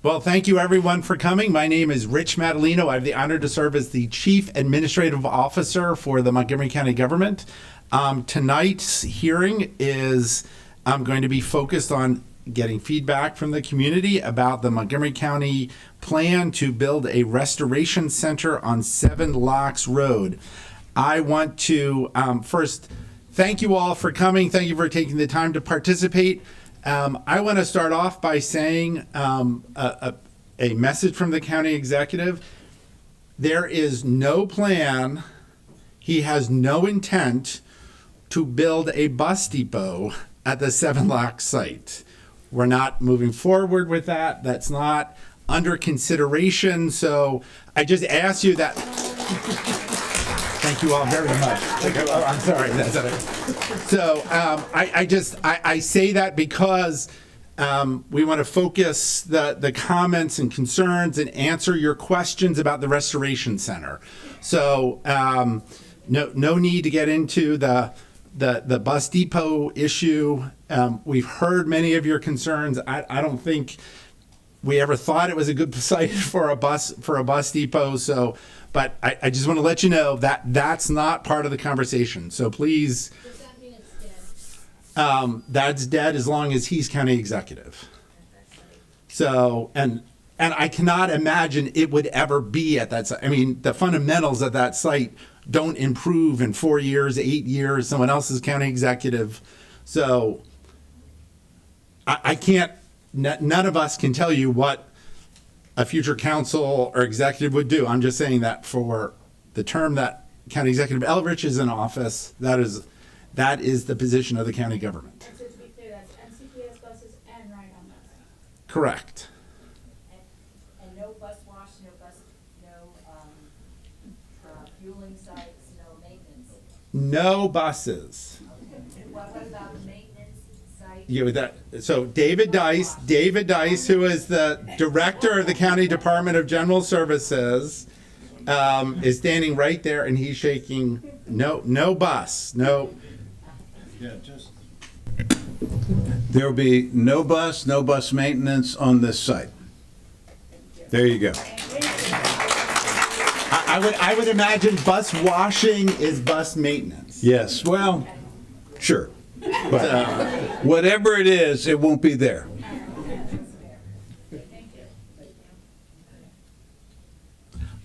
Well, thank you everyone for coming. My name is Rich Madalino. I have the honor to serve as the Chief Administrative Officer for the Montgomery County government. Tonight's hearing is going to be focused on getting feedback from the community about the Montgomery County plan to build a restoration center on 7 Locks Road. I want to first thank you all for coming. Thank you for taking the time to participate. I want to start off by saying a message from the county executive. There is no plan, he has no intent to build a bus depot at the 7 Locks site. We're not moving forward with that. That's not under consideration. So I just ask you that. Thank you all very much. Oh, I'm sorry. That's it. So I say that because we want to focus the comments and concerns and answer your questions about the Restoration Center. So no need to get into the bus depot issue. We've heard many of your concerns. I don't think we ever thought it was a good site for a bus depot. So, but I just want to let you know that that's not part of the conversation. So please. Does that mean it's dead? That's dead as long as he's county executive. So, and I cannot imagine it would ever be at that site. I mean, the fundamentals of that site don't improve in 4 years, 8 years. Someone else is county executive. So I can't, none of us can tell you what a future council or executive would do. I'm just saying that for the term that County Executive Elrich is in office, that is the position of the county government. And so to be clear, that's MCPS buses and ride-on buses. Correct. And no bus wash, no fueling sites, no maintenance. No buses. Okay. What about the maintenance site? So David Dice, who is the director of the County Department of General Services, is standing right there, and he's shaking. No bus. No. Yeah, there will be no bus maintenance on this site. There you go. I would imagine bus washing is bus maintenance. Yes, well, sure. But whatever it is, it won't be there.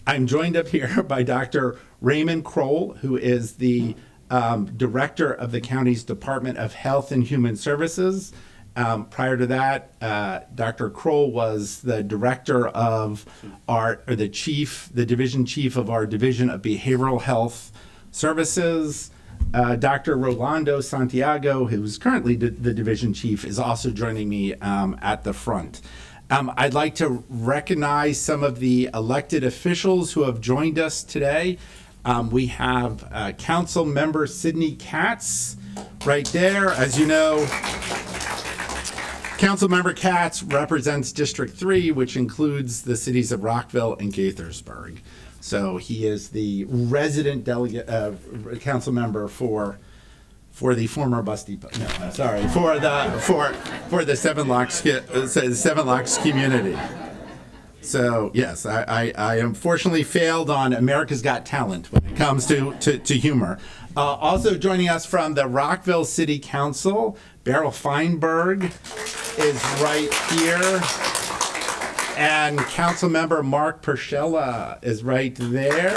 I'm joined up here by Dr. Raymond Kroll, who is the director of the county's Department of Health and Human Services. Prior to that, Dr. Kroll was the director of the division chief of our Division of Behavioral Health Services. Dr. Rolando Santiago, who's currently the division chief, is also joining me at the front. I'd like to recognize some of the elected officials who have joined us today. We have Council Member Sidney Katz right there. As you know, Council Member Katz represents District 3, which includes the cities of Rockville and Gaithersburg. So he is the resident delegate, council member for the former bus depot. No, sorry, for the 7 Locks community. So yes, I unfortunately failed on America's Got Talent when it comes to humor. Also joining us from the Rockville City Council, Beryl Feinberg is right here. And Councilmember Mark Pershella is right there.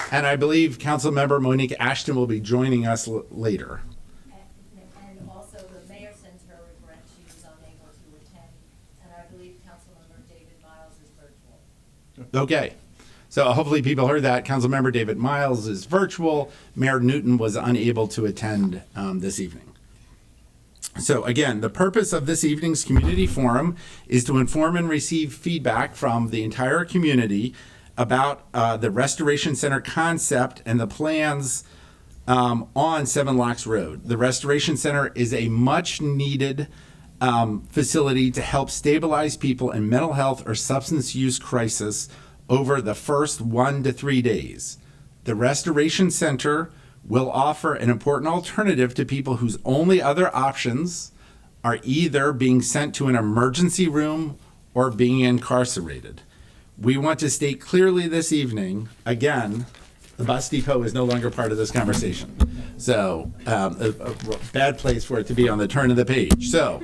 And I believe Councilmember Monique Ashton will be joining us later. And also the mayor sent her regret she was unable to attend. And I believe Councilmember David Miles is virtual. Okay. So hopefully people heard that. Councilmember David Miles is virtual. Mayor Newton was unable to attend this evening. So again, the purpose of this evening's community forum is to inform and receive feedback from the entire community about the Restoration Center concept and the plans on 7 Locks Road. The Restoration Center is a much needed facility to help stabilize people in mental health or substance use crisis over the first 1 to 3 days. The Restoration Center will offer an important alternative to people whose only other options are either being sent to an emergency room or being incarcerated. We want to state clearly this evening, again, the bus depot is no longer part of this conversation. So, a bad place for it to be on the turn of the page. So,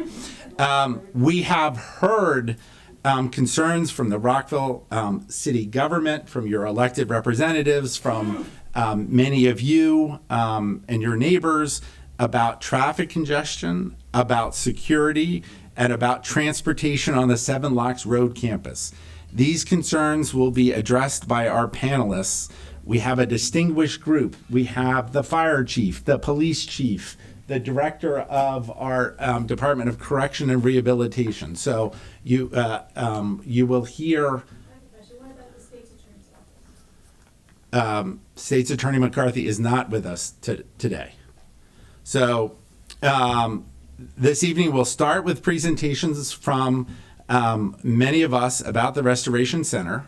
we have heard concerns from the Rockville city government, from your elected representatives, from many of you and your neighbors about traffic congestion, about security, and about transportation on the Seven Locks Road campus. These concerns will be addressed by our panelists. We have a distinguished group. We have the fire chief, the police chief, the director of our Department of Correction and Rehabilitation. So you will hear I have a question. What about the state's attorney's office? State's Attorney McCarthy is not with us today. So this evening we'll start with presentations from many of us about the Restoration Center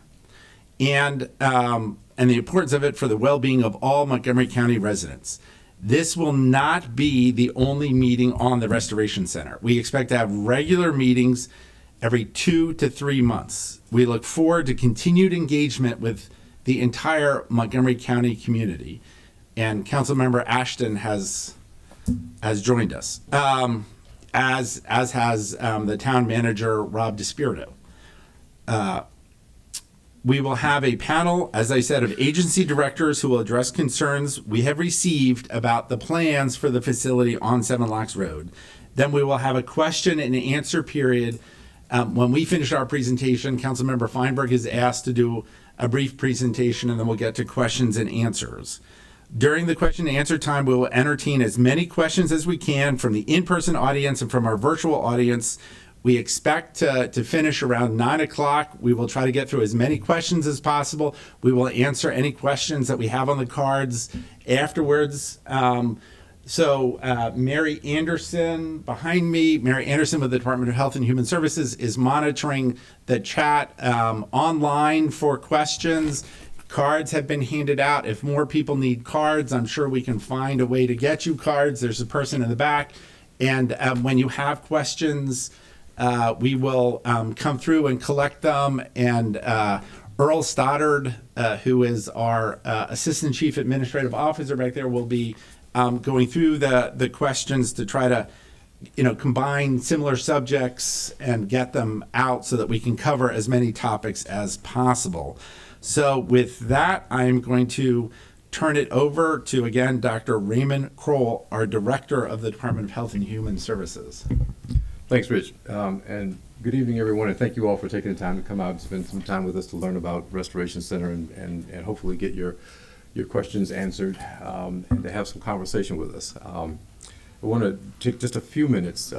and the importance of it for the well-being of all Montgomery County residents. This will not be the only meeting on the Restoration Center. We expect to have regular meetings every 2 to 3 months. We look forward to continued engagement with the entire Montgomery County community. And Councilmember Ashton has joined us, as has the town manager, Rob DeSpirito. We will have a panel, as I said, of agency directors who will address concerns we have received about the plans for the facility on Seven Locks Road. Then we will have a question and answer period. When we finish our presentation, Councilmember Feinberg is asked to do a brief presentation, and then we'll get to questions and answers. During the question and answer time, we will entertain as many questions as we can from the in-person audience and from our virtual audience. We expect to finish around 9 o'clock. We will try to get through as many questions as possible. We will answer any questions that we have on the cards afterwards. Mary Anderson behind me, Mary Anderson with the Department of Health and Human Services, is monitoring the chat online for questions. Cards have been handed out. If more people need cards, I'm sure we can find a way to get you cards. There's a person in the back. And when you have questions, we will come through and collect them. And Earl Stoddard, who is our Assistant Chief Administrative Officer back there, will be going through the questions to try to combine similar subjects and get them out so that we can cover as many topics as possible. So with that, I'm going to turn it over to, again, Dr. Raymond Kroll, our Director of the Department of Health and Human Services. Thanks, Rich. And good evening, everyone, and thank you all for taking the time to come out and spend some time with us to learn about Restoration Center and hopefully get your questions answered and to have some conversation with us. I want to take just a few minutes.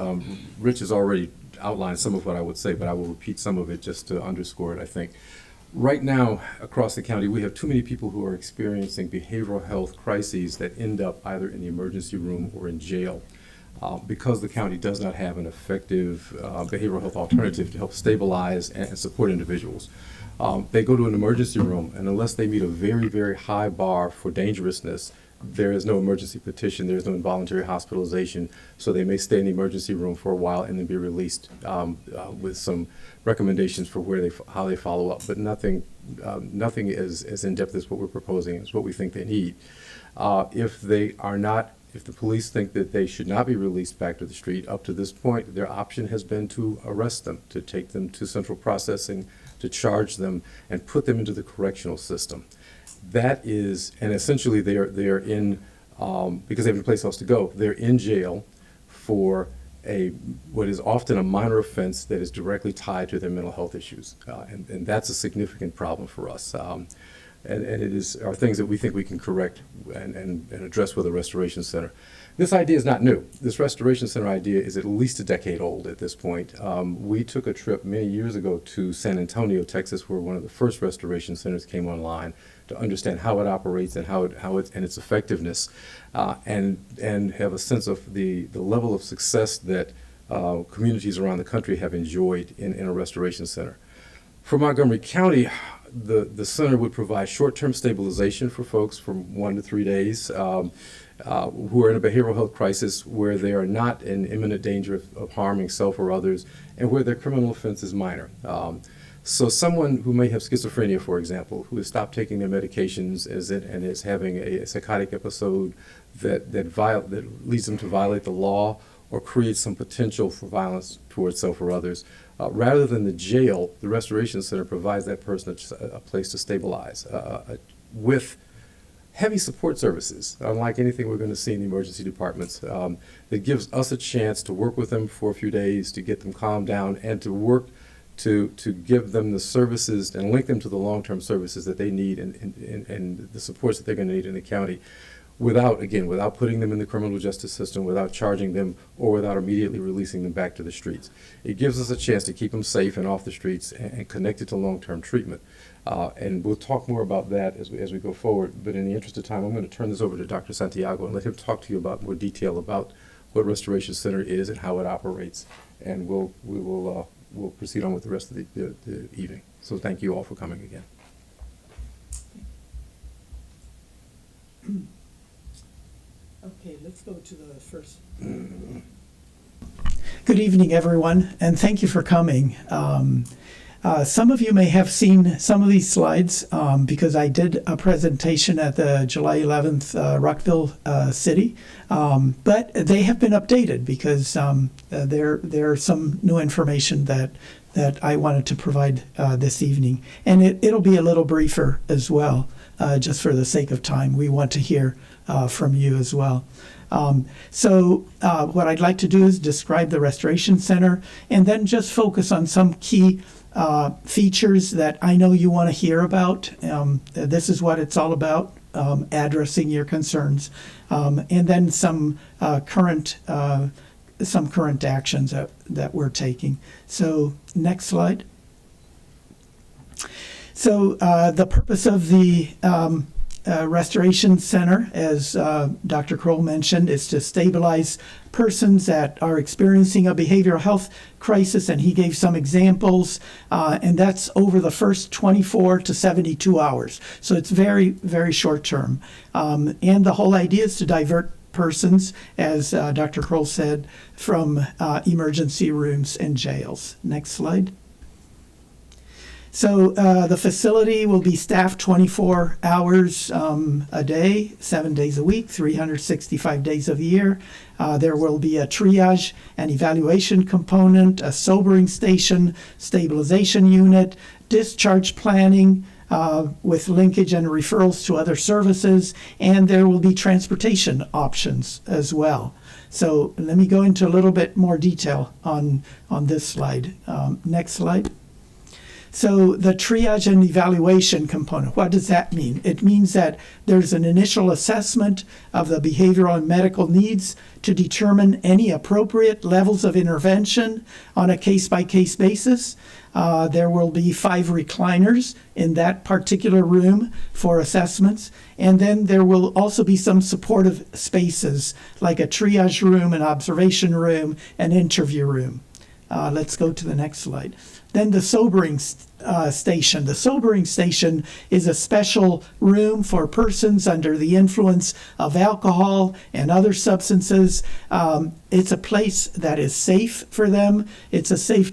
Rich has already outlined some of what I would say, but I will repeat some of it just to underscore it, I think. Right now, across the county, we have too many people who are experiencing behavioral health crises that end up either in the emergency room or in jail. Because the county does not have an effective behavioral health alternative to help stabilize and support individuals. They go to an emergency room, and unless they meet a very, very high bar for dangerousness, there is no emergency petition, there is no involuntary hospitalization, so they may stay in the emergency room for a while and then be released with some recommendations for how they follow up, but nothing as in-depth as what we're proposing, is what we think they need. If the police think that they should not be released back to the street, up to this point, their option has been to arrest them, to take them to central processing, to charge them, and put them into the correctional system. That is, and essentially they are in, because they have no place else to go, they're in jail for what is often a minor offense that is directly tied to their mental health issues. And that's a significant problem for us. And it are things that we think we can correct and address with a Restoration Center. This idea is not new. This Restoration Center idea is at least a decade old at this point. We took a trip many years ago to San Antonio, Texas, where one of the first Restoration Centers came online to understand how it operates and and its effectiveness, and have a sense of the level of success that communities around the country have enjoyed in a Restoration Center. For Montgomery County, the center would provide short-term stabilization for folks from 1 to 3 days who are in a behavioral health crisis where they are not in imminent danger of harming self or others and where their criminal offense is minor. So someone who may have schizophrenia, for example, who has stopped taking their medications and is having a psychotic episode that leads them to violate the law or creates some potential for violence towards self or others, rather than the jail, the Restoration Center provides that person a place to stabilize with heavy support services, unlike anything we're going to see in the emergency departments. That gives us a chance to work with them for a few days to get them calmed down and to work to give them the services and link them to the long-term services that they need and the supports that they're going to need in the county without putting them in the criminal justice system, without charging them, or without immediately releasing them back to the streets. It gives us a chance to keep them safe and off the streets and connected to long-term treatment. And we'll talk more about that as we go forward. But in the interest of time, I'm going to turn this over to Dr. Santiago and let him talk to you about more detail about what Restoration Center is and how it operates. And we'll proceed on with the rest of the evening. So thank you all for coming again. Okay, let's go to the first. Good evening, everyone, and thank you for coming. Some of you may have seen some of these slides because I did a presentation at the July 11th Rockville City, but they have been updated because there's some new information that I wanted to provide this evening. And it'll be a little briefer as well, just for the sake of time. We want to hear from you as well. So what I'd like to do is describe the Restoration Center and then just focus on some key features that I know you want to hear about. This is what it's all about, addressing your concerns, and then some current actions that we're taking. So next slide. So the purpose of the Restoration Center, as Dr. Kroll mentioned, is to stabilize persons that are experiencing a behavioral health crisis, and he gave some examples, and that's over the first 24 to 72 hours. So it's very, very short term. And the whole idea is to divert persons, as Dr. Kroll said, from emergency rooms and jails. Next slide. So the facility will be staffed 24 hours a day, 7 days a week, 365 days of the year. There will be a triage and evaluation component, a sobering station, stabilization unit, discharge planning with linkage and referrals to other services, and there will be transportation options as well. So let me go into a little bit more detail on this slide. Next slide. So the triage and evaluation component, what does that mean? It means that there's an initial assessment of the behavioral and medical needs to determine any appropriate levels of intervention on a case-by-case basis. There will be 5 recliners in that particular room for assessments. And then there will also be some supportive spaces like a triage room, an observation room, an interview room. Let's go to the next slide. Then the sobering station. The sobering station is a special room for persons under the influence of alcohol and other substances. It's a place that is safe for them. It's a safe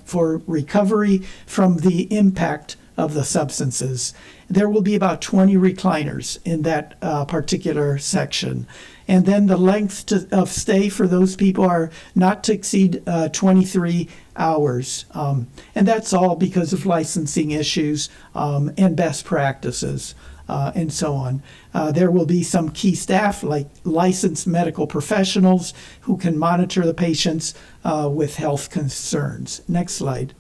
for recovery from the impact of the substances. There will be about 20 recliners in that particular section. And then the length of stay for those people are not to exceed 23 hours. And that's all because of licensing issues and best practices and so on. There will be some key staff like licensed medical professionals who can monitor the patients with health concerns. Next slide.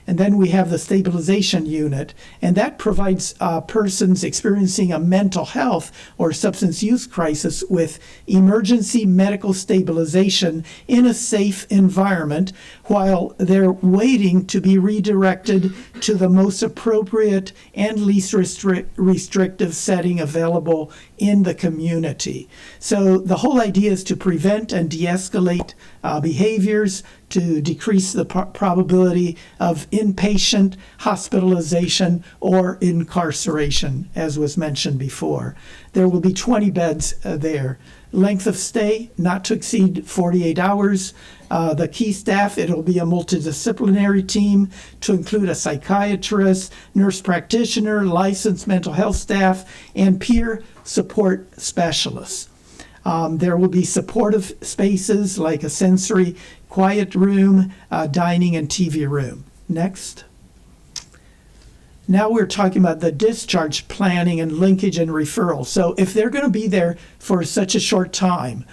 And then we have the stabilization unit, and that provides persons experiencing a mental health or substance use crisis with emergency medical stabilization in a safe environment while they're waiting to be redirected to the most appropriate and least restrictive setting available in the community. So the whole idea is to prevent and de-escalate behaviors, to decrease the probability of inpatient hospitalization or incarceration, as was mentioned before. There will be 20 beds there. Length of stay, not to exceed 48 hours. The key staff, it'll be a multidisciplinary team to include a psychiatrist, nurse practitioner, licensed mental health staff, and peer support specialists. There will be supportive spaces like a sensory quiet room, dining, and TV room. Next. Now we're talking about the discharge planning and linkage and referral. So if they're going to be there for such a short time,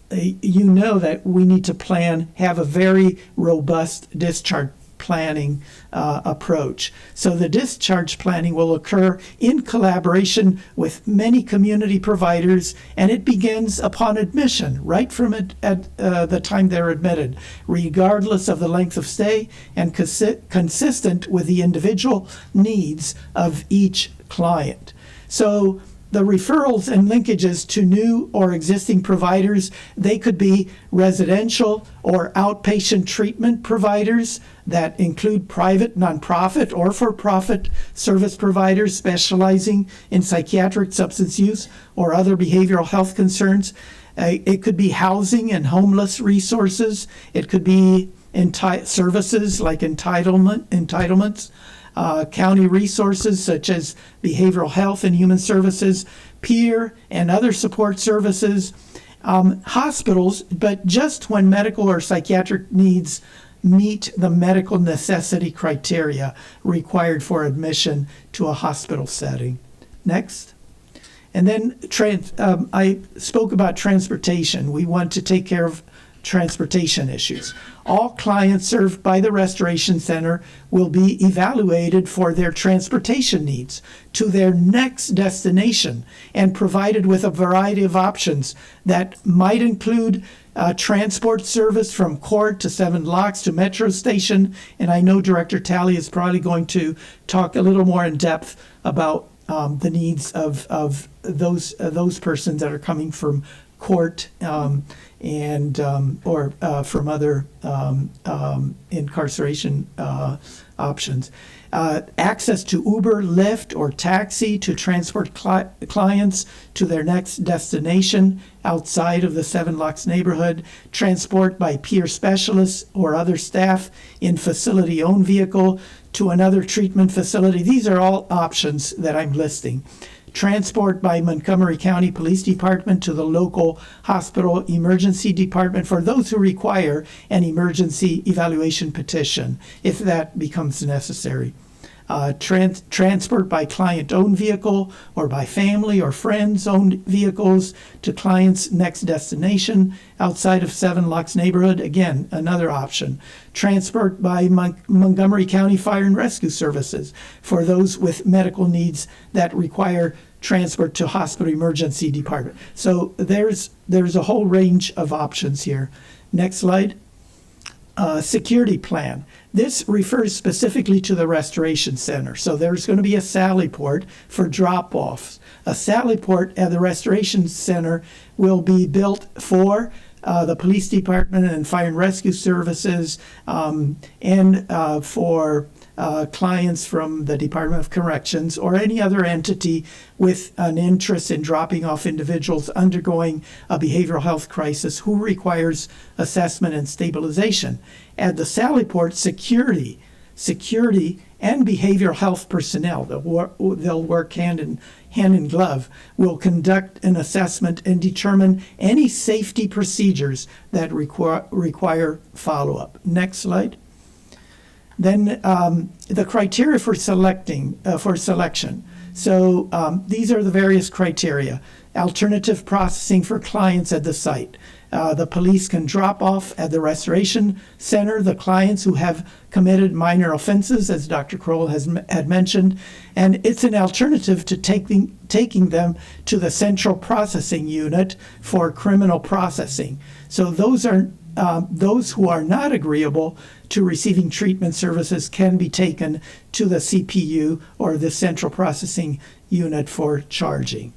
you know that we need to have a very robust discharge planning approach. So the discharge planning will occur in collaboration with many community providers, and it begins upon admission, right from the time they're admitted, regardless of the length of stay and consistent with the individual needs of each client. So the referrals and linkages to new or existing providers, they could be residential or outpatient treatment providers that include private, nonprofit, or for-profit service providers specializing in psychiatric substance use or other behavioral health concerns. It could be housing and homeless resources. It could be services like entitlements. County resources such as behavioral health and human services, peer and other support services, hospitals, but just when medical or psychiatric needs meet the medical necessity criteria required for admission to a hospital setting. Next. And then I spoke about transportation. We want to take care of transportation issues. All clients served by the Restoration Center will be evaluated for their transportation needs to their next destination and provided with a variety of options that might include transport service from court to Seven Locks to Metro Station. And I know Director Talley is probably going to talk a little more in depth about the needs of those persons that are coming from court and or from other incarceration options. Access to Uber, Lyft, or taxi to transport clients to their next destination outside of the Seven Locks neighborhood. Transport by peer specialists or other staff in facility-owned vehicle to another treatment facility. These are all options that I'm listing. Transport by Montgomery County Police Department to the local hospital emergency department for those who require an emergency evaluation petition, if that becomes necessary. Transport by client-owned vehicle or by family or friends-owned vehicles to client's next destination outside of Seven Locks neighborhood, again, another option. Transport by Montgomery County Fire and Rescue Services for those with medical needs that require transport to hospital emergency department. So there's a whole range of options here. Next slide. Security plan. This refers specifically to the Restoration Center. So there's going to be a sally port for drop-offs. A sally port at the Restoration Center will be built for the police department and fire and rescue services and for clients from the Department of Corrections or any other entity with an interest in dropping off individuals undergoing a behavioral health crisis who requires assessment and stabilization. At the Sally Port, security and behavioral health personnel, they'll work hand in glove, will conduct an assessment and determine any safety procedures that require follow-up. Next slide. Then the criteria for selection. So these are the various criteria. Alternative processing for clients at the site. The police can drop off at the Restoration Center the clients who have committed minor offenses, as Dr. Kroll had mentioned, and it's an alternative to taking them to the Central Processing Unit for criminal processing. So those who are not agreeable to receiving treatment services can be taken to the CPU or the Central Processing Unit for charging.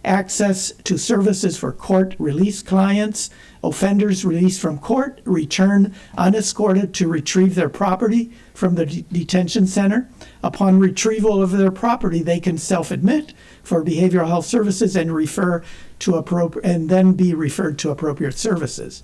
access to services for court release clients. Offenders released from court return unescorted to retrieve their property from the detention center. Upon retrieval of their property, they can self-admit for behavioral health services and then be referred to appropriate services.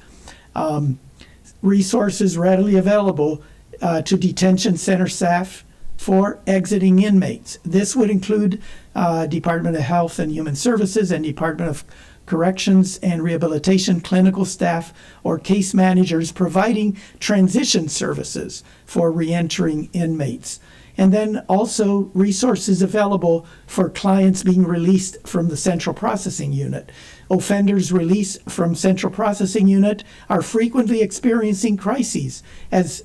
Resources readily available to detention center staff for exiting inmates. This would include Department of Health and Human Services and Department of Corrections and Rehabilitation clinical staff or case managers providing transition services for reentering inmates. And then also resources available for clients being released from the Central Processing Unit. Offenders released from Central Processing Unit are frequently experiencing crises as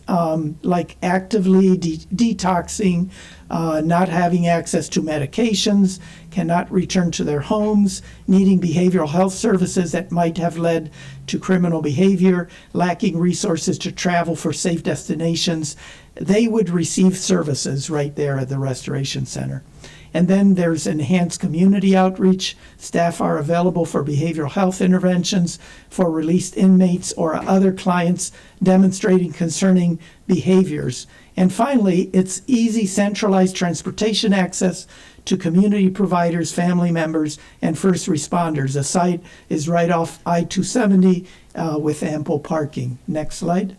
like actively detoxing, not having access to medications, cannot return to their homes, needing behavioral health services that might have led to criminal behavior, lacking resources to travel for safe destinations. They would receive services right there at the Restoration Center. And then there's enhanced community outreach. Staff are available for behavioral health interventions for released inmates or other clients demonstrating concerning behaviors. And finally, it's easy centralized transportation access to community providers, family members, and first responders. The site is right off I-270 with ample parking. Next slide.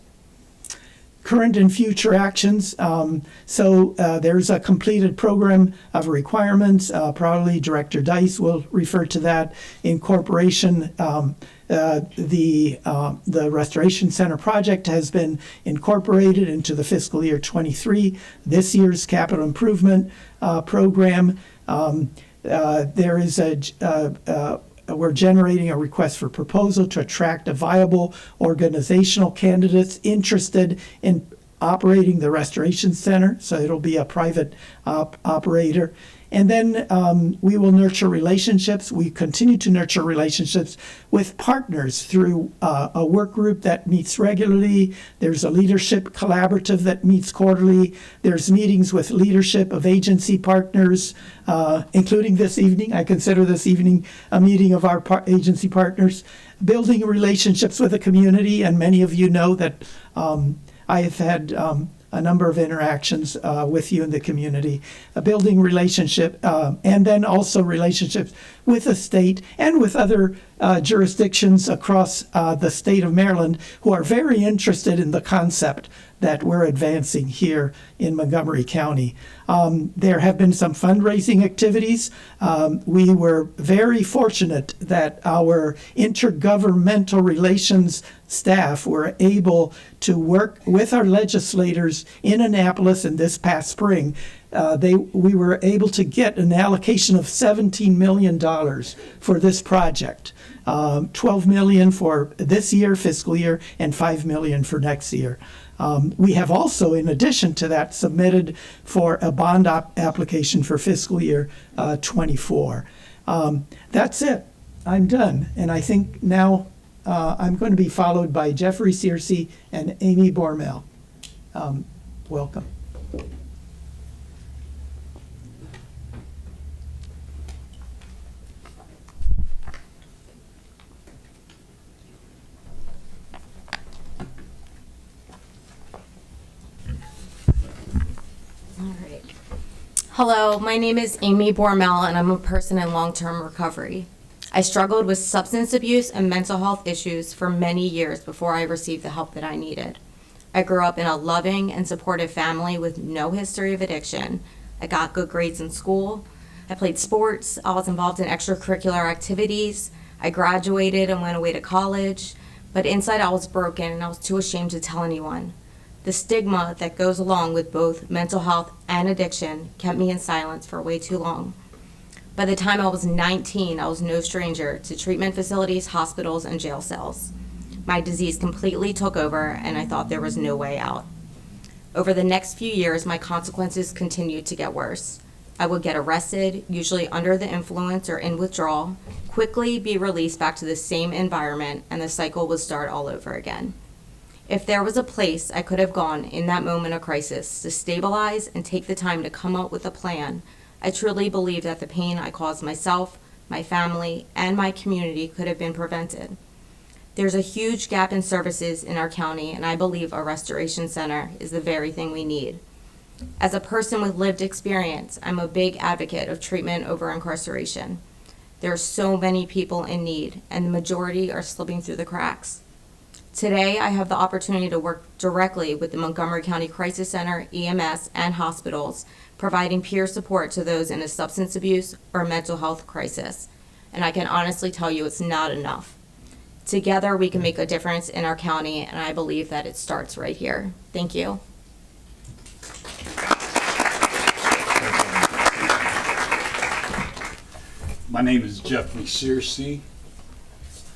Current and future actions. There's a completed program of requirements. Probably Director Dice will refer to that. Incorporation, the Restoration Center project has been incorporated into the fiscal year 23. This year's capital improvement program. There is we're generating a request for proposal to attract a viable organizational candidates interested in operating the Restoration Center. So it'll be a private operator. And then we will nurture relationships. We continue to nurture relationships with partners through a work group that meets regularly. There's a leadership collaborative that meets quarterly. There's meetings with leadership of agency partners, including this evening. I consider this evening a meeting of our agency partners. Building relationships with the community, and many of you know that I have had a number of interactions with you in the community, building relationship, and then also relationships with the state and with other jurisdictions across the state of Maryland who are very interested in the concept that we're advancing here in Montgomery County. There have been some fundraising activities. We were very fortunate that our intergovernmental relations staff were able to work with our legislators in Annapolis in this past spring. We were able to get an allocation of $17 million for this project. $12 million for this year, fiscal year, and $5 million for next year. We have also, in addition to that, submitted for a bond application for fiscal year 24. That's it. I'm done. And I think now I'm going to be followed by Jeffrey Searcy and Amy Bormel. Welcome. Hello, my name is Amy Bormel, and I'm a person in long-term recovery. I struggled with substance abuse and mental health issues for many years before I received the help that I needed. I grew up in a loving and supportive family with no history of addiction. I got good grades in school. I played sports. I was involved in extracurricular activities. I graduated and went away to college. But inside I was broken, and I was too ashamed to tell anyone. The stigma that goes along with both mental health and addiction kept me in silence for way too long. By the time I was 19, I was no stranger to treatment facilities, hospitals, and jail cells. My disease completely took over, and I thought there was no way out. Over the next few years, my consequences continued to get worse. I would get arrested, usually under the influence or in withdrawal, quickly be released back to the same environment, and the cycle would start all over again. If there was a place I could have gone in that moment of crisis to stabilize and take the time to come up with a plan, I truly believe that the pain I caused myself, my family, and my community could have been prevented. There's a huge gap in services in our county, and I believe a restoration center is the very thing we need. As a person with lived experience, I'm a big advocate of treatment over incarceration. There are so many people in need, and the majority are slipping through the cracks. Today, I have the opportunity to work directly with the Montgomery County Crisis Center, EMS, and hospitals, providing peer support to those in a substance abuse or mental health crisis. And I can honestly tell you it's not enough. Together, we can make a difference in our county, and I believe that it starts right here. Thank you. My name is Jeffrey Searcy,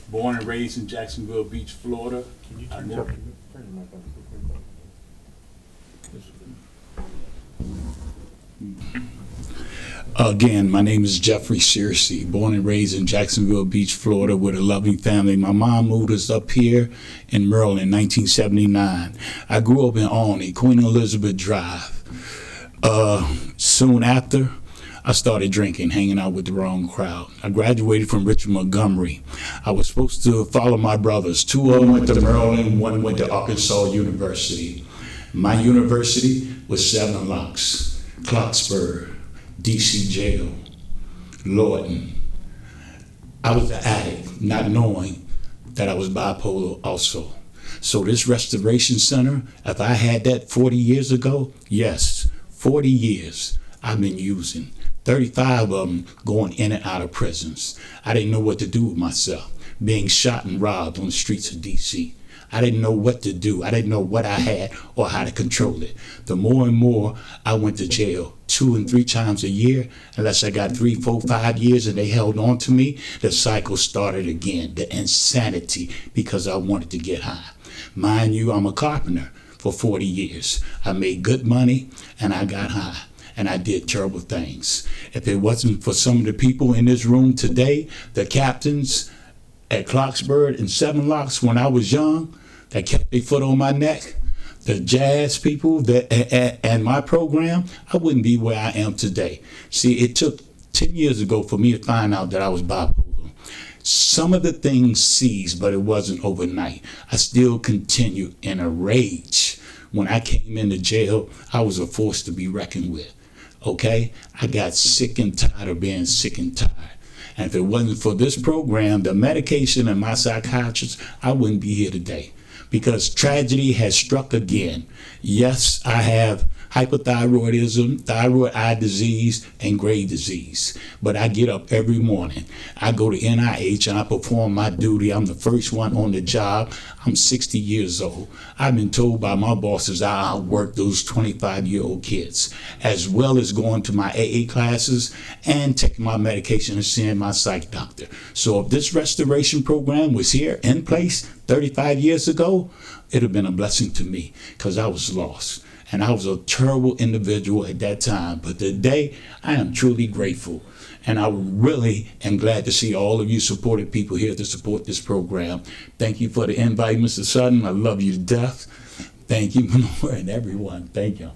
born and raised in Jacksonville Beach, Florida. Again, my name is Jeffrey Searcy, born and raised in Jacksonville Beach, Florida, with a loving family. My mom moved us up here in Maryland in 1979. I grew up in Albany, Queen Elizabeth Drive. Soon after, I started drinking, hanging out with the wrong crowd. I graduated from Richard Montgomery. I was supposed to follow my brothers. Two of them went to Maryland, one went to Arkansas University. My university was Seven Locks, Clarksburg, DC Jail, Lorton. I was an addict, not knowing that I was bipolar also. So this restoration center, if I had that 40 years ago, yes, 40 years I've been using. 35 of them going in and out of prisons. I didn't know what to do with myself, being shot and robbed on the streets of DC. I didn't know what to do. I didn't know what I had or how to control it. The more and more I went to jail 2 and 3 times a year, unless I got 3, 4, 5 years and they held on to me, the cycle started again, the insanity, because I wanted to get high. Mind you, I'm a carpenter for 40 years. I made good money and I got high. And I did terrible things. If it wasn't for some of the people in this room today, the captains at Clarksburg and Seven Locks when I was young, that kept their foot on my neck, the jazz people and my program, I wouldn't be where I am today. See, it took 10 years ago for me to find out that I was bipolar. Some of the things ceased, but it wasn't overnight. I still continued in a rage. When I came into jail, I was a force to be reckoned with. Okay, I got sick and tired of being sick and tired. And if it wasn't for this program, the medication and my psychiatrist, I wouldn't be here today. Because tragedy has struck again. Yes, I have hypothyroidism, thyroid eye disease, and Graves' disease. But I get up every morning. I go to NIH and I perform my duty. I'm the first one on the job. I'm 60 years old. I've been told by my bosses I outwork those 25-year-old kids, as well as going to my AA classes and taking my medication and seeing my psych doctor. So if this restoration program was here in place 35 years ago, it would have been a blessing to me because I was lost. And I was a terrible individual at that time. But today, I am truly grateful. And I really am glad to see all of you supported people here to support this program. Thank you for the invite, Mr. Sutton. I love you to death. Thank you, Lenore, and everyone. Thank you.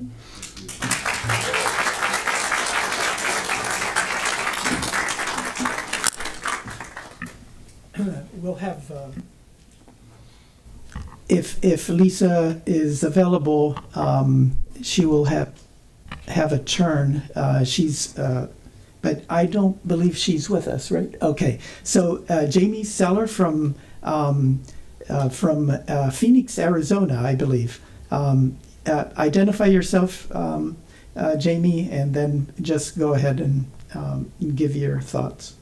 We'll have, if Lisa is available, she will have a turn. But I don't believe she's with us, right? Okay. So Jamie Seller from Phoenix, Arizona, I believe. Identify yourself, Jamie, and then just go ahead and give your thoughts.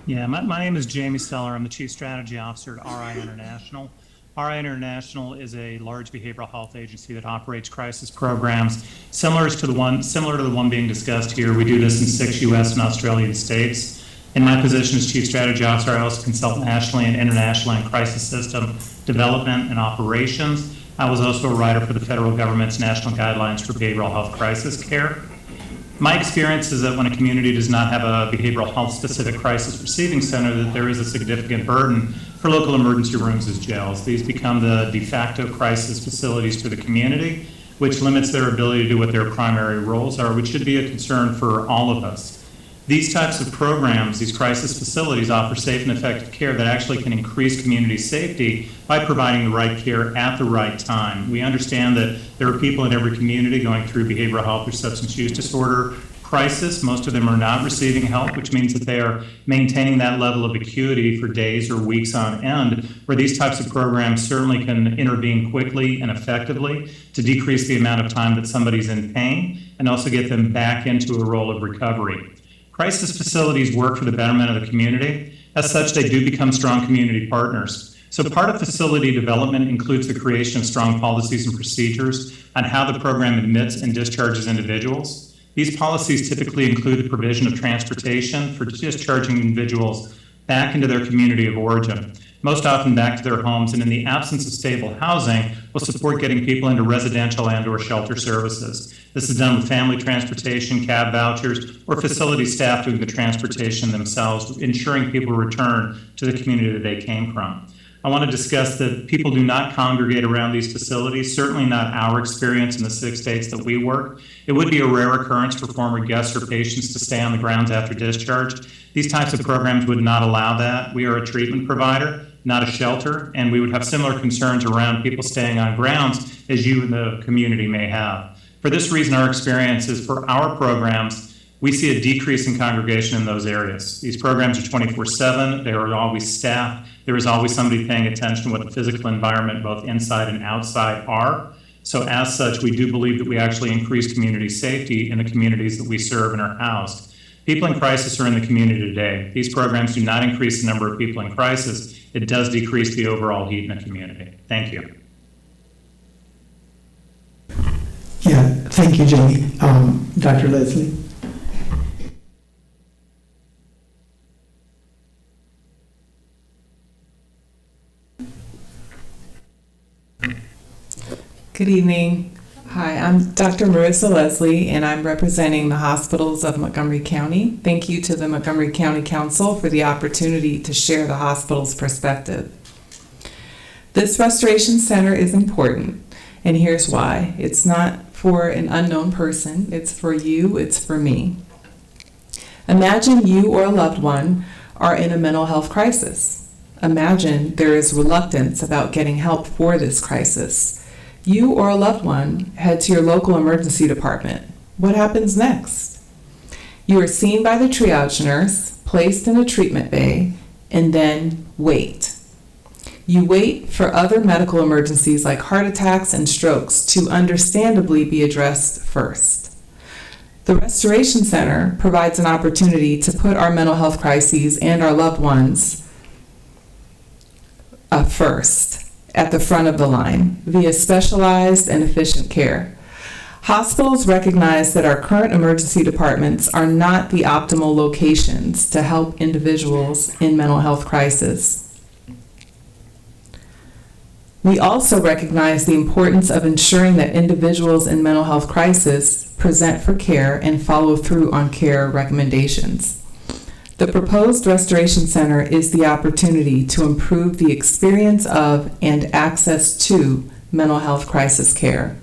Yeah, my name is Jamie Seller. I'm the Chief Strategy Officer at RI International. RI International is a large behavioral health agency that operates crisis programs similar to the one being discussed here. We do this in 6 U.S. and Australian states. In my position as Chief Strategy Officer, I also consult nationally and internationally in crisis system development and operations. I was also a writer for the federal government's national guidelines for behavioral health crisis care. My experience is that when a community does not have a behavioral health specific crisis receiving center, that there is a significant burden for local emergency rooms as jails. These become the de facto crisis facilities for the community, which limits their ability to do what their primary roles are, which should be a concern for all of us. These types of programs, these crisis facilities, offer safe and effective care that actually can increase community safety by providing the right care at the right time. We understand that there are people in every community going through behavioral health or substance use disorder crisis. Most of them are not receiving help, which means that they are maintaining that level of acuity for days or weeks on end, where these types of programs certainly can intervene quickly and effectively to decrease the amount of time that somebody's in pain and also get them back into a role of recovery. Crisis facilities work for the betterment of the community. As such, they do become strong community partners. So part of facility development includes the creation of strong policies and procedures on how the program admits and discharges individuals. These policies typically include the provision of transportation for discharging individuals back into their community of origin, most often back to their homes, and in the absence of stable housing, will support getting people into residential and/or shelter services. This is done with family transportation, cab vouchers, or facility staff doing the transportation themselves, ensuring people return to the community that they came from. I want to discuss that people do not congregate around these facilities, certainly not our experience in the 6 states that we work. It would be a rare occurrence for former guests or patients to stay on the grounds after discharge. These types of programs would not allow that. We are a treatment provider, not a shelter, and we would have similar concerns around people staying on grounds as you in the community may have. For this reason, our experience is for our programs, we see a decrease in congregation in those areas. These programs are 24/7. They are always staffed. There is always somebody paying attention to what the physical environment, both inside and outside, are. So as such, we do believe that we actually increase community safety in the communities that we serve and are housed. People in crisis are in the community today. These programs do not increase the number of people in crisis. It does decrease the overall heat in the community. Thank you. Yeah, thank you, Jamie. Dr. Leslie? Good evening. Hi, I'm Dr. Marissa Leslie, and I'm representing the hospitals of Montgomery County. Thank you to the Montgomery County Council for the opportunity to share the hospital's perspective. This Restoration Center is important, and here's why. It's not for an unknown person. It's for you. It's for me. Imagine you or a loved one are in a mental health crisis. Imagine there is reluctance about getting help for this crisis. You or a loved one head to your local emergency department. What happens next? You are seen by the triage nurse, placed in a treatment bay, and then wait. You wait for other medical emergencies like heart attacks and strokes to understandably be addressed first. The Restoration Center provides an opportunity to put our mental health crises and our loved ones first, at the front of the line, via specialized and efficient care. Hospitals recognize that our current emergency departments are not the optimal locations to help individuals in mental health crisis. We also recognize the importance of ensuring that individuals in mental health crisis present for care and follow through on care recommendations. The proposed Restoration Center is the opportunity to improve the experience of and access to mental health crisis care.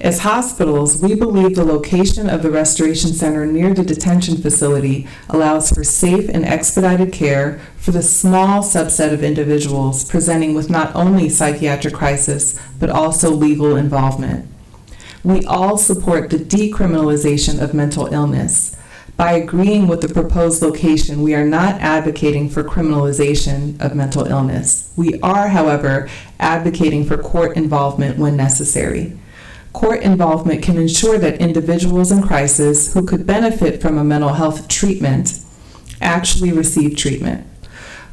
As hospitals, we believe the location of the Restoration Center near the detention facility allows for safe and expedited care for the small subset of individuals presenting with not only psychiatric crisis, but also legal involvement. We all support the decriminalization of mental illness. By agreeing with the proposed location, we are not advocating for criminalization of mental illness. We are, however, advocating for court involvement when necessary. Court involvement can ensure that individuals in crisis who could benefit from a mental health treatment actually receive treatment.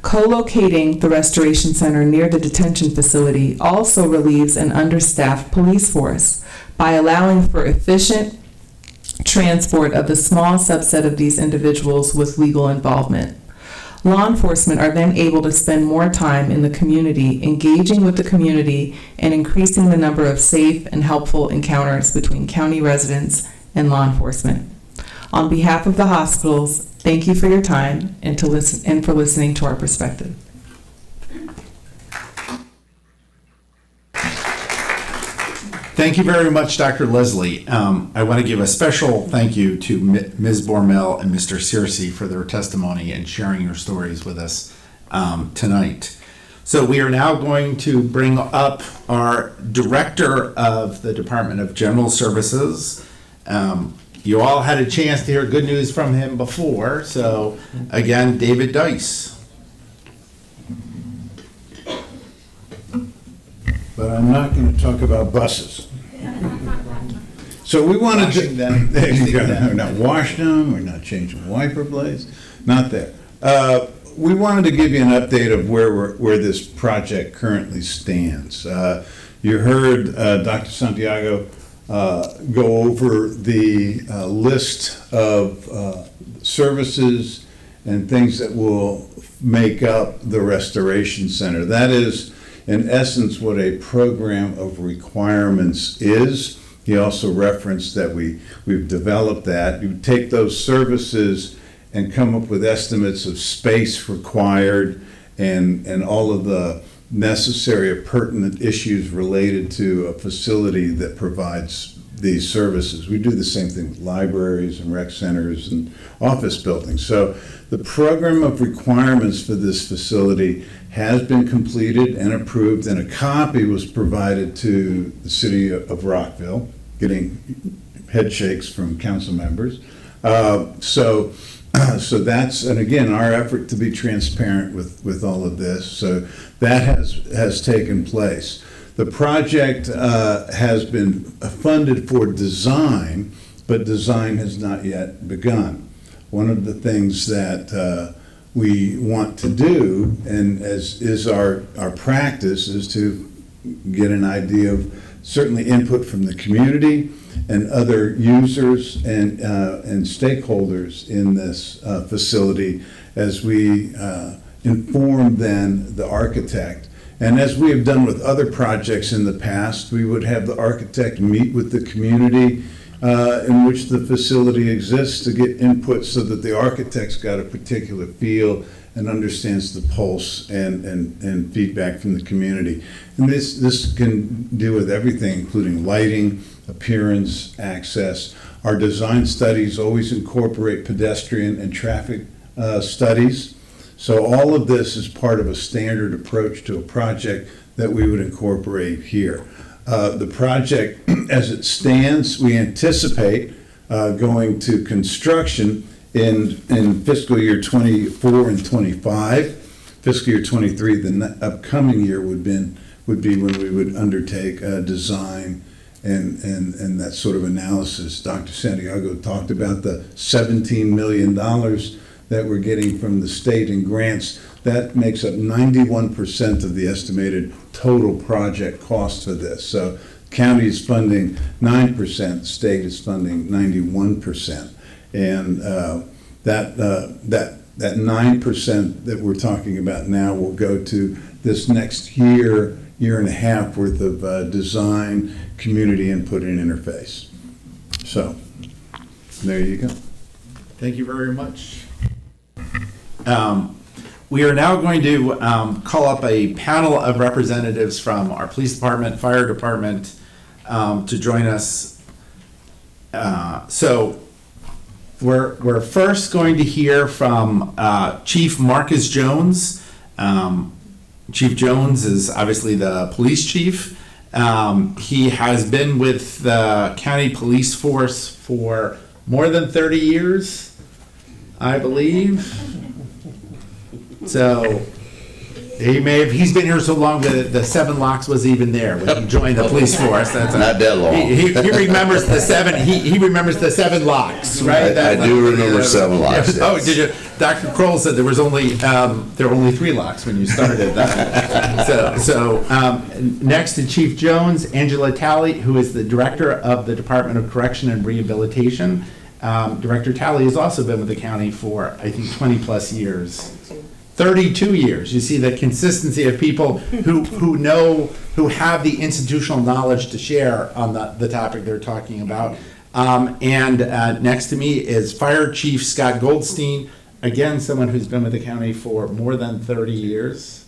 Co-locating the Restoration Center near the detention facility also relieves an understaffed police force by allowing for efficient transport of the small subset of these individuals with legal involvement. Law enforcement are then able to spend more time in the community, engaging with the community and increasing the number of safe and helpful encounters between county residents and law enforcement. On behalf of the hospitals, thank you for your time and for listening to our perspective. Thank you very much, Dr. Leslie. I want to give a special thank you to Ms. Bormel and Mr. Searcy for their testimony and sharing your stories with us tonight. So we are now going to bring up our Director of the Department of General Services. You all had a chance to hear good news from him before. So again, David Dice. But I'm not going to talk about buses. So we wanted Washing to. them, There you fixing go. them. We're not washing them, we're not changing wiper blades, not there. We wanted to give you an update of where this project currently stands. You heard Dr. Santiago go over the list of services and things that will make up the Restoration Center. That is, in essence, what a program of requirements is. He also referenced that we've developed that. You take those services and come up with estimates of space required and all of the necessary or pertinent issues related to a facility that provides these services. We do the same thing with libraries and rec centers and office buildings. So the program of requirements for this facility has been completed and approved, and a copy was provided to the city of Rockville, getting head shakes from council members. So that's, and again, our effort to be transparent with all of this. So that has taken place. The project has been funded for design, but design has not yet begun. One of the things that we want to do, and as is our practice, is to get an idea of certainly input from the community and other users and stakeholders in this facility as we inform then the architect. And as we have done with other projects in the past, we would have the architect meet with the community in which the facility exists to get input so that the architect's got a particular feel and understands the pulse and feedback from the community. And this can do with everything, including lighting, appearance, access. Our design studies always incorporate pedestrian and traffic studies. So all of this is part of a standard approach to a project that we would incorporate here. The project, as it stands, we anticipate going to construction in fiscal year 24 and 25. Fiscal year 23, the upcoming year would be when we would undertake design and that sort of analysis. Dr. Santiago talked about the $17 million that we're getting from the state in grants. That makes up 91% of the estimated total project cost for this. So county is funding 9%, state is funding 91%. And that 9% that we're talking about now will go to this next year and a half worth of design, community input, and interface. So there you go. Thank you very much. We are now going to call up a panel of representatives from our police department, fire department, to join us. So we're first going to hear from Chief Marcus Jones. Chief Jones is obviously the police chief. He has been with the county police force for more than 30 years, I believe. So he's been here so long that the 7 locks was even there when he joined the police force. That's Not that long. He remembers the 7. He remembers the 7 locks, right? I do remember 7 locks. Oh, yes. did you? Dr. Kroll said there were only 3 locks when you started that. So next to Chief Jones, Angela Talley, who is the director of the Department of Correction and Rehabilitation. Director Talley has also been with the county for, I think, 20 plus years. 32 years. You see the consistency of people who know, who have the institutional knowledge to share on the topic they're talking about. And next to me is Fire Chief Scott Goldstein, again, someone who's been with the county for more than 30 years.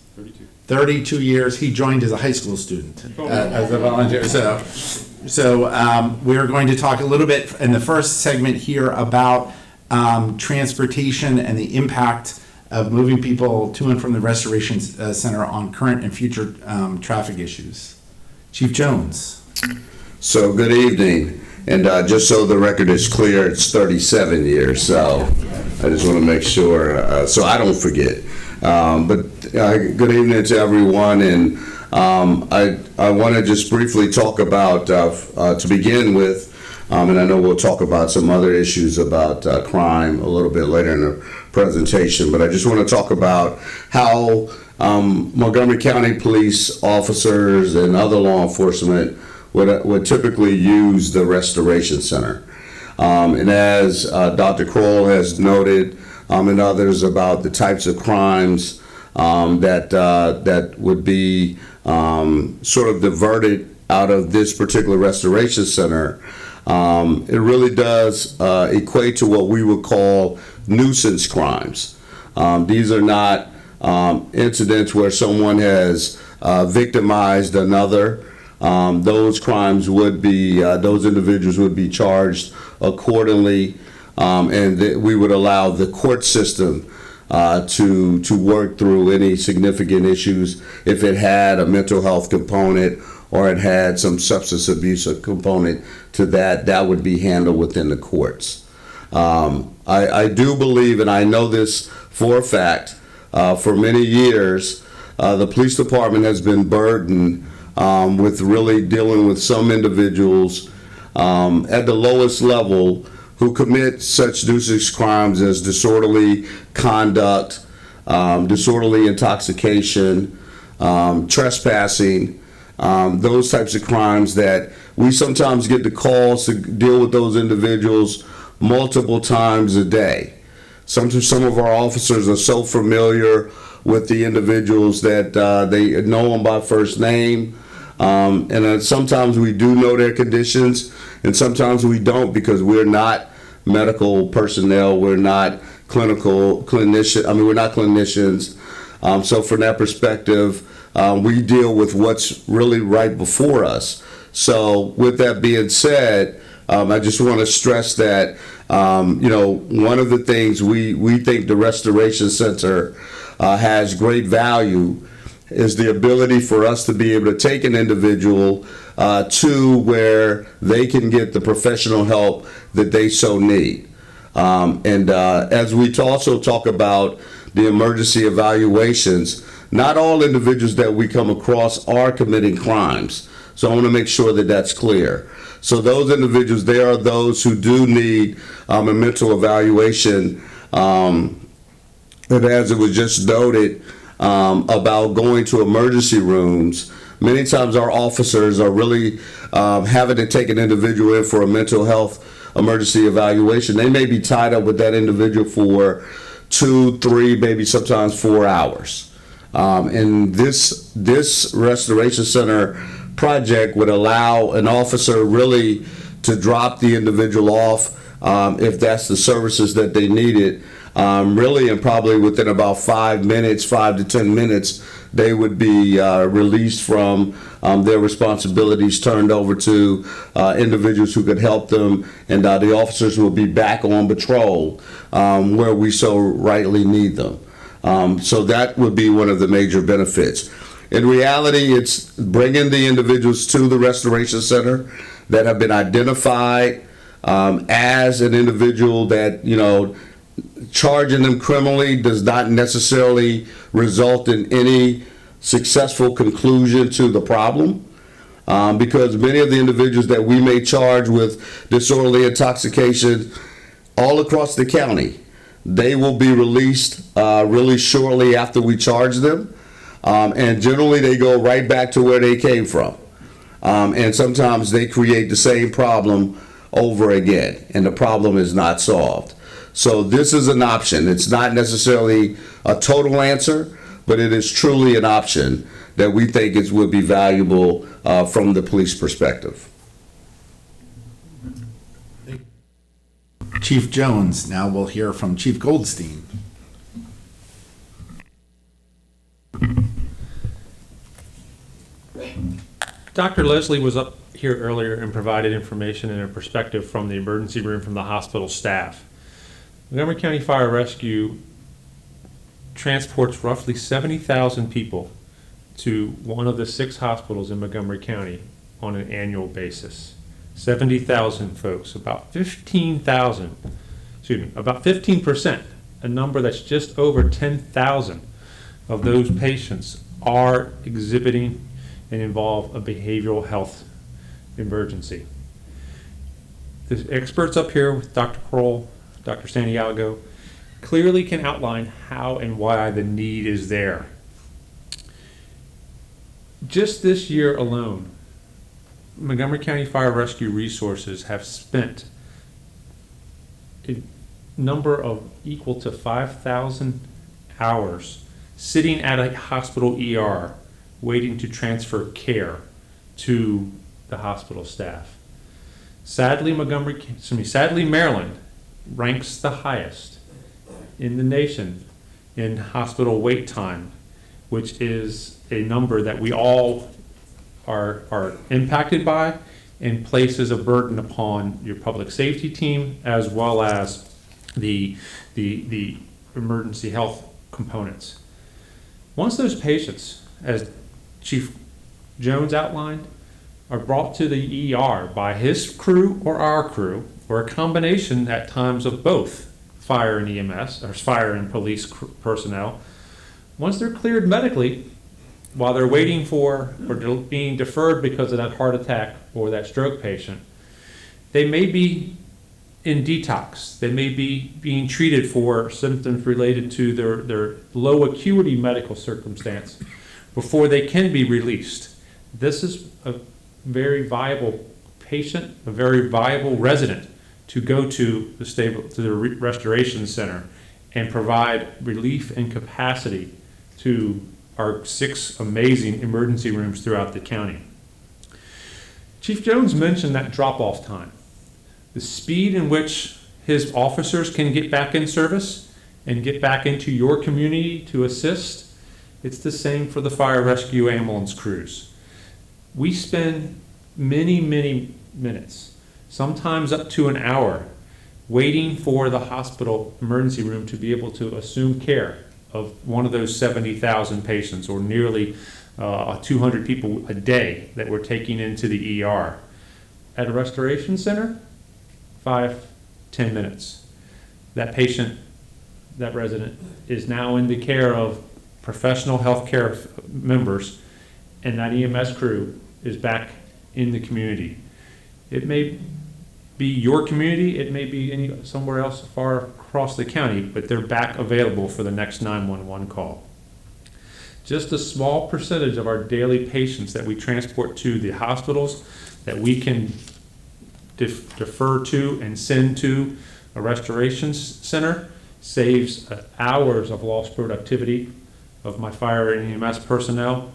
32 years. He joined as a high school student as a volunteer. So we're going to talk a little bit in the first segment here about transportation and the impact of moving people to and from the Restoration Center on current and future traffic issues. Chief Jones. So, good evening. And just so the record is clear, it's 37 years. So, I just want to make sure, so I don't forget. Good evening to everyone. And I want to just briefly talk about, to begin with, and I know we'll talk about some other issues about crime a little bit later in the presentation, but I just want to talk about how Montgomery County police officers and other law enforcement would typically use the Restoration Center. And as Dr. Kroll has noted, and others, about the types of crimes that would be sort of diverted out of this particular Restoration Center, it really does equate to what we would call nuisance crimes. These are not incidents where someone has victimized another. Those crimes would be, those individuals would be charged accordingly, and we would allow the court system to work through any significant issues. If it had a mental health component or it had some substance abuse component to that, that would be handled within the courts. I do believe, and I know this for a fact, for many years, the police department has been burdened with really dealing with some individuals at the lowest level who commit such nuisance crimes as disorderly conduct, disorderly intoxication, trespassing, those types of crimes that we sometimes get the calls to deal with those individuals multiple times a day. Some of our officers are so familiar with the individuals that they know them by first name. And sometimes we do know their conditions, and sometimes we don't, because we're not medical personnel, we're not we're not clinicians. So from that perspective, we deal with what's really right before us. So with that being said, I just want to stress that, one of the things we think the Restoration Center has great value is the ability for us to be able to take an individual to where they can get the professional help that they so need. And as we also talk about the emergency evaluations, not all individuals that we come across are committing crimes. So I want to make sure that that's clear. So those individuals, there are those who do need a mental evaluation. And as it was just noted, about going to emergency rooms, many times our officers are really having to take an individual in for a mental health emergency evaluation. They may be tied up with that individual for 2, 3, maybe sometimes 4 hours. And this Restoration Center project would allow an officer really to drop the individual off if that's the services that they needed. Really, and probably within about 5 to 10 minutes, they would be released from their responsibilities, turned over to individuals who could help them, and the officers will be back on patrol where we so rightly need them. So that would be one of the major benefits. In reality, it's bringing the individuals to the Restoration Center that have been identified as an individual that, charging them criminally does not necessarily result in any successful conclusion to the problem, because many of the individuals that we may charge with disorderly intoxication all across the county, they will be released really shortly after we charge them, and generally they go right back to where they came from, and sometimes they create the same problem over again, and the problem is not solved. So this is an option. It's not necessarily a total answer, but it is truly an option that we think would be valuable from the police perspective. Chief Jones. Now we'll hear from Chief Goldstein. Dr. Leslie was up here earlier and provided information and a perspective from the emergency room from the hospital staff. Montgomery County Fire Rescue transports roughly 70,000 people to one of the 6 hospitals in Montgomery County on an annual basis. 70,000 folks, about 15%, a number that's just over 10,000 of those patients are exhibiting and involve a behavioral health emergency. The experts up here with Dr. Kroll, Dr. Santiago, clearly can outline how and why the need is there. Just this year alone, Montgomery County Fire Rescue Resources have spent a number of equal to 5,000 hours sitting at a hospital ER waiting to transfer care to the hospital staff. Sadly, Maryland ranks the highest in the nation in hospital wait time, which is a number that we all are impacted by and places a burden upon your public safety team as well as the emergency health components. Once those patients, as Chief Jones outlined, are brought to the ER by his crew or our crew, or a combination at times of both fire and EMS, or fire and police personnel, once they're cleared medically, while they're waiting for or being deferred because of that heart attack or that stroke patient, they may be in detox. They may be being treated for symptoms related to their low acuity medical circumstance before they can be released. This is a very viable patient, a very viable resident to go to the Restoration Center and provide relief and capacity to our 6 amazing emergency rooms throughout the county. Chief Jones mentioned that drop-off time. The speed in which his officers can get back in service and get back into your community to assist, it's the same for the fire rescue ambulance crews. We spend many, many minutes, sometimes up to an hour, waiting for the hospital emergency room to be able to assume care of one of those 70,000 patients, or nearly 200 people a day that we're taking into the ER. At a restoration center, 5-10 minutes. That patient, that resident, is now in the care of professional healthcare members, and that EMS crew is back in the community. It may be your community, it may be somewhere else far across the county, but they're back available for the next 911 call. Just a small percentage of our daily patients that we transport to the hospitals that we can defer to and send to a restoration center saves hours of lost productivity of my fire and EMS personnel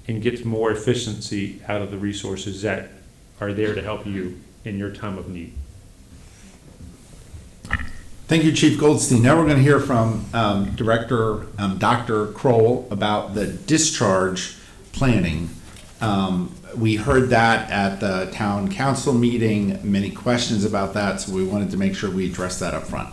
and gets more efficiency out of the resources that are there to help you in your time of need. Thank you, Chief Goldstein. Now we're going to hear from Director Dr. Kroll about the discharge planning. We heard that at the town council meeting, many questions about that, so we wanted to make sure we addressed that up front.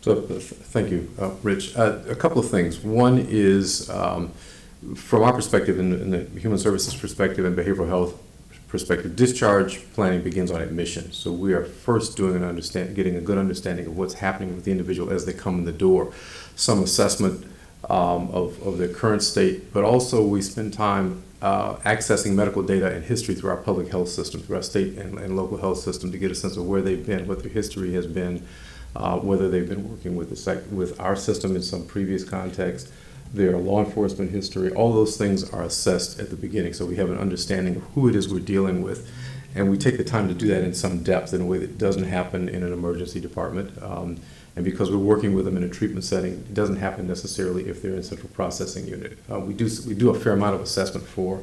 So thank you, Rich. A couple of things. One is, from our perspective, in the human services perspective and behavioral health perspective, discharge planning begins on admission. So we are first getting a good understanding of what's happening with the individual as they come in the door. Some assessment of their current state, but also we spend time accessing medical data and history through our public health system, through our state and local health system, to get a sense of where they've been, what their history has been, whether they've been working with our system in some previous context, their law enforcement history. All those things are assessed at the beginning, so we have an understanding of who it is we're dealing with, and we take the time to do that in some depth in a way that doesn't happen in an emergency department. And because we're working with them in a treatment setting, it doesn't happen necessarily if they're in central processing unit. We do a fair amount of assessment for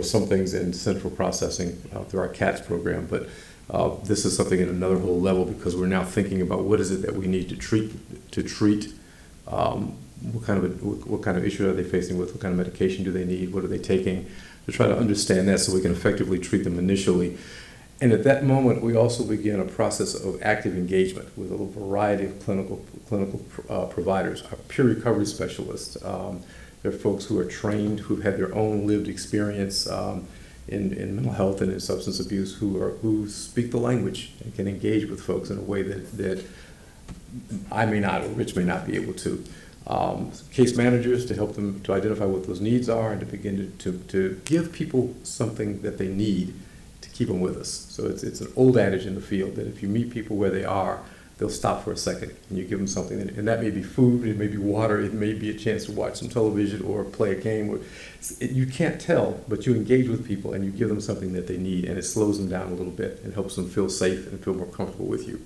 some things in central processing through our CATS program, but this is something at another whole level, because we're now thinking about what is it that we need to treat. What kind of issue are they facing with? What kind of medication do they need? What are they taking? to try to understand that so we can effectively treat them initially. And at that moment, we also begin a process of active engagement with a variety of clinical providers, our peer recovery specialists. There are folks who are trained, who've had their own lived experience in mental health and in substance abuse, who speak the language and can engage with folks in a way that I may not or Rich may not be able to. Case managers to help them to identify what those needs are and to begin to give people something that they need to keep them with us. So it's an old adage in the field that if you meet people where they are, they'll stop for a second and you give them something. And that may be food, it may be water, it may be a chance to watch some television or play a game. You can't tell, but you engage with people and you give them something that they need, and it slows them down a little bit and helps them feel safe and feel more comfortable with you.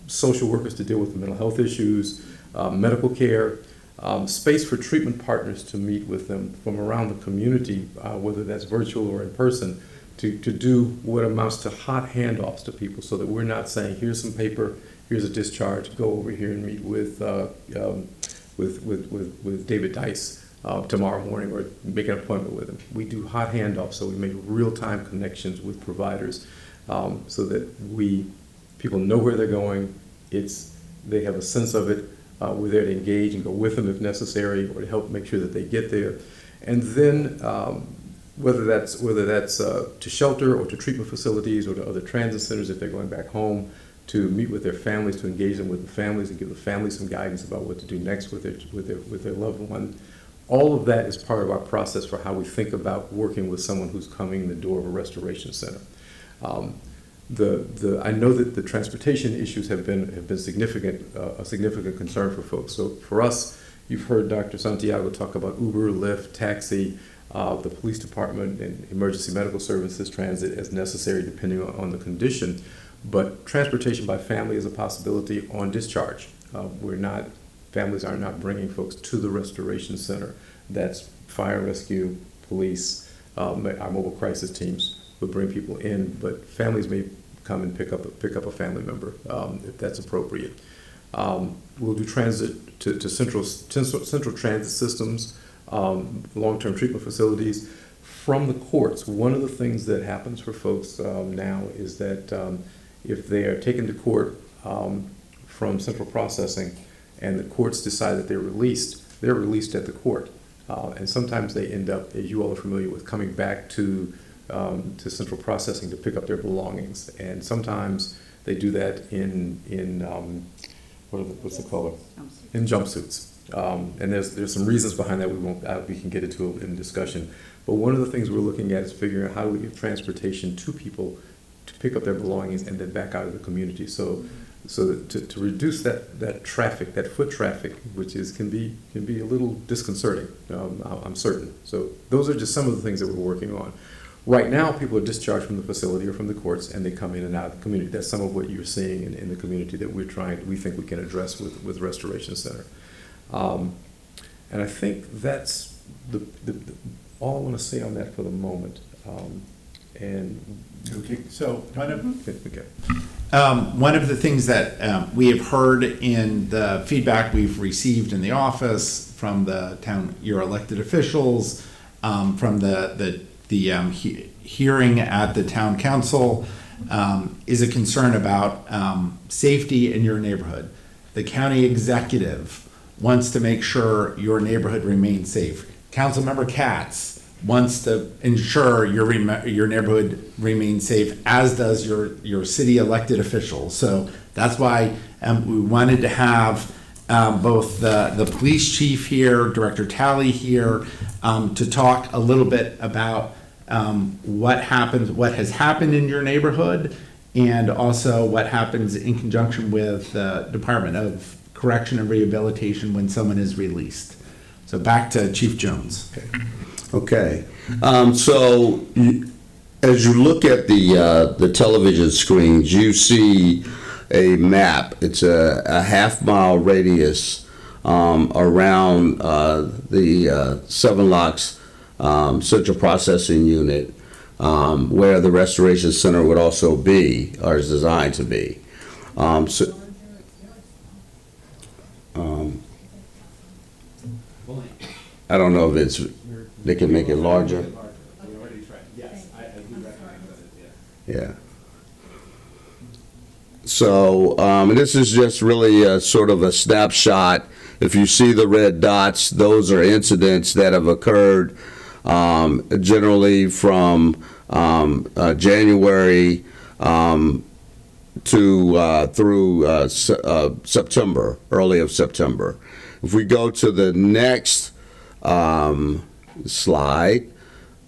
Social workers to deal with the mental health issues, medical care, space for treatment partners to meet with them from around the community, whether that's virtual or in person, to do what amounts to hot handoffs to people so that we're not saying, here's some paper, here's a discharge, go over here and meet with David Dice tomorrow morning or make an appointment with him. We do hot handoffs, so we make real-time connections with providers so that people know where they're going. They have a sense of it. We're there to engage and go with them if necessary, or to help make sure that they get there. And then whether that's to shelter or to treatment facilities or to other transit centers if they're going back home, to meet with their families, to engage them with the families and give the families some guidance about what to do next with their loved one. All of that is part of our process for how we think about working with someone who's coming in the door of a restoration center. I know that the transportation issues have been a significant concern for folks. So for us, you've heard Dr. Santiago talk about Uber, Lyft, taxi, the police department, and emergency medical services, transit as necessary depending on the condition. But transportation by family is a possibility on discharge. Families are not bringing folks to the restoration center. That's fire, rescue, police, our mobile crisis teams would bring people in, but families may come and pick up a family member if that's appropriate. We'll do transit to central transit systems, long-term treatment facilities. From the courts, one of the things that happens for folks now is that if they are taken to court from central processing and the courts decide that they're released at the court. And sometimes they end up, as you all are familiar with, coming back to central processing to pick up their belongings. And sometimes they do that in what's it called? In jumpsuits. And there's some reasons behind that we can get into in discussion. But one of the things we're looking at is figuring out how do we give transportation to people to pick up their belongings and then back out of the community. So to reduce that traffic, that foot traffic, which can be a little disconcerting, I'm certain. So those are just some of the things that we're working on. Right now, people are discharged from the facility or from the courts, and they come in and out of the community. That's some of what you're seeing in the community that we think we can address with Restoration Center. And I think that's all I want to say on that for the moment. So one of the things that we have heard in the feedback we've received in the office from the town, your elected officials, from the hearing at the town council, is a concern about safety in your neighborhood. The county executive wants to make sure your neighborhood remains safe. Councilmember Katz wants to ensure your neighborhood remains safe, as does your city elected officials. So that's why we wanted to have both the police chief here, Director Talley here, to talk a little bit about what has happened in your neighborhood, and also what happens in conjunction with the Department of Correction and Rehabilitation when someone is released. So back to Chief Jones. Okay. So as you look at the television screens, you see a map. It's a half-mile radius around the Seven Locks Central Processing Unit, where the Restoration Center would also be, or is designed to be. I don't know if they can make it larger. Yeah. So, this is just really a sort of a snapshot. If you see the red dots, those are incidents that have occurred generally from January through September, early of September. If we go to the next slide,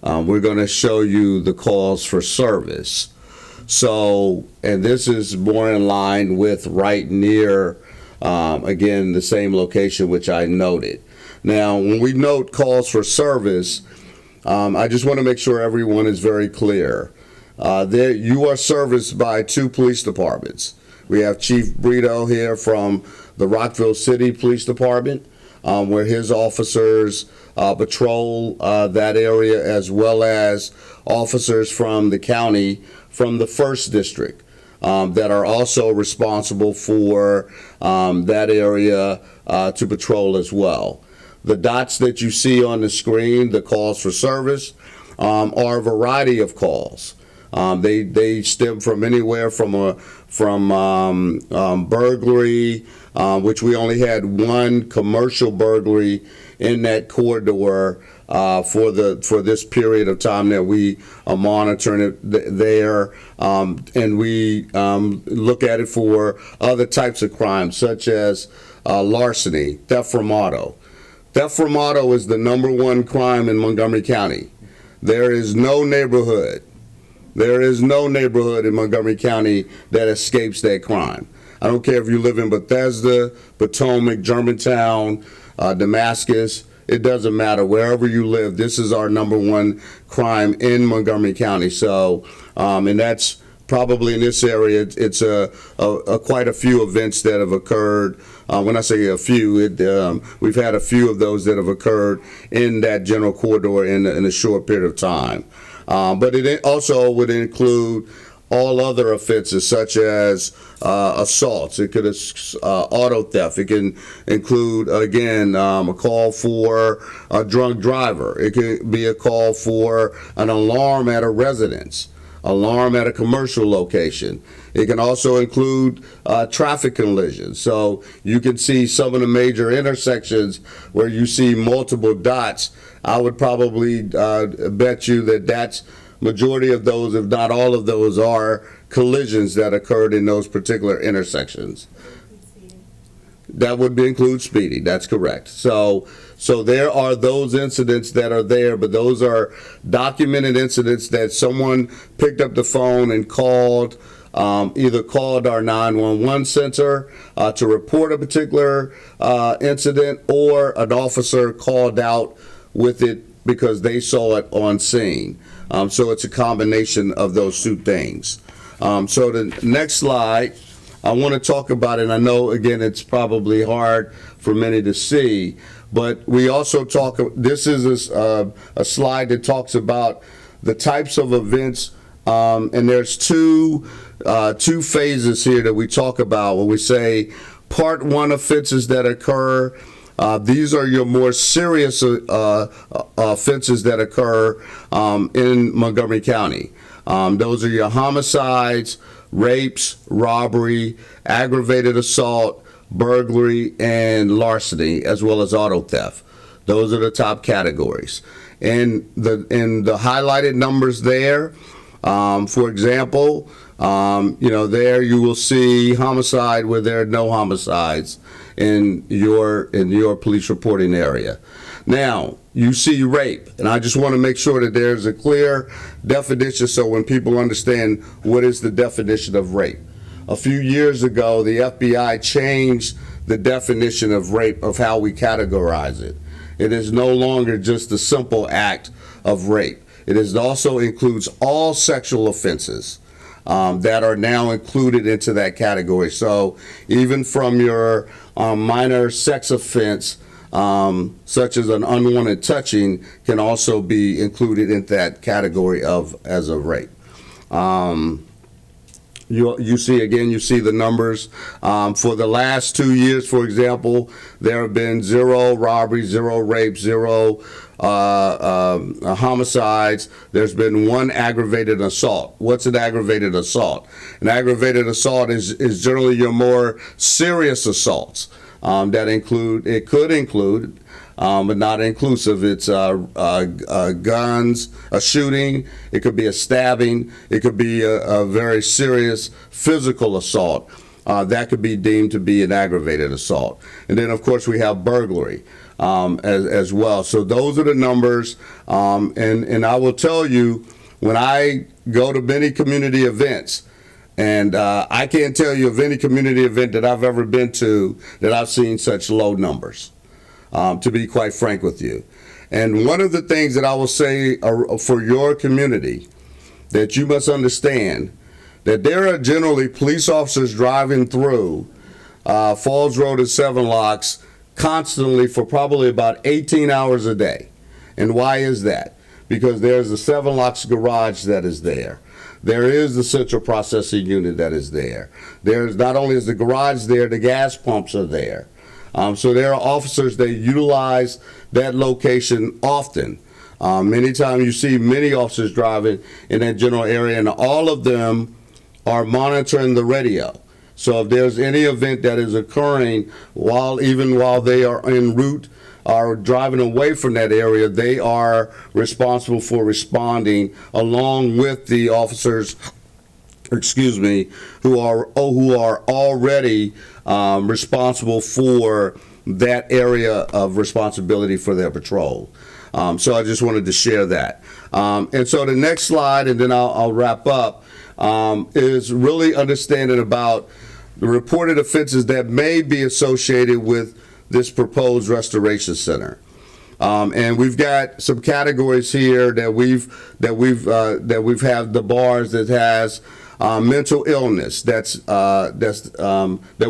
we're going to show you the calls for service. So, and this is more in line with right near, again, the same location which I noted. Now, when we note calls for service, I just want to make sure everyone is very clear. There, you are serviced by 2 police departments. We have Chief Brito here from the Rockville City Police Department, where his officers patrol that area, as well as officers from the county, from the 1st District, that are also responsible for that area to patrol as well. The dots that you see on the screen, the calls for service, are a variety of calls. They stem from anywhere from burglary, which we only had 1 commercial burglary in that corridor for this period of time that we are monitoring it there, and we look at it for other types of crimes such as larceny, theft from auto. Theft from auto is the #1 crime in Montgomery County. There is no neighborhood in Montgomery County that escapes that crime. I don't care if you live in Bethesda, Potomac, Germantown, Damascus. It doesn't matter. Wherever you live, this is our #1 crime in Montgomery County. So, and that's probably in this area, it's quite a few events that have occurred. When I say a few, we've had a few of those that have occurred in that general corridor in a short period of time. But it also would include all other offenses such as assaults. It could auto theft. It can include, again, a call for a drunk driver. It could be a call for an alarm at a residence, alarm at a commercial location. It can also include traffic collisions. So you can see some of the major intersections where you see multiple dots. I would probably bet you that that's majority of those, if not all of those, are collisions that occurred in those particular intersections. That would include speeding. That's correct. So there are those incidents that are there, but those are documented incidents that someone picked up the phone and called, either called our 911 center to report a particular incident, or an officer called out with it because they saw it on scene. So it's a combination of those 2 things. So the next slide, I want to talk about it. I know, again, it's probably hard for many to see, but we also talk, this is a slide that talks about the types of events, and there's two phases here that we talk about when we say Part 1 offenses that occur. These are your more serious offenses that occur in Montgomery County. Those are your homicides, rapes, robbery, aggravated assault, burglary, and larceny, as well as auto theft. Those are the top categories. And the highlighted numbers there, for example, there you will see homicide where there are no homicides in your police reporting area. Now, you see rape, and I just want to make sure that there's a clear definition so when people understand what is the definition of rape. A few years ago, the FBI changed the definition of rape, of how we categorize it. It is no longer just the simple act of rape. It also includes all sexual offenses that are now included into that category. So even from your minor sex offense, such as an unwanted touching, can also be included in that category as a rape. You see the numbers. For the last 2 years, for example, there have been 0 robberies, 0 rapes, 0 homicides. There's been 1 aggravated assault. What's an aggravated assault? An aggravated assault is generally your more serious assaults it could include, but not inclusive. It's guns, a shooting, it could be a stabbing, it could be a very serious physical assault. That could be deemed to be an aggravated assault. And then, of course, we have burglary as well. So those are the numbers. And I will tell you, when I go to many community events, and I can't tell you of any community event that I've ever been to that I've seen such low numbers, to be quite frank with you. And one of the things that I will say for your community that you must understand, that there are generally police officers driving through Falls Road and Seven Locks constantly for probably about 18 hours a day. And why is that? Because there's the Seven Locks garage that is there. There is the central processing unit that is there. There's not only is the garage there, the gas pumps are there. So there are officers that utilize that location often. Many times you see many officers driving in that general area, and all of them are monitoring the radio. So if there's any event that is occurring even while they are en route or driving away from that area, they are responsible for responding along with the officers, who are already responsible for that area of responsibility for their patrol. So I just wanted to share that. And so the next slide, and then I'll wrap up, is really understanding about the reported offenses that may be associated with this proposed restoration center. And we've got some categories here that we've had the bars that has mental illness that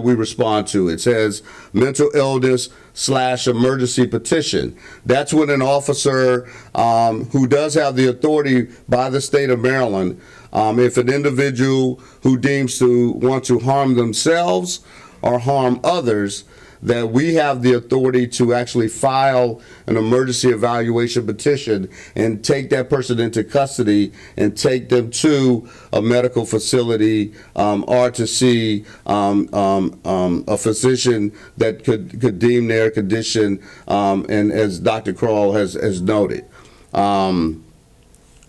we respond to. It says mental illness / emergency petition. That's when an officer who does have the authority by the state of Maryland, if an individual who deems to want to harm themselves or harm others, that we have the authority to actually file an emergency evaluation petition and take that person into custody and take them to a medical facility or to see a physician that could deem their condition, and as Dr. Kroll has noted.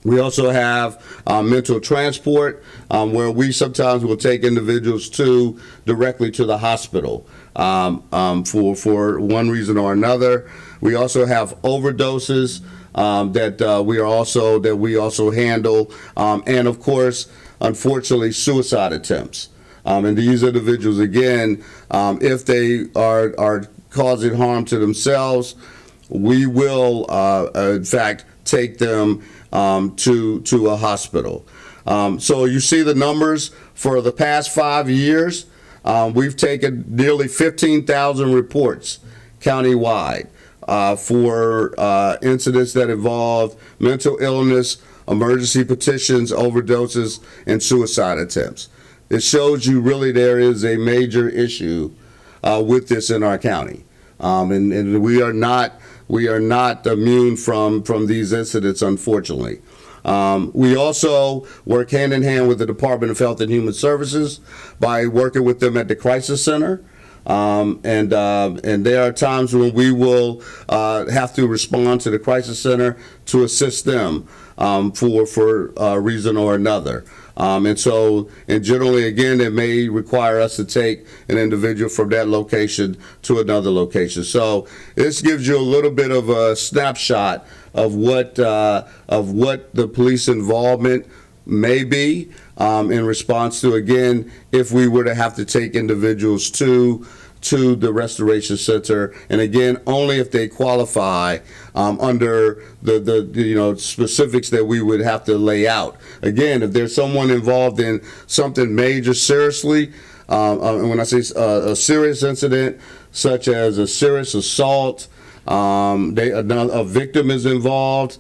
We also have mental transport, where we sometimes will take individuals directly to the hospital for one reason or another. We also have overdoses that we also handle, and of course, unfortunately, suicide attempts. And these individuals, again, if they are causing harm to themselves, we will, in fact, take them to a hospital. So you see the numbers for the past 5 years. We've taken nearly 15,000 reports countywide for incidents that involve mental illness, emergency petitions, overdoses, and suicide attempts. It shows you really there is a major issue with this in our county, and we are not immune from these incidents, unfortunately. We also work hand in hand with the Department of Health and Human Services by working with them at the Crisis Center. And there are times when we will have to respond to the Crisis Center to assist them for a reason or another. And generally, again, it may require us to take an individual from that location to another location. So this gives you a little bit of a snapshot of what the police involvement may be in response to, again, if we were to have to take individuals to the Restoration Center, and again, only if they qualify under the specifics that we would have to lay out. Again, if there's someone involved in something major seriously, and when I say a serious incident, such as a serious assault, a victim is involved,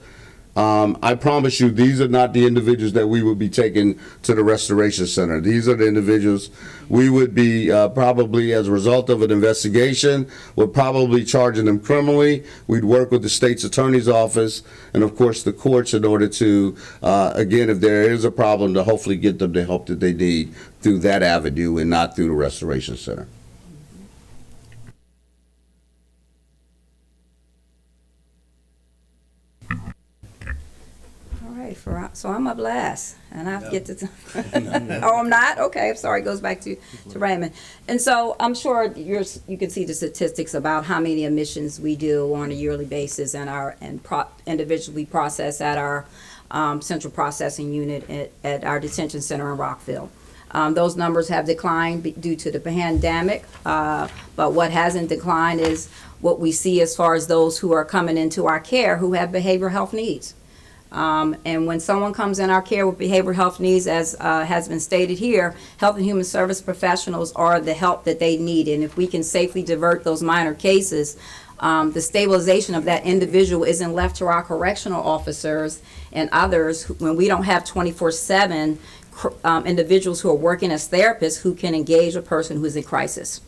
I promise you, these are not the individuals that we would be taking to the Restoration Center. These are the individuals we would be probably, as a result of an investigation, would probably charging them criminally. We'd work with the state's attorney's office and, of course, the courts in order to, again, if there is a problem, to hopefully get them the help that they need through that avenue and not through the Restoration Center. So I'm up last, and I get to. Oh, I'm not. Okay, I'm sorry. It goes back to Raymond, and so I'm sure you can see the statistics about how many admissions we do on a yearly basis, and individuals we process at our central processing unit at our detention center in Rockville. Those numbers have declined due to the pandemic, but what hasn't declined is what we see as far as those who are coming into our care who have behavioral health needs. And when someone comes in our care with behavioral health needs, as has been stated here, health and human service professionals are the help that they need. And if we can safely divert those minor cases, the stabilization of that individual isn't left to our correctional officers and others when we don't have 24/7 individuals who are working as therapists who can engage a person who is in crisis.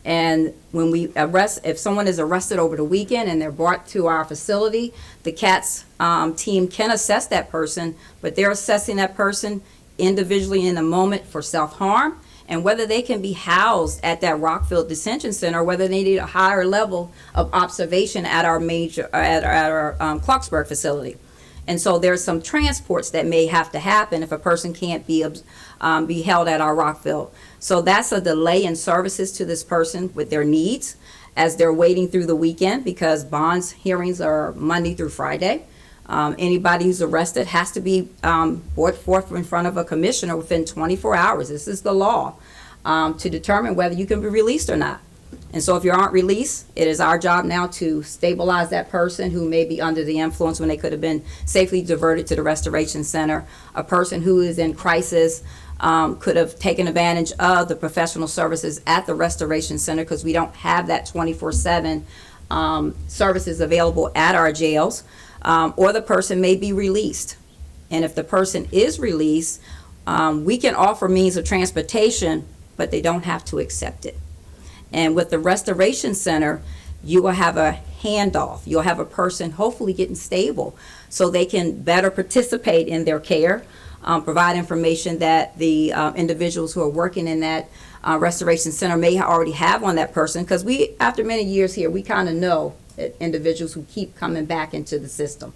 And when we arrest, if someone is arrested over the weekend and they're brought to our facility, the CATS team can assess that person, but they're assessing that person individually in the moment for self-harm and whether they can be housed at that Rockville Detention Center, or whether they need a higher level of observation at our Clarksburg facility. And so there's some transports that may have to happen if a person can't be held at our Rockville. So that's a delay in services to this person with their needs as they're waiting through the weekend, because bonds hearings are Monday through Friday. Anybody who's arrested has to be brought forth in front of a commissioner within 24 hours. This is the law, to determine whether you can be released or not. And so if you aren't released, it is our job now to stabilize that person who may be under the influence when they could have been safely diverted to the Restoration Center. A person who is in crisis could have taken advantage of the professional services at the Restoration Center, because we don't have that 24/7 services available at our jails, or the person may be released. And if the person is released, we can offer means of transportation, but they don't have to accept it. And with the Restoration Center, you will have a handoff. You'll have a person hopefully getting stable so they can better participate in their care, provide information that the individuals who are working in that Restoration Center may already have on that person, because we, after many years here, we kind of know individuals who keep coming back into the system.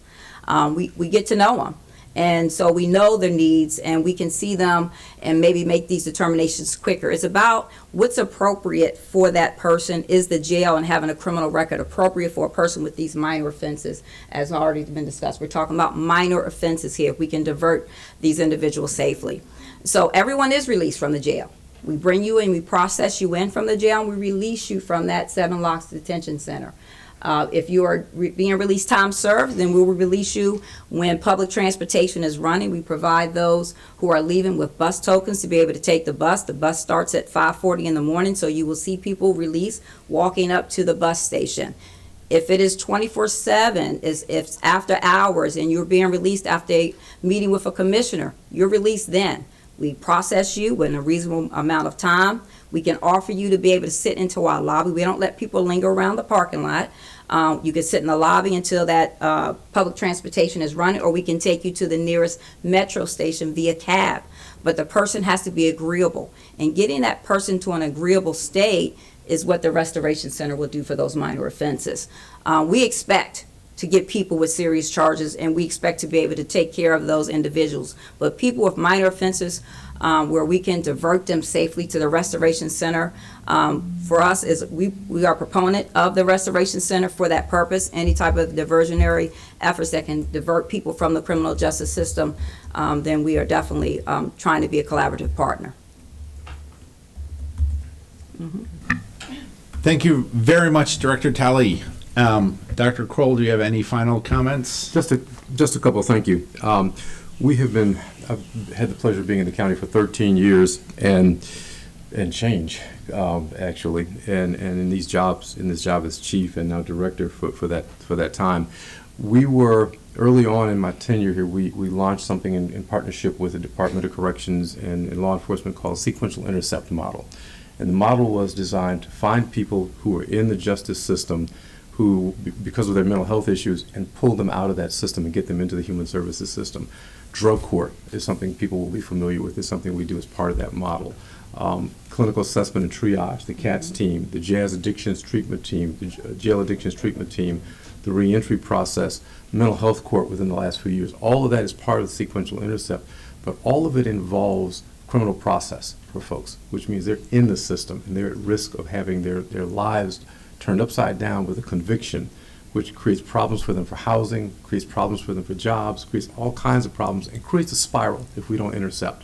We get to know them. And so we know their needs, and we can see them and maybe make these determinations quicker. It's about what's appropriate for that person. Is the jail and having a criminal record appropriate for a person with these minor offenses, as already been discussed? We're talking about minor offenses here, if we can divert these individuals safely. So everyone is released from the jail. We bring you in, we process you in from the jail, and we release you from that 7 Locks Detention Center. If you are being released time served, then we will release you when public transportation is running. We provide those who are leaving with bus tokens to be able to take the bus. The bus starts at 5:40 in the morning, so you will see people released walking up to the bus station. If it is 24/7, if it's after hours and you're being released after a meeting with a commissioner, you're released then. We process you within a reasonable amount of time. We can offer you to be able to sit into our lobby. We don't let people linger around the parking lot. You can sit in the lobby until that public transportation is running, or we can take you to the nearest metro station via cab. But the person has to be agreeable. And getting that person to an agreeable state is what the Restoration Center will do for those minor offenses. We expect to get people with serious charges, and we expect to be able to take care of those individuals. But people with minor offenses, where we can divert them safely to the Restoration Center, for us is we are proponent of the Restoration Center for that purpose. Any type of diversionary efforts that can divert people from the criminal justice system, then we are definitely trying to be a collaborative partner. Mm-hmm. Thank you very much, Director Talley. Dr. Kroll, do you have any final comments? Just a couple, thank you. I've had the pleasure of being in the county for 13 years and change, actually, and in this job as chief and now director for that time, We were, early on in my tenure here, we launched something in partnership with the Department of Corrections and law enforcement called Sequential Intercept Model. And the model was designed to find people who are in the justice system who, because of their mental health issues, and pull them out of that system and get them into the human services system. Drug court is something people will be familiar with. It's something we do as part of that model. Clinical assessment and triage, the CATS team, the jazz addictions treatment team, the jail addictions treatment team, the reentry process, mental health court within the last few years. All of that is part of the sequential intercept, but all of it involves criminal process for folks, which means they're in the system and they're at risk of having their lives turned upside down with a conviction, which creates problems for them for housing, creates problems for them for jobs, creates all kinds of problems, and creates a spiral if we don't intercept.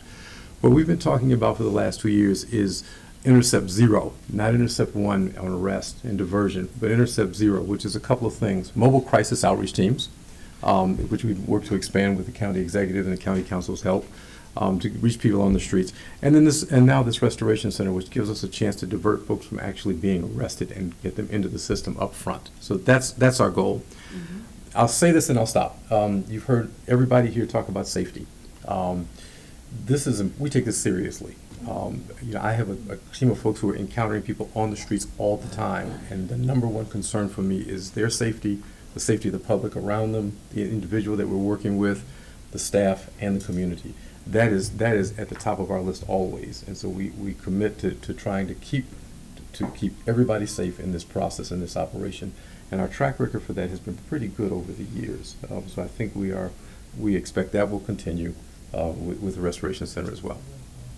What we've been talking about for the last 2 years is Intercept Zero, not Intercept One on arrest and diversion, but Intercept Zero, which is a couple of things. Mobile crisis outreach teams, which we've worked to expand with the county executive and the county council's help, to reach people on the streets. And then now this Restoration Center, which gives us a chance to divert folks from actually being arrested and get them into the system up front. So that's our goal. Mm-hmm. I'll say this and I'll stop. You've heard everybody here talk about safety. We take this seriously. I have a team of folks who are encountering people on the streets all the time, and the number one concern for me is their safety, the safety of the public around them, the individual that we're working with, the staff, and the community. That is at the top of our list always, and so we commit to trying to keep everybody safe in this process, in this operation, and our track record for that has been pretty good over the years. So I think we expect that will continue with the Restoration Center as well.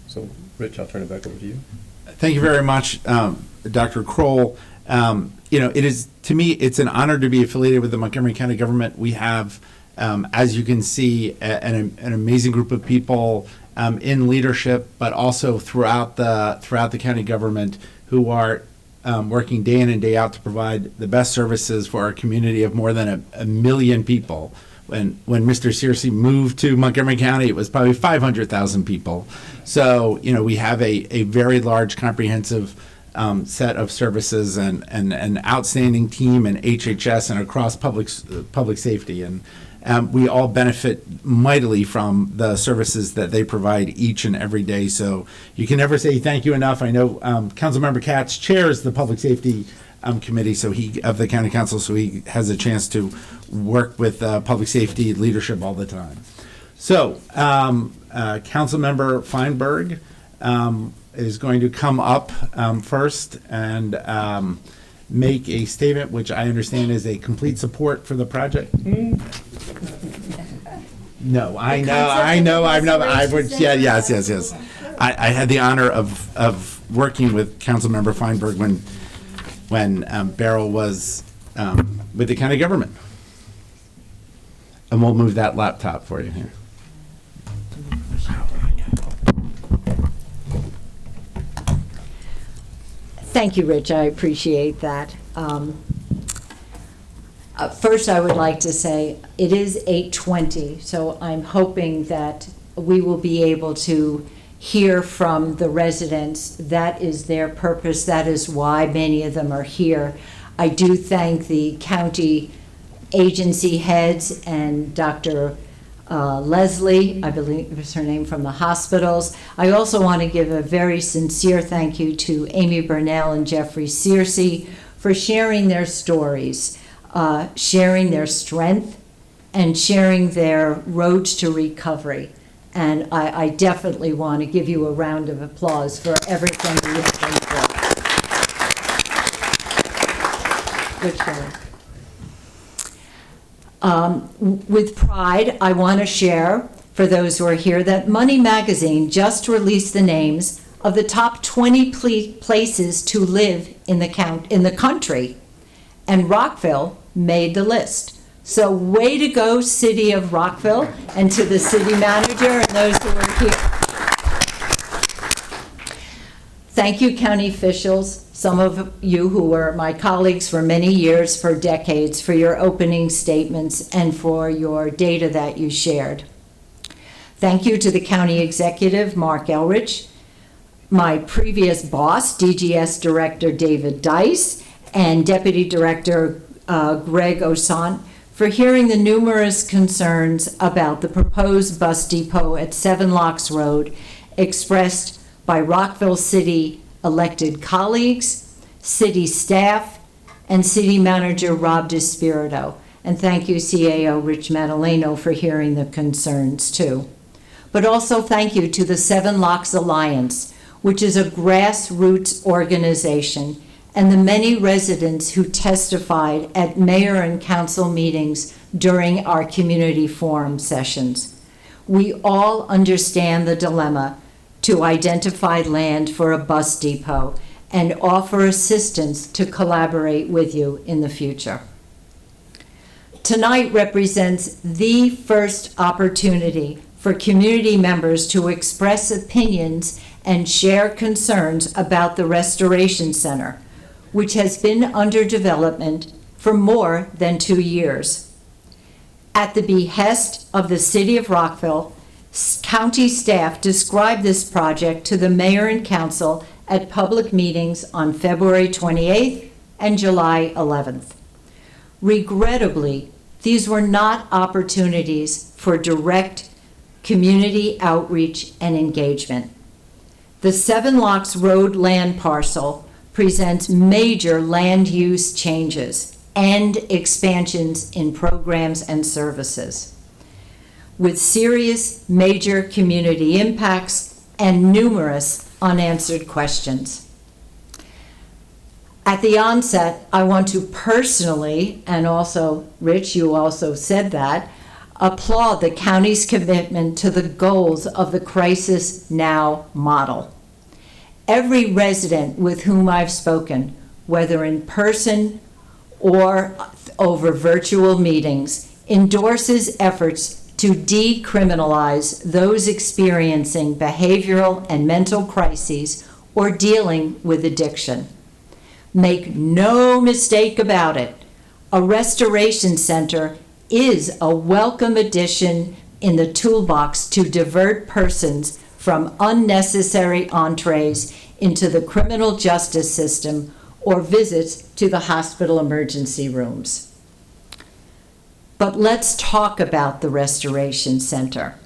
So, Rich, I'll turn it back over to you. Thank you very much, Dr. Kroll. It is, to me, it's an honor to be affiliated with the Montgomery County government. We have, as you can see, an amazing group of people in leadership, but also throughout the county government who are working day in and day out to provide the best services for our community of more than a million people. When Mr. Searcy moved to Montgomery County, it was probably 500,000 people. So, we have a very large, comprehensive set of services and an outstanding team in HHS and across public safety. And we all benefit mightily from the services that they provide each and every day. So you can never say thank you enough. I know Councilmember Katz chairs the Public Safety Committee of the County Council, so he has a chance to work with public safety leadership all the time. So Councilmember Feinberg is going to come up first and make a statement, which I understand is a complete support for the project. No, I know. Yes. I had the honor of working with Councilmember Feinberg when Beryl was with the county government. And we'll move that laptop for you here. Thank you, Rich. I appreciate that. First, I would like to say it is 8:20, so I'm hoping that we will be able to hear from the residents. That is their purpose. That is why many of them are here. I do thank the county agency heads and Dr. Leslie, I believe is her name, from the hospitals. I also want to give a very sincere thank you to Amy Burnell and Jeffrey Searcy for sharing their stories, sharing their strength, and sharing their roads to recovery. And I definitely want to give you a round of applause for everything you've been through. Good job. With pride, I want to share, for those who are here, that Money Magazine just released the names of the top 20 places to live in the country, and Rockville made the list. So way to go, City of Rockville, and to the city manager and those who are here. Thank you, county officials, some of you who were my colleagues for many years, for decades, for your opening statements and for your data that you shared. Thank you to the county executive, Mark Elrich, my previous boss, DGS Director David Dice, and Deputy Director Greg Osan, for hearing the numerous concerns about the proposed bus depot at 7 Locks Road expressed by Rockville City elected colleagues, city staff, and city manager Rob DiSpirito. And thank you, CAO Rich Madaleno, for hearing the concerns too. But also thank you to the 7 Locks Alliance, which is a grassroots organization, and the many residents who testified at mayor and council meetings during our community forum sessions. We all understand the dilemma to identify land for a bus depot and offer assistance to collaborate with you in the future. Tonight represents the first opportunity for community members to express opinions and share concerns about the Restoration Center, which has been under development for more than 2 years. At the behest of the City of Rockville, county staff described this project to the mayor and council at public meetings on February 28th and July 11th. Regrettably, these were not opportunities for direct community outreach and engagement. The 7 Locks Road land parcel presents major land use changes and expansions in programs and services, with serious major community impacts and numerous unanswered questions. At the onset, I want to personally, and also, Rich, you also said that, applaud the county's commitment to the goals of the Crisis Now model. Every resident with whom I've spoken, whether in person or over virtual meetings, endorses efforts to decriminalize those experiencing behavioral and mental crises or dealing with addiction. Make no mistake about it, a restoration center is a welcome addition in the toolbox to divert persons from unnecessary entrees into the criminal justice system or visits to the hospital emergency rooms. But let's talk about the Restoration Center.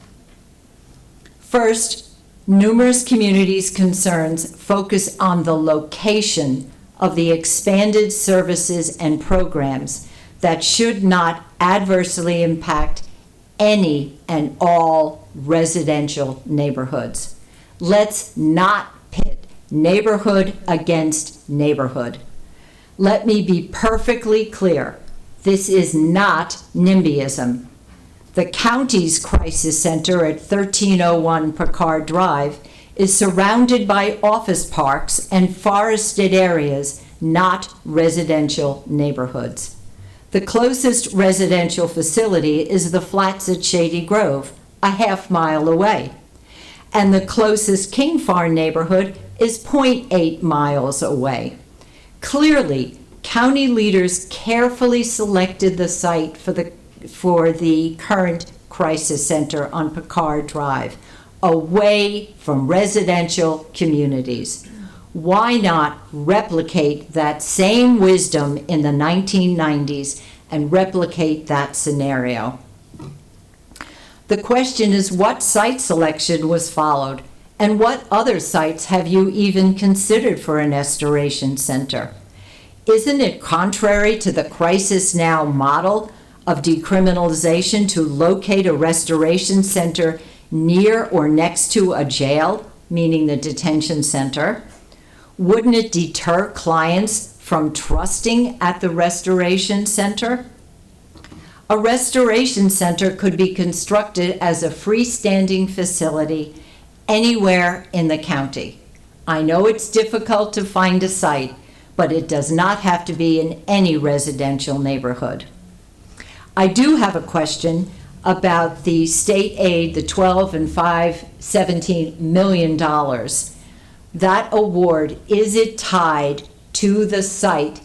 First, numerous communities' concerns focus on the location of the expanded services and programs that should not adversely impact any and all residential neighborhoods. Let's not pit neighborhood against neighborhood. Let me be perfectly clear. This is not NIMBYism. The county's crisis center at 1301 Picard Drive is surrounded by office parks and forested areas, not residential neighborhoods. The closest residential facility is the Flats at Shady Grove, a half-mile away. And the closest King Farm neighborhood is 0.8 miles away. Clearly, county leaders carefully selected the site for the current crisis center on Picard Drive, away from residential communities. Why not replicate that same wisdom in the 1990s and replicate that scenario? The question is, what site selection was followed, and what other sites have you even considered for a restoration center? Isn't it contrary to the Crisis Now model of decriminalization to locate a restoration center near or next to a jail, meaning the detention center? Wouldn't it deter clients from trusting at the restoration center? A restoration center could be constructed as a freestanding facility anywhere in the county. I know it's difficult to find a site, but it does not have to be in any residential neighborhood. I do have a question about the state aid, the $12 and $5, $17 million. That award, is it tied to the site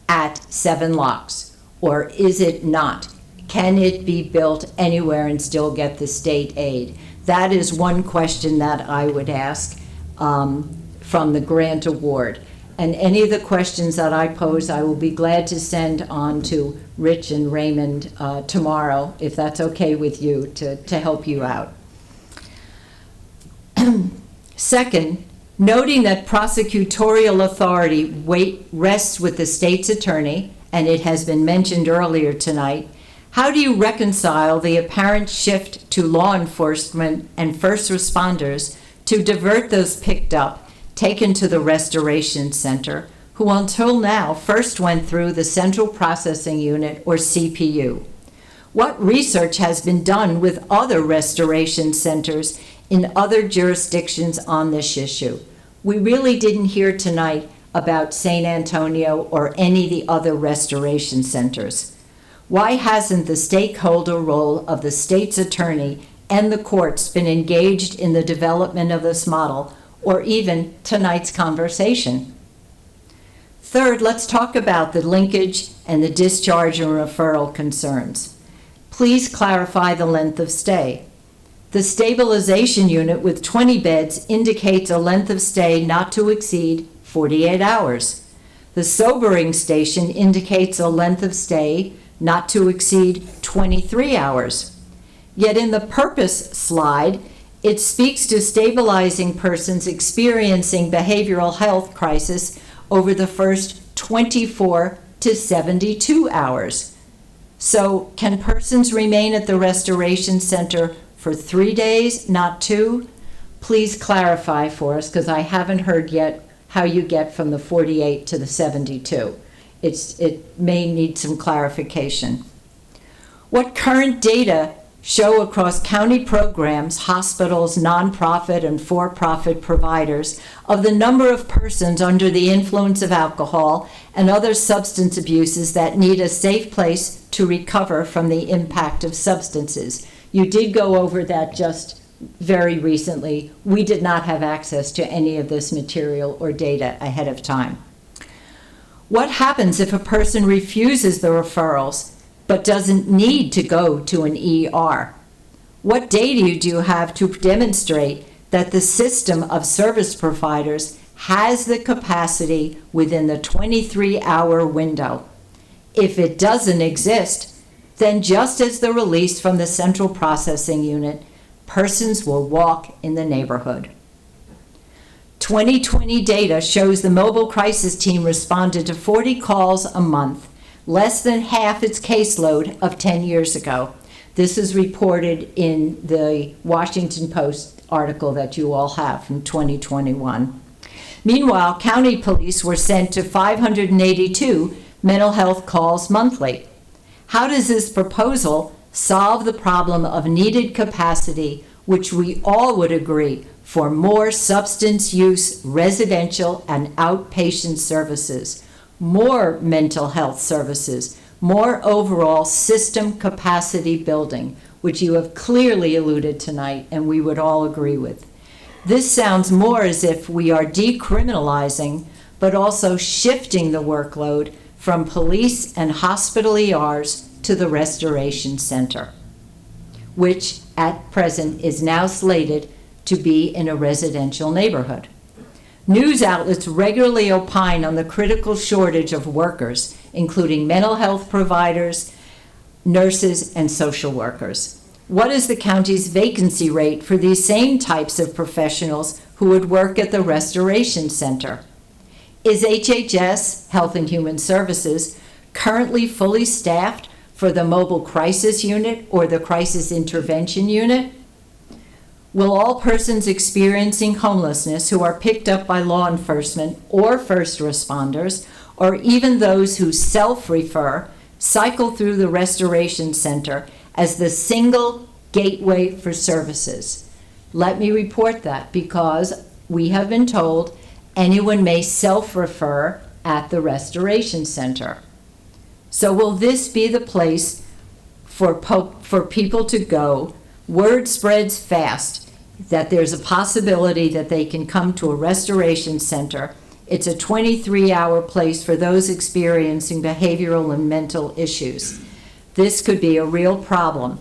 at 7 Locks, or is it not? Can it be built anywhere and still get the state aid? That is one question that I would ask from the grant award. And any of the questions that I pose, I will be glad to send on to Rich and Raymond tomorrow, if that's okay with you, to help you out. Second, noting that prosecutorial authority rests with the state's attorney, and it has been mentioned earlier tonight, how do you reconcile the apparent shift to law enforcement and first responders to divert those picked up, taken to the Restoration Center, who until now first went through the Central Processing Unit, or CPU? What research has been done with other restoration centers in other jurisdictions on this issue? We really didn't hear tonight about San Antonio or any of the other restoration centers. Why hasn't the stakeholder role of the state's attorney and the courts been engaged in the development of this model, or even tonight's conversation? Third, let's talk about the linkage and the discharge and referral concerns. Please clarify the length of stay. The stabilization unit with 20 beds indicates a length of stay not to exceed 48 hours. The sobering station indicates a length of stay not to exceed 23 hours. Yet in the purpose slide, it speaks to stabilizing persons experiencing behavioral health crisis over the first 24 to 72 hours. So can persons remain at the Restoration Center for 3 days, not 2? Please clarify for us, because I haven't heard yet how you get from the 48 to the 72. It may need some clarification. What current data show across county programs, hospitals, nonprofit and for-profit providers of the number of persons under the influence of alcohol and other substance abuses that need a safe place to recover from the impact of substances? You did go over that just very recently. We did not have access to any of this material or data ahead of time. What happens if a person refuses the referrals but doesn't need to go to an ER? What data do you have to demonstrate that the system of service providers has the capacity within the 23-hour window? If it doesn't exist, then just as the release from the Central Processing Unit, persons will walk in the neighborhood. 2020 data shows the mobile crisis team responded to 40 calls a month, less than half its caseload of 10 years ago. This is reported in the Washington Post article that you all have from 2021. Meanwhile, county police were sent to 582 mental health calls monthly. How does this proposal solve the problem of needed capacity, which we all would agree for more substance use residential and outpatient services, more mental health services, more overall system capacity building, which you have clearly alluded tonight and we would all agree with? This sounds more as if we are decriminalizing, but also shifting the workload from police and hospital ERs to the Restoration Center, which at present is now slated to be in a residential neighborhood. News outlets regularly opine on the critical shortage of workers, including mental health providers, nurses, and social workers. What is the county's vacancy rate for these same types of professionals who would work at the Restoration Center? Is HHS, Health and Human Services, currently fully staffed for the mobile crisis unit or the crisis intervention unit? Will all persons experiencing homelessness who are picked up by law enforcement or first responders, or even those who self-refer, cycle through the Restoration Center as the single gateway for services? Let me report that, because we have been told anyone may self-refer at the Restoration Center. So will this be the place for people to go? Word spreads fast that there's a possibility that they can come to a Restoration Center. It's a 23-hour place for those experiencing behavioral and mental issues. This could be a real problem.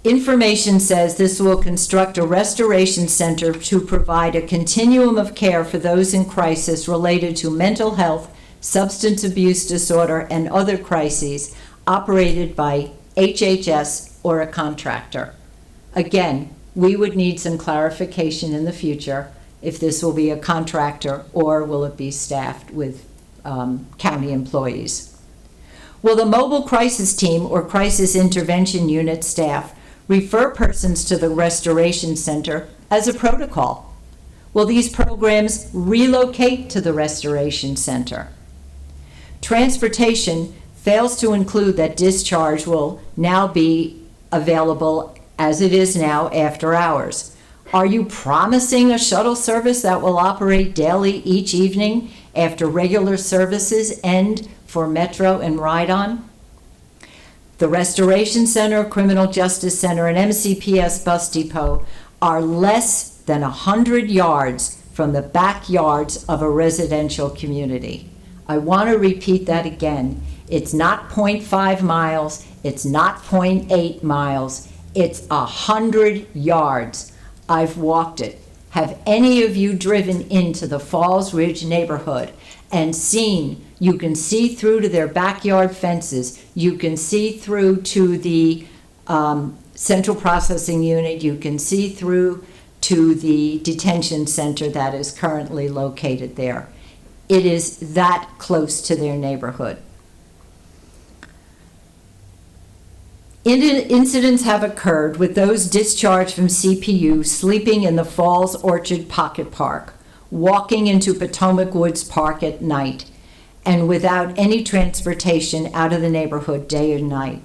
Information says this will construct a restoration center to provide a continuum of care for those in crisis related to mental health, substance abuse disorder, and other crises operated by HHS or a contractor. Again, we would need some clarification in the future if this will be a contractor or will it be staffed with county employees. Will the mobile crisis team or crisis intervention unit staff refer persons to the Restoration Center as a protocol? Will these programs relocate to the Restoration Center? Transportation fails to include that discharge will now be available as it is now after hours. Are you promising a shuttle service that will operate daily each evening after regular services end for Metro and Ride-On? The Restoration Center, Criminal Justice Center, and MCPS Bus Depot are less than 100 yards from the backyards of a residential community. I want to repeat that again. It's not 0.5 miles, it's not 0.8 miles, it's 100 yards. I've walked it. Have any of you driven into the Falls Ridge neighborhood and seen, you can see through to their backyard fences, you can see through to the central processing unit, you can see through to the detention center that is currently located there. It is that close to their neighborhood. Incidents have occurred with those discharged from CPU sleeping in the Falls Orchard Pocket Park, walking into Potomac Woods Park at night, and without any transportation out of the neighborhood day or night.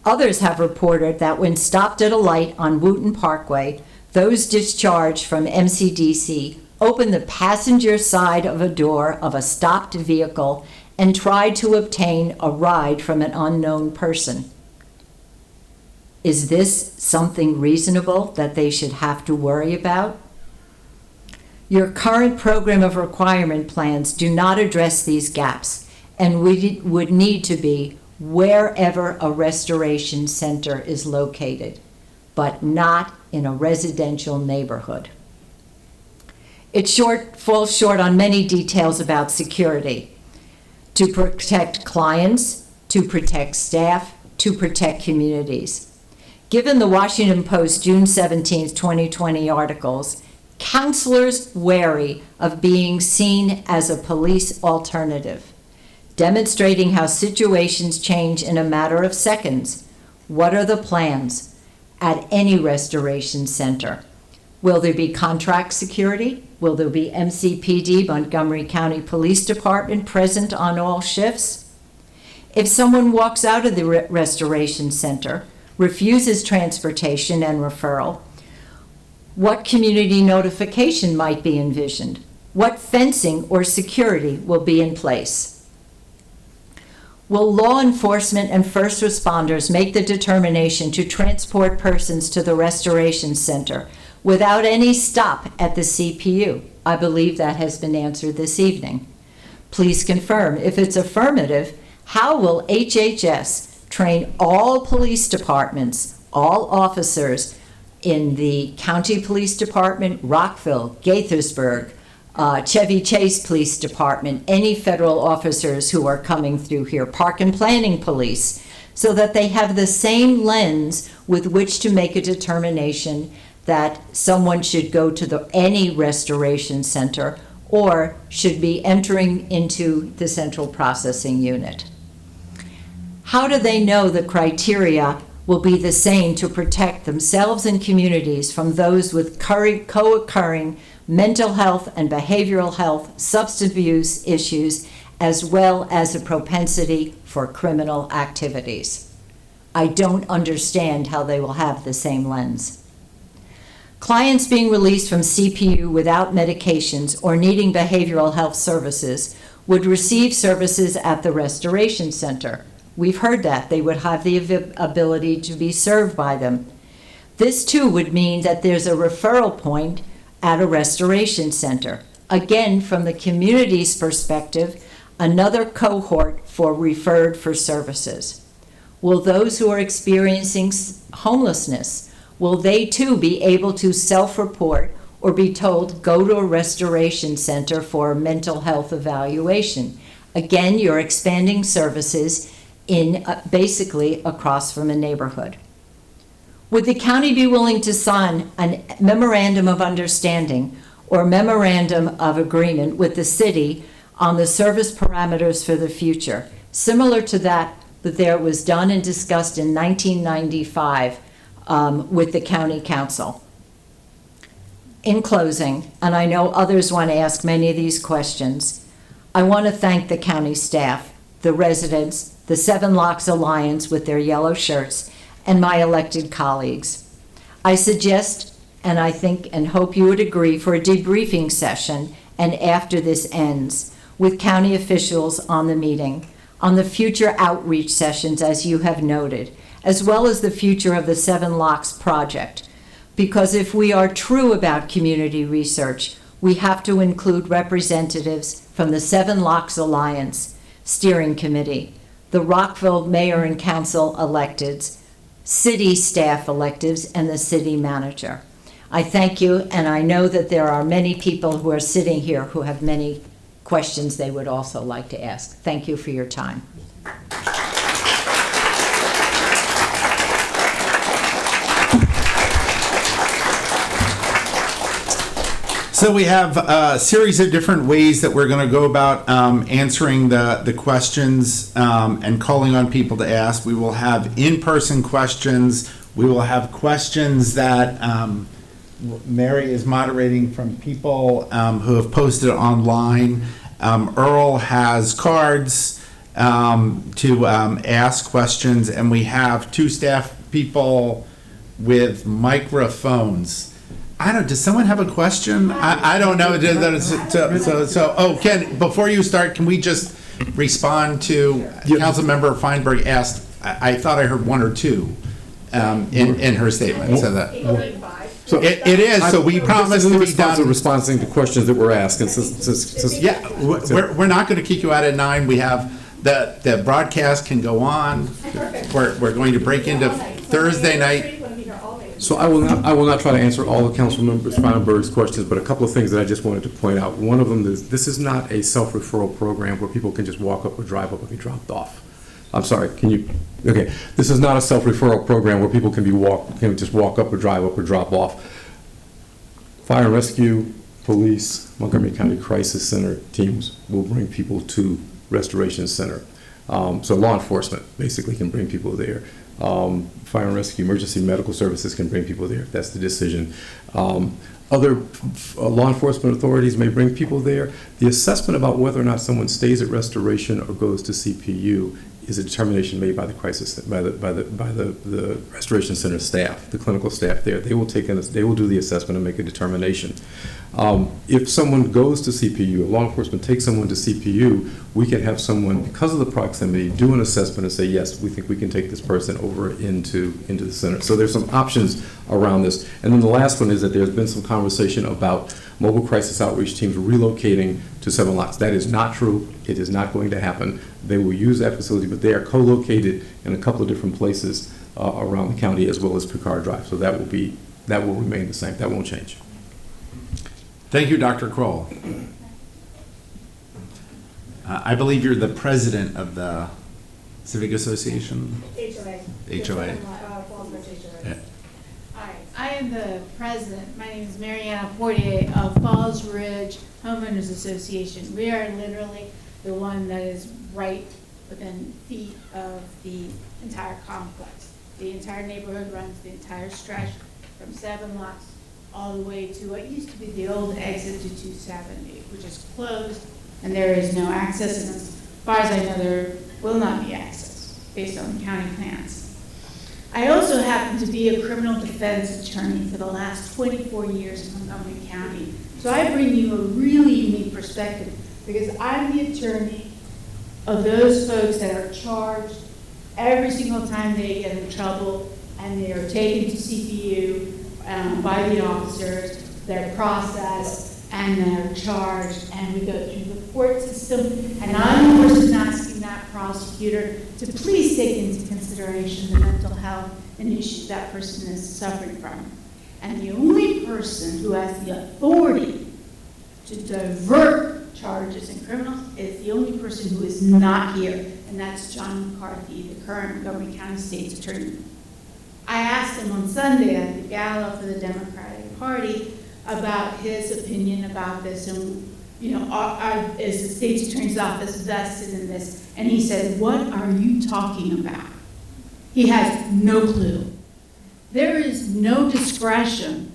Others have reported that when stopped at a light on Wooten Parkway, those discharged from MCDC opened the passenger side of a door of a stopped vehicle and tried to obtain a ride from an unknown person. Is this something reasonable that they should have to worry about? Your current program of requirement plans do not address these gaps and would need to be wherever a restoration center is located, but not in a residential neighborhood. It falls short on many details about security, to protect clients, to protect staff, to protect communities. Given the Washington Post June 17, 2020 articles, counselors wary of being seen as a police alternative, demonstrating how situations change in a matter of seconds. What are the plans at any restoration center? Will there be contract security? Will there be MCPD, Montgomery County Police Department, present on all shifts? If someone walks out of the restoration center, refuses transportation and referral, what community notification might be envisioned? What fencing or security will be in place? Will law enforcement and first responders make the determination to transport persons to the restoration center without any stop at the CPU? I believe that has been answered this evening. Please confirm. If it's affirmative, how will HHS train all police departments, all officers in the County Police Department, Rockville, Gaithersburg, Chevy Chase Police Department, any federal officers who are coming through here, Park and Planning Police, so that they have the same lens with which to make a determination that someone should go to any restoration center or should be entering into the central processing unit. How do they know the criteria will be the same to protect themselves and communities from those with co-occurring mental health and behavioral health, substance abuse issues, as well as a propensity for criminal activities? I don't understand how they will have the same lens. Clients being released from CPU without medications or needing behavioral health services would receive services at the Restoration Center. We've heard that. They would have the ability to be served by them. This too would mean that there's a referral point at a restoration center. Again, from the community's perspective, another cohort for referred for services. Will those who are experiencing homelessness, will they too be able to self-report or be told, go to a restoration center for a mental health evaluation? Again, you're expanding services in basically across from a neighborhood. Would the county be willing to sign a memorandum of understanding or memorandum of agreement with the city on the service parameters for the future, similar to that there was done and discussed in 1995 with the county council? In closing, and I know others want to ask many of these questions, I want to thank the county staff, the residents, the Seven Locks Alliance with their yellow shirts, and my elected colleagues. I suggest, and I think and hope you would agree, for a debriefing session, and after this ends, with county officials on the meeting, on the future outreach sessions as you have noted, as well as the future of the Seven Locks project. Because if we are true about community research, we have to include representatives from the Seven Locks Alliance Steering Committee, the Rockville Mayor and Council electeds, city staff electives, and the city manager. I thank you, and I know that there are many people who are sitting here who have many questions they would also like to ask. Thank you for your time. So we have a series of different ways that we're going to go about answering the questions and calling on people to ask. We will have in-person questions. We will have questions that Mary is moderating from people who have posted online. Earl has cards to ask questions, and we have two staff people with microphones. I don't. Does someone have a question? I don't know. So, Ken, before you start, can we just respond to Councilmember Feinberg asked? I thought I heard one or two in her statement. So that it is. So we promised to be done. Responding to questions that were asked. We're not going to kick you out at 9. We have the broadcast can go on. We're going to break into Thursday night. So I will not try to answer all of Councilmember Feinberg's questions, but a couple of things that I just wanted to point out. One of them is this is not a self-referral program where people can just walk up or drive up and be dropped off. I'm sorry, okay. This is not a self-referral program where people can just walk up or drive up or drop off. Fire and rescue, police, Montgomery County Crisis Center teams will bring people to Restoration Center. So law enforcement basically can bring people there. Fire and rescue, emergency medical services can bring people there. That's the decision. Other law enforcement authorities may bring people there. The assessment about whether or not someone stays at Restoration or goes to CPU is a determination made by the the Restoration Center staff, the clinical staff there. They will do the assessment and make a determination. If someone goes to CPU, if law enforcement takes someone to CPU, we can have someone, because of the proximity, do an assessment and say, yes, we think we can take this person over into the center. So there's some options around this. And then the last one is that there's been some conversation about mobile crisis outreach teams relocating to Seven Locks. That is not true. It is not going to happen. They will use that facility, but they are co-located in a couple of different places around the county, as well as Picard Drive. So that will remain the same. That won't change. Thank you, Dr. Kroll. I believe you're the president of the Civic Association? HOA. Yeah. Hi, I am the president. My name is Mariana Portier of Falls Ridge Homeowners Association. We are literally the one that is right within feet of the entire complex. The entire neighborhood runs the entire stretch from Seven Locks all the way to what used to be the old exit to 270, which is closed, and there is no access, and as far as I know, there will not be access based on county plans. I also happen to be a criminal defense attorney for the last 24 years in Montgomery County, so I bring you a really unique perspective because I'm the attorney of those folks that are charged every single time they get in trouble and they are taken to CPU by the officers, they're processed, and they're charged, and we go through the court system, and I'm the person asking that prosecutor to please take into consideration the mental health and issues that person is suffering from. And the only person who has the authority to divert charges and criminals is the only person who is not here, and that's John McCarthy, the current Montgomery County State's Attorney. I asked him on Sunday at the gala for the Democratic Party about his opinion about this, and is the State's Attorney's Office vested in this? And he said, "What are you talking about?" He has no clue. There is no discretion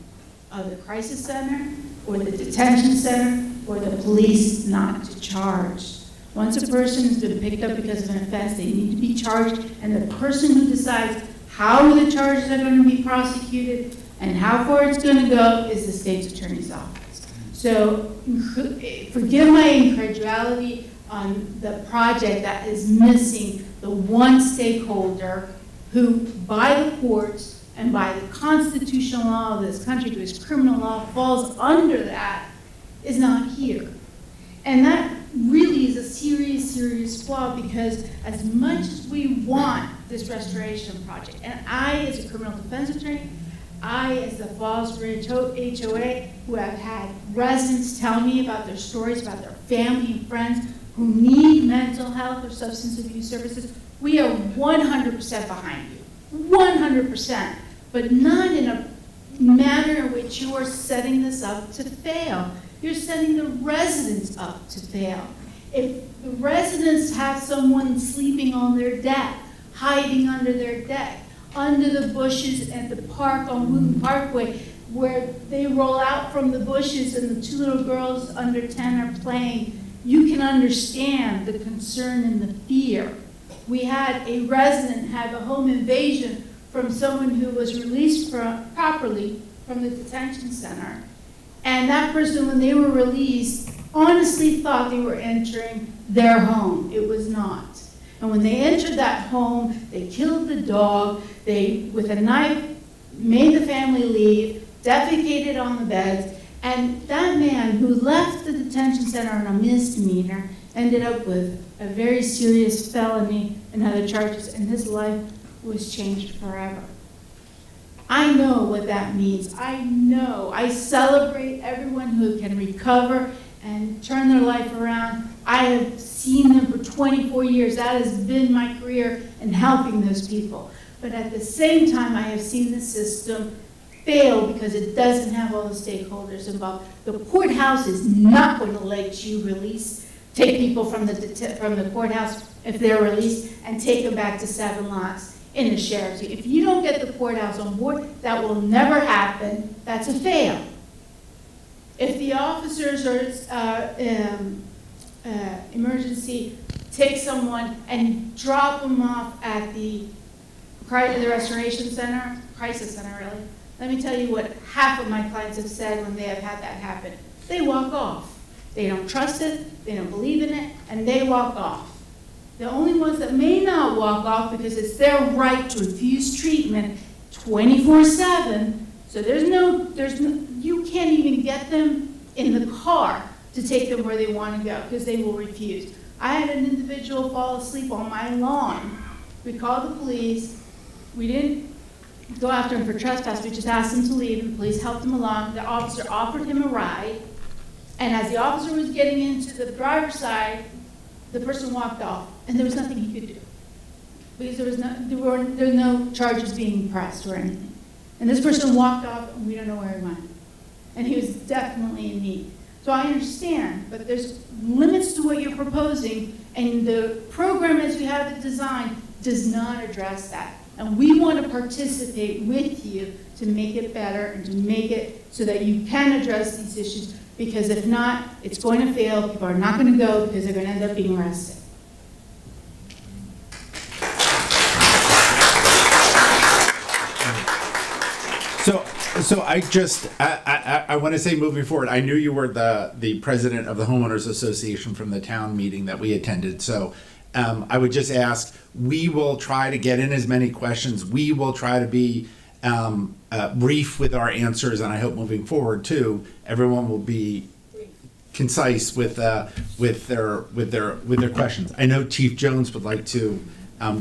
of the crisis center or the detention center or the police not to charge. Once a person has been picked up because of an offense, they need to be charged, and the person who decides how the charges are going to be prosecuted and how far it's going to go is the State's Attorney's Office. So forgive my incredulity on the project that is missing the one stakeholder who, by the courts and by the constitutional law of this country, because criminal law falls under that, is not here. And that really is a serious, serious flaw, because as much as we want this restoration project, and I, as a criminal defense attorney, I, as the Falls Ridge HOA, who have had residents tell me about their stories about their family and friends who need mental health or substance abuse services, we are 100% behind you, 100%, but not in a manner in which you are setting this up to fail. You're setting the residents up to fail. If the residents have someone sleeping on their deck, hiding under their deck, under the bushes at the park on Wooten Parkway, where they roll out from the bushes and the two little girls under 10 are playing, you can understand the concern and the fear. We had a resident have a home invasion from someone who was released properly from the detention center. And that person, when they were released, honestly thought they were entering their home. It was not. And when they entered that home, they killed the dog, they, with a knife, made the family leave, defecated on the beds, and that man who left the detention center on a misdemeanor ended up with a very serious felony and other charges, and his life was changed forever. I know what that means. I know. I celebrate everyone who can recover and turn their life around. I have seen them for 24 years. That has been my career in helping those people. But at the same time, I have seen the system fail because it doesn't have all the stakeholders involved. The courthouse is not going to let you take people from the courthouse if they're released and take them back to 7 lots in the sheriff's. If you don't get the courthouse on board, that will never happen. That's a fail. If the officers or emergency take someone and drop them off at the Restoration Center, crisis center really, let me tell you what half of my clients have said when they have had that happen. They walk off. They don't trust it, they don't believe in it, and they walk off. The only ones that may not walk off because it's their right to refuse treatment 24/7, so you can't even get them in the car to take them where they want to go because they will refuse. I had an individual fall asleep on my lawn. We called the police. We didn't go after him for trespass. We just asked him to leave, and the police helped him along. The officer offered him a ride, and as the officer was getting into the driver's side, the person walked off, and there was nothing he could do because there were no charges being pressed or anything. And this person walked off, and we don't know where he went. And he was definitely in need. So I understand, but there's limits to what you're proposing, and the program as we have it designed does not address that. And we want to participate with you to make it better and to make it so that you can address these issues, because if not, it's going to fail. People are not going to go because they're going to end up being arrested. So I want to say, moving forward, I knew you were the president of the Homeowners Association from the town meeting that we attended. So I would just ask, we will try to get in as many questions. We will try to be brief with our answers, and I hope moving forward too, everyone will be concise with their questions. I know Chief Jones would like to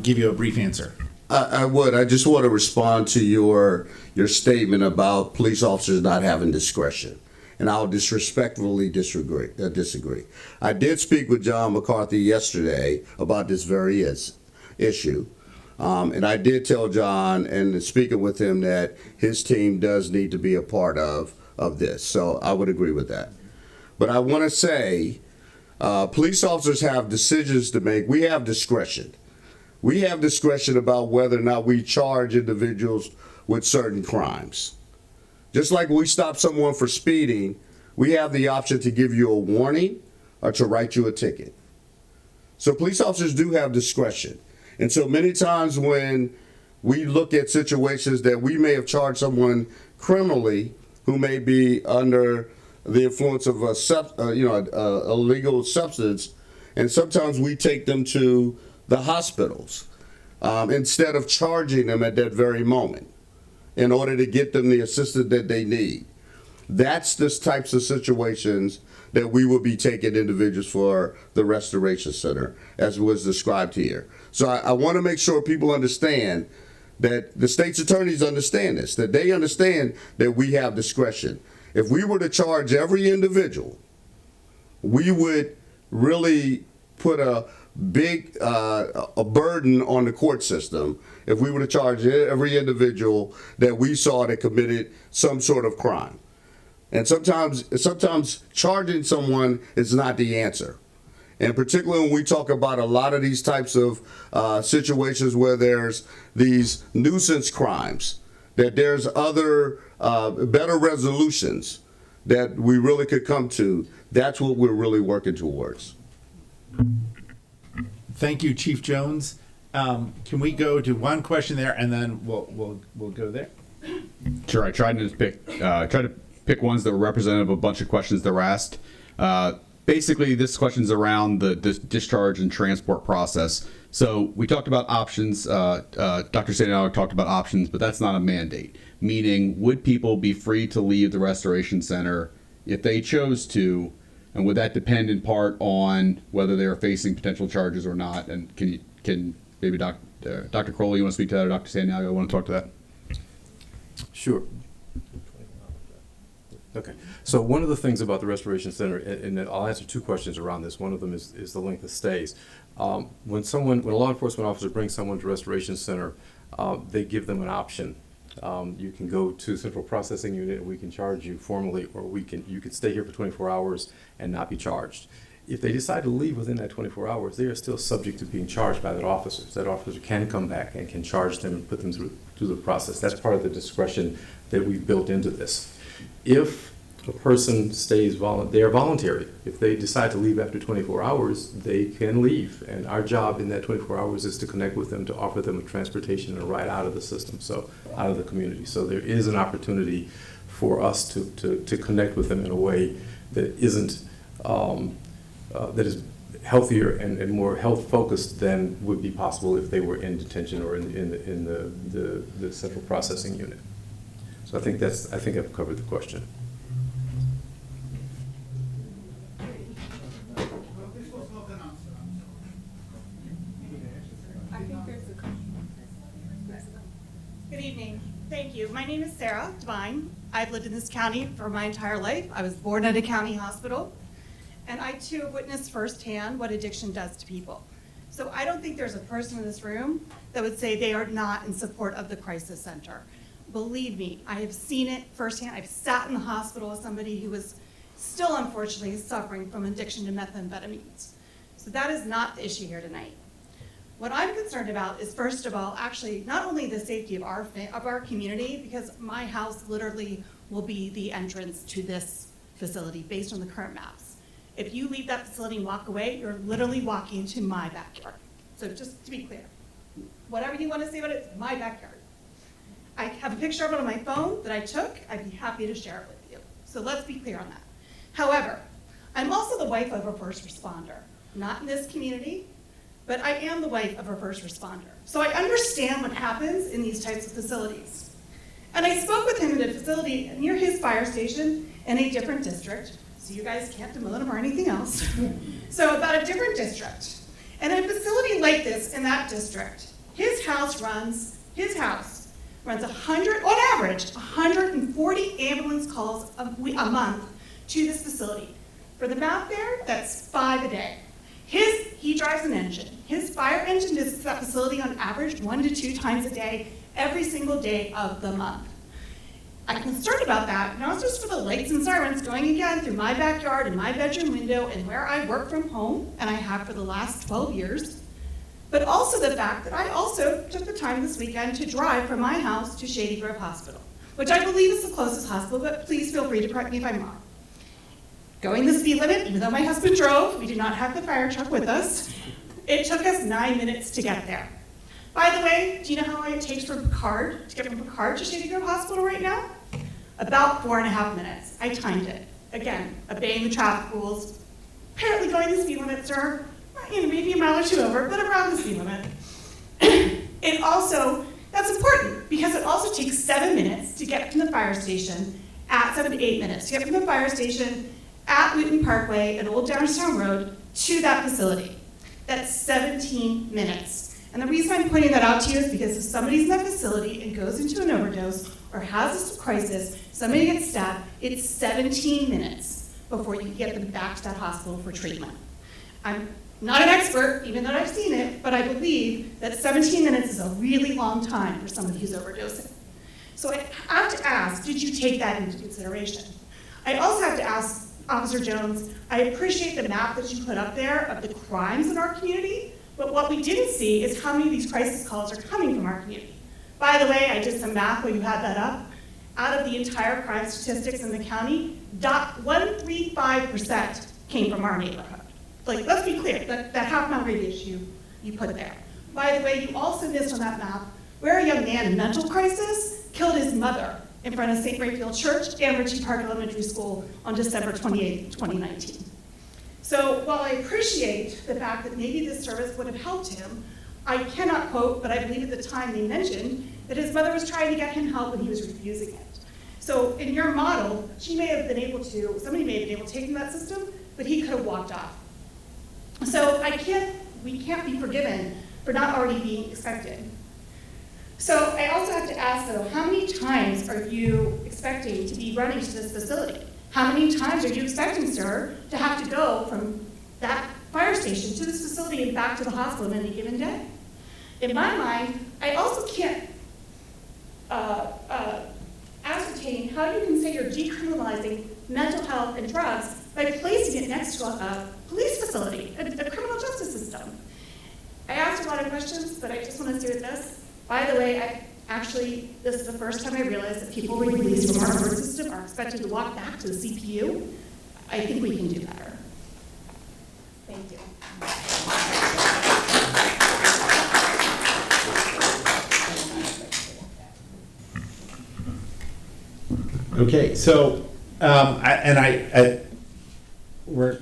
give you a brief answer. I would. I just want to respond to your statement about police officers not having discretion. And I'll disrespectfully disagree. I did speak with John McCarthy yesterday about this very issue. And I did tell John, and speaking with him, that his team does need to be a part of this. So I would agree with that. But I want to say, police officers have decisions to make. We have discretion. We have discretion about whether or not we charge individuals with certain crimes. Just like we stop someone for speeding, we have the option to give you a warning or to write you a ticket. So police officers do have discretion. And so many times when we look at situations that we may have charged someone criminally who may be under the influence of a illegal substance, and sometimes we take them to the hospitals instead of charging them at that very moment in order to get them the assistance that they need. That's the types of situations that we will be taking individuals for the Restoration Center, as was described here. So I want to make sure people understand that the state's attorneys understand this, that they understand that we have discretion. If we were to charge every individual, we would really put a big a burden on the court system if we were to charge every individual that we saw that committed some sort of crime. And sometimes charging someone is not the answer. And particularly when we talk about a lot of these types of situations where there's these nuisance crimes, that there's other better resolutions that we really could come to. That's what we're really working towards. Thank you, Chief Jones. Can we go to one question there, and then we'll go there? Sure. I tried to pick ones that were representative of a bunch of questions that were asked. Basically, this question's around the discharge and transport process. So we talked about options. Dr. Santiago talked about options, but that's not a mandate. Meaning, would people be free to leave the Restoration Center if they chose to? And would that depend in part on whether they are facing potential charges or not? And can maybe Dr. Crowley, you want to speak to that, or Dr. Santiago, want to talk to that? Sure. Okay. So one of the things about the Restoration Center, and I'll answer two questions around this. One of them is the length of stays. When a law enforcement officer brings someone to Restoration Center, they give them an option. You can go to Central Processing Unit and we can charge you formally, or you can stay here for 24 hours and not be charged. If they decide to leave within that 24 hours, they are still subject to being charged by that officer. That officer can come back and can charge them and put them through the process. That's part of the discretion that we've built into this. If a person stays they are voluntary. If they decide to leave after 24 hours, they can leave. And our job in that 24 hours is to connect with them, to offer them a transportation and a ride out of the system, so out of the community. So there is an opportunity for us to connect with them in a way that isn't, that is healthier and more health focused than would be possible if they were in detention or in the central processing unit. So I think I've covered the question. Good evening. Thank you. My name is Sarah Devine. I've lived in this county for my entire life. I was born at a county hospital, and I too have witnessed firsthand what addiction does to people. So I don't think there's a person in this room that would say they are not in support of the crisis center. Believe me, I have seen it firsthand. I've sat in the hospital with somebody who was still unfortunately suffering from addiction to methamphetamines. So that is not the issue here tonight. What I'm concerned about is, first of all, actually not only the safety of our community, because my house literally will be the entrance to this facility based on the current maps. If you leave that facility and walk away, you're literally walking into my backyard. So just to be clear, whatever you want to say about it, it's my backyard. I have a picture of it on my phone that I took. I'd be happy to share it with you. So let's be clear on that. However, I'm also the wife of a first responder, not in this community, but I am the wife of a first responder. So I understand what happens in these types of facilities. And I spoke with him in a facility near his fire station in a different district, so you guys can't demote him or anything else. So about a different district. And a facility like this in that district, his house runs 100, on average, 140 ambulance calls a month to this facility. For the math there, that's 5 a day. He drives an engine. His fire engine visits that facility on average 1 to 2 times a day, every single day of the month. I'm concerned about that, not just for the lights and sirens going again through my backyard and my bedroom window and where I work from home, and I have for the last 12 years, but also the fact that I also took the time this weekend to drive from my house to Shady Grove Hospital, which I believe is the closest hospital, but please feel free to correct me if I'm wrong. Going the speed limit, even though my husband drove, we did not have the fire truck with us, it took us 9 minutes to get there. By the way, do you know how long it takes to get from Picard to Shady Grove Hospital right now? About 4.5 minutes. I timed it. Again, obeying the traffic rules. Apparently going the speed limit, sir. Maybe a mile or 2 over, but around the speed limit. That's important because it also takes 7 minutes to get from the fire station 7 to 8 minutes to get from the fire station at Wheaton Parkway and Old Downtown Road to that facility. That's 17 minutes. And the reason I'm pointing that out to you is because if somebody's in that facility and goes into an overdose or has a crisis, somebody gets stabbed, it's 17 minutes before you get them back to that hospital for treatment. I'm not an expert, even though I've seen it, but I believe that 17 minutes is a really long time for somebody who's overdosing. So I have to ask, did you take that into consideration? I also have to ask Officer Jones, I appreciate the map that you put up there of the crimes in our community, but what we didn't see is how many of these crisis calls are coming from our community. By the way, I did some math while you had that up. Out of the entire crime statistics in the county, 135% came from our neighborhood. Like, let's be clear, that half-mile radius you put there. By the way, you also missed on that map where a young man in mental crisis killed his mother in front of St. Rayfield Church and Ritchie Park Elementary School on December 28, 2019. So while I appreciate the fact that maybe this service would have helped him, I cannot quote, but I believe at the time they mentioned that his mother was trying to get him help and he was refusing it. So in your model, somebody may have been able to take him that system, but he could have walked off. So we can't be forgiven for not already being expected. So I also have to ask though, how many times are you expecting to be running to this facility? How many times are you expecting, sir, to have to go from that fire station to this facility and back to the hospital in any given day? In my mind, I also can't ascertain how you can say you're decriminalizing mental health and drugs by placing it next to a police facility, a criminal justice system. I asked a lot of questions, but I just want to say with this. By the way, this is the first time I realized that people released from our court system are expected to walk back to the CPU. I think we can do better. Thank you. Okay, so we're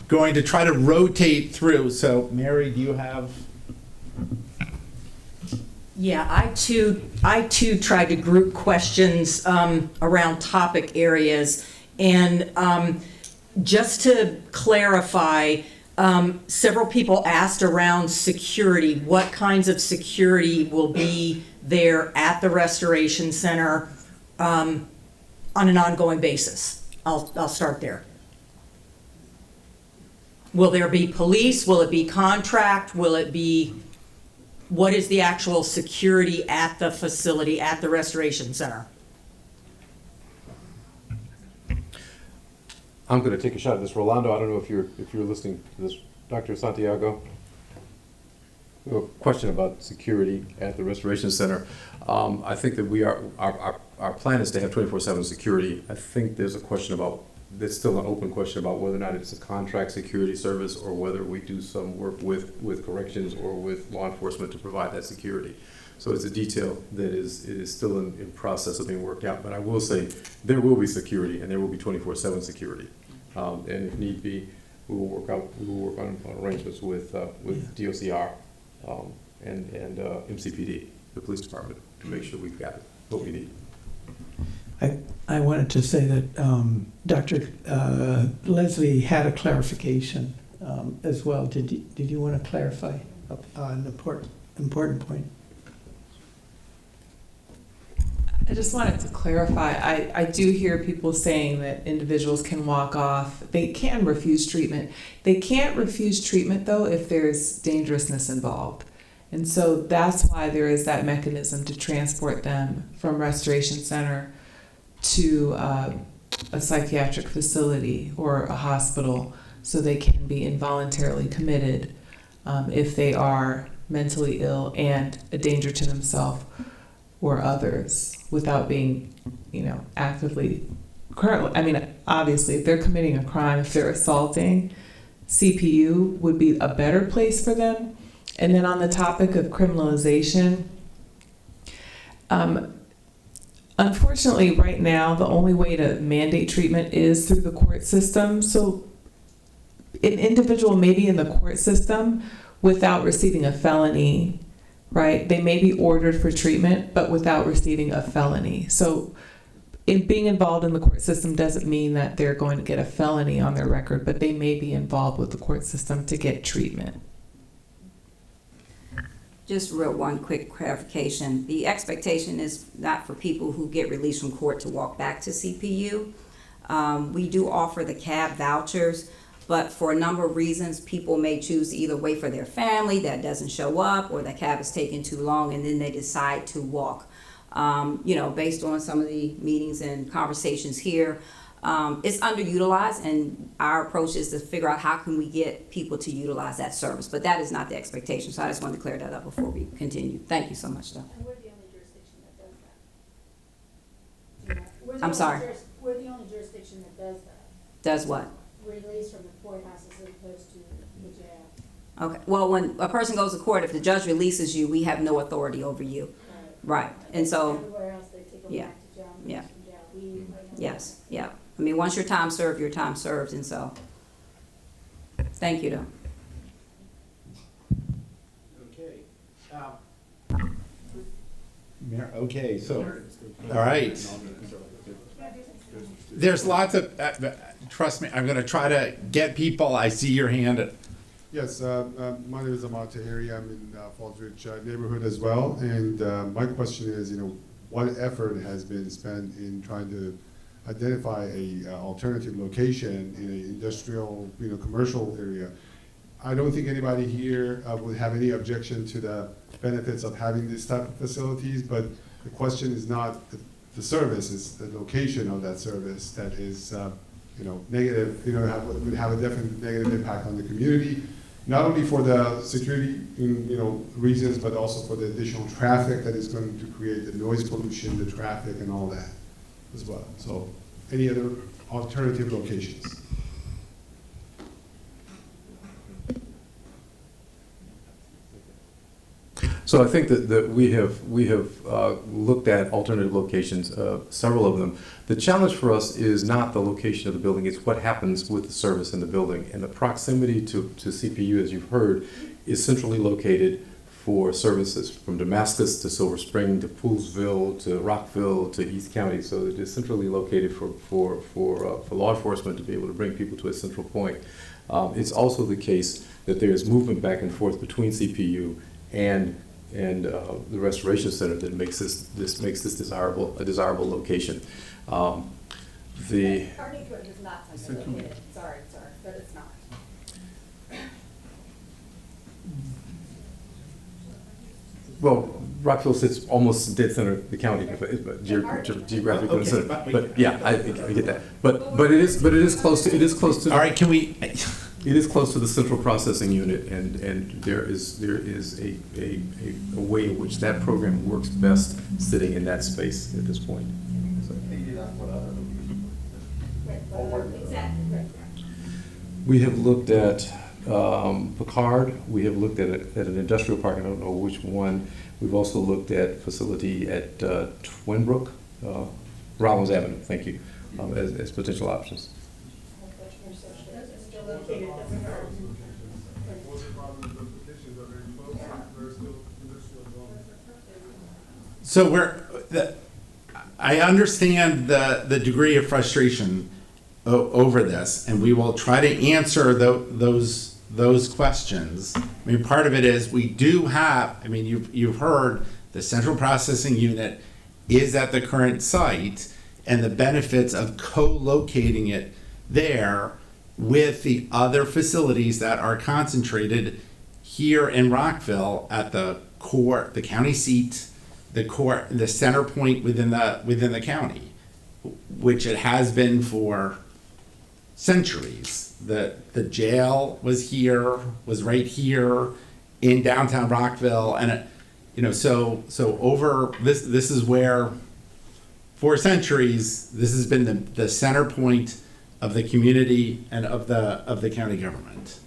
going to try to rotate through. So Mary, do you have? Yeah, I too tried to group questions around topic areas, and just to clarify, several people asked around security. What kinds of security will be there at the Restoration Center on an ongoing basis? I'll start there. Will there be police? Will it be contract? Will it be? What is the actual security at the facility, at the Restoration Center? I'm going to take a shot at this. Rolando, I don't know if you're listening to this. Dr. Santiago? We have a question about security at the Restoration Center. I think that our plan is to have 24/7 security. I think there's there's still an open question about whether or not it's a contract security service or whether we do some work with corrections or with law enforcement to provide that security. So it's a detail that is still in process of being worked out. But I will say there will be security and there will be 24/7 security. And if need be, we will work on arrangements with DOCR and MCPD, the police department, to make sure we've got what we need. I wanted to say that Dr. Leslie had a clarification as well. Did you want to clarify an important point? I just wanted to clarify, I do hear people saying that individuals can walk off, they can refuse treatment. They can't refuse treatment though if there's dangerousness involved. And so that's why there is that mechanism to transport them from Restoration Center to a psychiatric facility or a hospital so they can be involuntarily committed if they are mentally ill and a danger to themselves or others without being, actively currently. I mean, obviously, if they're committing a crime, if they're assaulting, CPU would be a better place for them. And then on the topic of criminalization, unfortunately, right now, the only way to mandate treatment is through the court system. So an individual may be in the court system without receiving a felony, right? They may be ordered for treatment, but without receiving a felony. So in being involved in the court system doesn't mean that they're going to get a felony on their record, but they may be involved with the court system to get treatment. Just one quick clarification. The expectation is not for people who get released from court to walk back to CPU. We do offer the cab vouchers, but for a number of reasons, people may choose to either wait for their family that doesn't show up, or the cab is taking too long, and then they decide to walk. Based on some of the meetings and conversations here, it's underutilized, and our approach is to figure out how can we get people to utilize that service. But that is not the expectation, so I just wanted to clear that up before we continue. Thank you so much, though. And we're the only jurisdiction that does that. I'm sorry. We're the only jurisdiction that does that. Does what? Release from the courthouse as opposed to the jail. Okay. Well, when a person goes to court, if the judge releases you, we have no authority over you. Right. And so, everywhere else they take them yeah, back to jail. yeah, From jail. We yes, yeah. I mean, once your time served, your time served, and so. Thank you, though. Okay, so, all right. There's lots of, trust me, I'm going to try to get people. I see your hand. Yes, my name is Amal Tahiri. I'm in Falls Ridge neighborhood as well. And my question is, what effort has been spent in trying to identify a alternative location in an industrial, commercial area? I don't think anybody here would have any objection to the benefits of having this type of facilities, but the question is not the service, it's the location of that service that is, negative, would have a definite negative impact on the community, not only for the security, reasons, but also for the additional traffic that is going to create the noise pollution, the traffic, and all that as well. So, any other alternative locations? So I think that we have looked at alternative locations, several of them. The challenge for us is not the location of the building, it's what happens with the service in the building. And the proximity to CPU, as you've heard, is centrally located for services from Damascus to Silver Spring to Poolsville to Rockville to East County. So it is centrally located for law enforcement to be able to bring people to a central point. It's also the case that there is movement back and forth between CPU and the Restoration Center that makes this a desirable location. The Carnegie is not centrally located. Sorry, but it's not. Well, Rockville sits almost dead center of the county, but geographically, Okay, but yeah, I get that. But it is close to. All right, can we? It is close to the central processing unit, and there is a way in which that program works best sitting in that space at this point. So. We have looked at Picard. We have looked at an industrial park. I don't know which one. We've also looked at facility at Twinbrook, Rollins Avenue. Thank you, as potential options. So I understand the degree of frustration over this, and we will try to answer those questions. I mean, part of it is we do have, I mean, you've heard the central processing unit is at the current site, and the benefits of co-locating it there with the other facilities that are concentrated here in Rockville at the core, the county seat, the center point within the county, which it has been for centuries. The jail was right here in downtown Rockville, and so over this is where for centuries this has been the center point of the community and of the county government.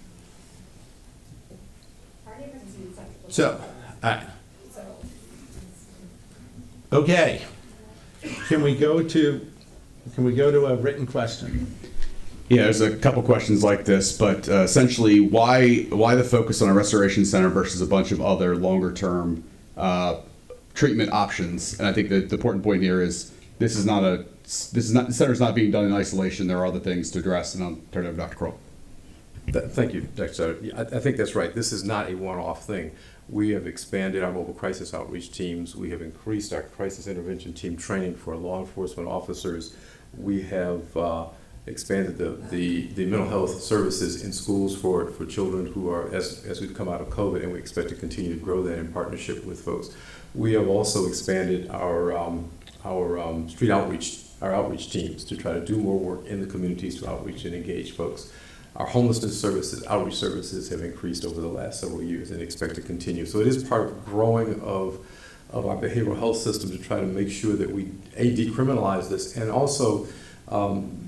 So, okay, can we go to a written question? Yeah, there's a couple questions like this, but essentially, why the focus on a restoration center versus a bunch of other longer term treatment options? And I think the important point here is the center is not being done in isolation. There are other things to address, and I'll turn it over to Dr. Kroll. Thank you, Dr. Sutter. I think that's right. This is not a one-off thing. We have expanded our mobile crisis outreach teams. We have increased our crisis intervention team training for law enforcement officers. We have expanded the mental health services in schools for children who are, as we've come out of COVID, and we expect to continue to grow that in partnership with folks. We have also expanded our street outreach, our outreach teams to try to do more work in the communities to outreach and engage folks. Our homelessness services, outreach services have increased over the last several years and expect to continue. So it is part of growing of our behavioral health system to try to make sure that we decriminalize this. And also,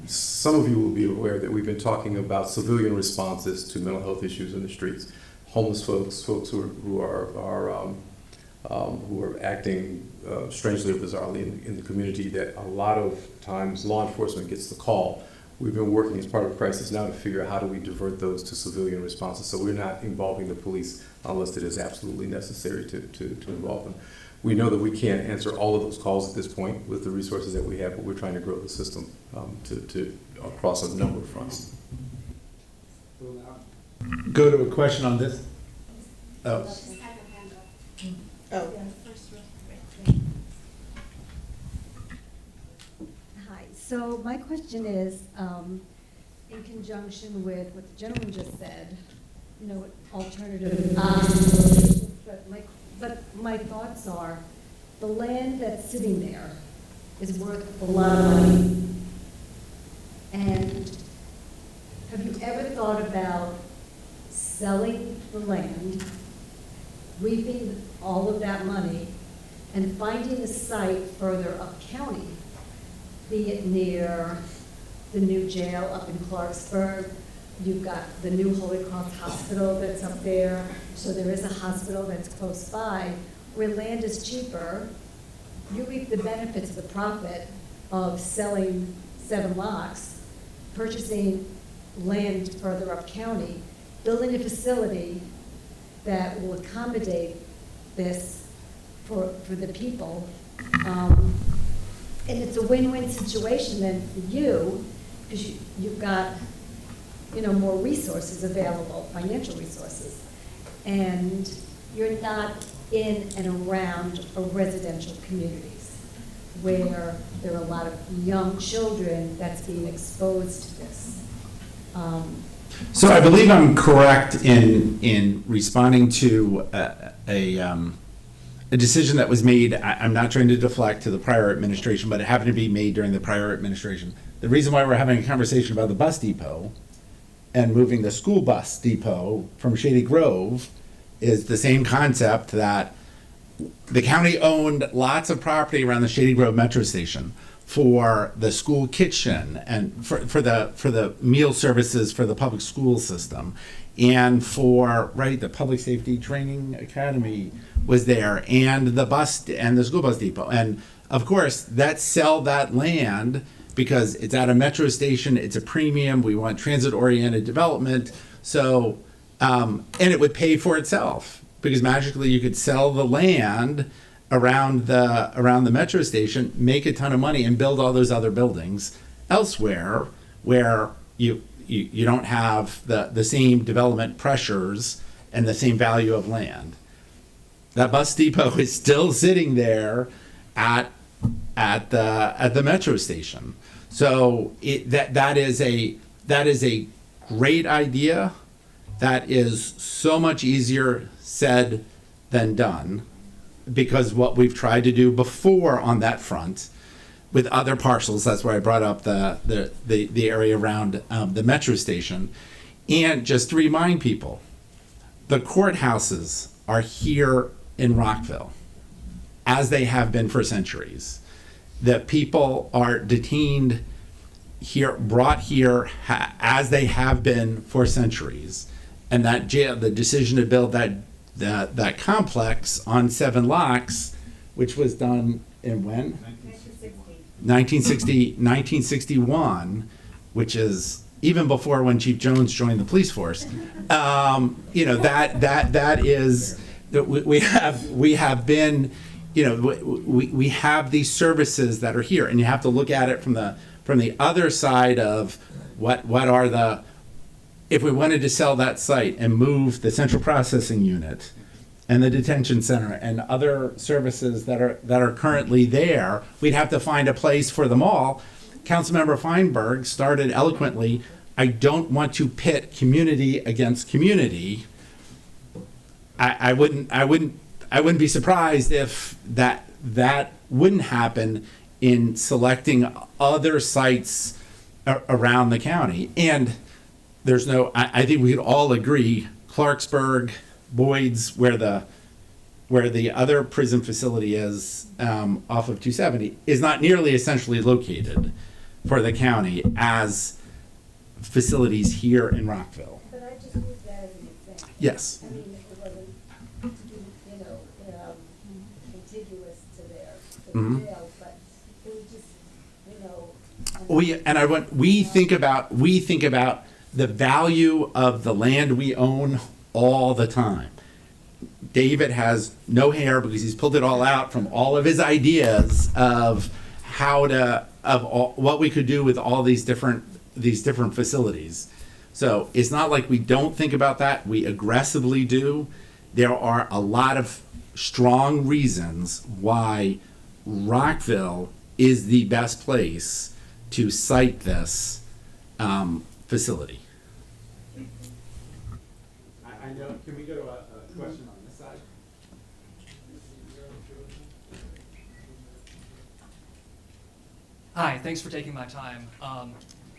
some of you will be aware that we've been talking about civilian responses to mental health issues in the streets. Homeless folks who are acting strangely or bizarrely in the community, that a lot of times law enforcement gets the call. We've been working as part of crisis now to figure out how do we divert those to civilian responses, so we're not involving the police unless it is absolutely necessary to involve them. We know that we can't answer all of those calls at this point with the resources that we have, but we're trying to grow the system to across a number of fronts. Go to a question on this. Oh. Hi, so my question is, in conjunction with what the gentleman just said, alternative options, but my thoughts are, the land that's sitting there is worth a lot of money. And have you ever thought about selling the land, reaping all of that money, and finding a site further up county, be it near the new jail up in Clarksburg? You've got the new Holy Cross Hospital that's up there, so there is a hospital that's close by, where land is cheaper. You reap the benefits of the profit of selling 7 lots, purchasing land further up county, building a facility that will accommodate this for the people. And it's a win-win situation then for you, because you've got more resources available, financial resources, and you're not in and around residential communities where there are a lot of young children that's being exposed to this. So I believe I'm correct in responding to a decision that was made. I'm not trying to deflect to the prior administration, but it happened to be made during the prior administration. The reason why we're having a conversation about the bus depot and moving the school bus depot from Shady Grove is the same concept that the county owned lots of property around the Shady Grove metro station for the school kitchen and for the meal services for the public school system, and for the public safety training academy was there, and the school bus depot. And of course, sell that land because it's at a metro station, it's a premium, we want transit-oriented development, so, and it would pay for itself, because magically you could sell the land around the metro station, make a ton of money, and build all those other buildings elsewhere where you don't have the same development pressures and the same value of land. That bus depot is still sitting there at the metro station. So that is a great idea. That is so much easier said than done, because what we've tried to do before on that front with other parcels, that's where I brought up the area around the metro station. And just to remind people, the courthouses are here in Rockville, as they have been for centuries. The people are detained here, brought here as they have been for centuries. And that jail, the decision to build that complex on 7 locks, which was done in when? 1961, which is even before when Chief Jones joined the police force. That is, we have been, we have these services that are here, and you have to look at it from the other side of what are the, if we wanted to sell that site and move the central processing unit and the detention center and other services that are currently there, we'd have to find a place for them all. Councilmember Feinberg started eloquently, I don't want to pit community against community. I wouldn't be surprised if that wouldn't happen in selecting other sites around the county. And there's no, I think we'd all agree, Clarksburg, Boyd's, where the other prison facility is off of 270, is not nearly as centrally located for the county as facilities here in Rockville. But I just use that as an example. Yes. I mean, it wasn't, contiguous to their jail, but it was just, We think about the value of the land we own all the time. David has no hair because he's pulled it all out from all of his ideas of what we could do with all these different facilities. So it's not like we don't think about that. We aggressively do. There are a lot of strong reasons why Rockville is the best place to site this facility. I know. Can we go to a question on this side? Hi, thanks for taking my time.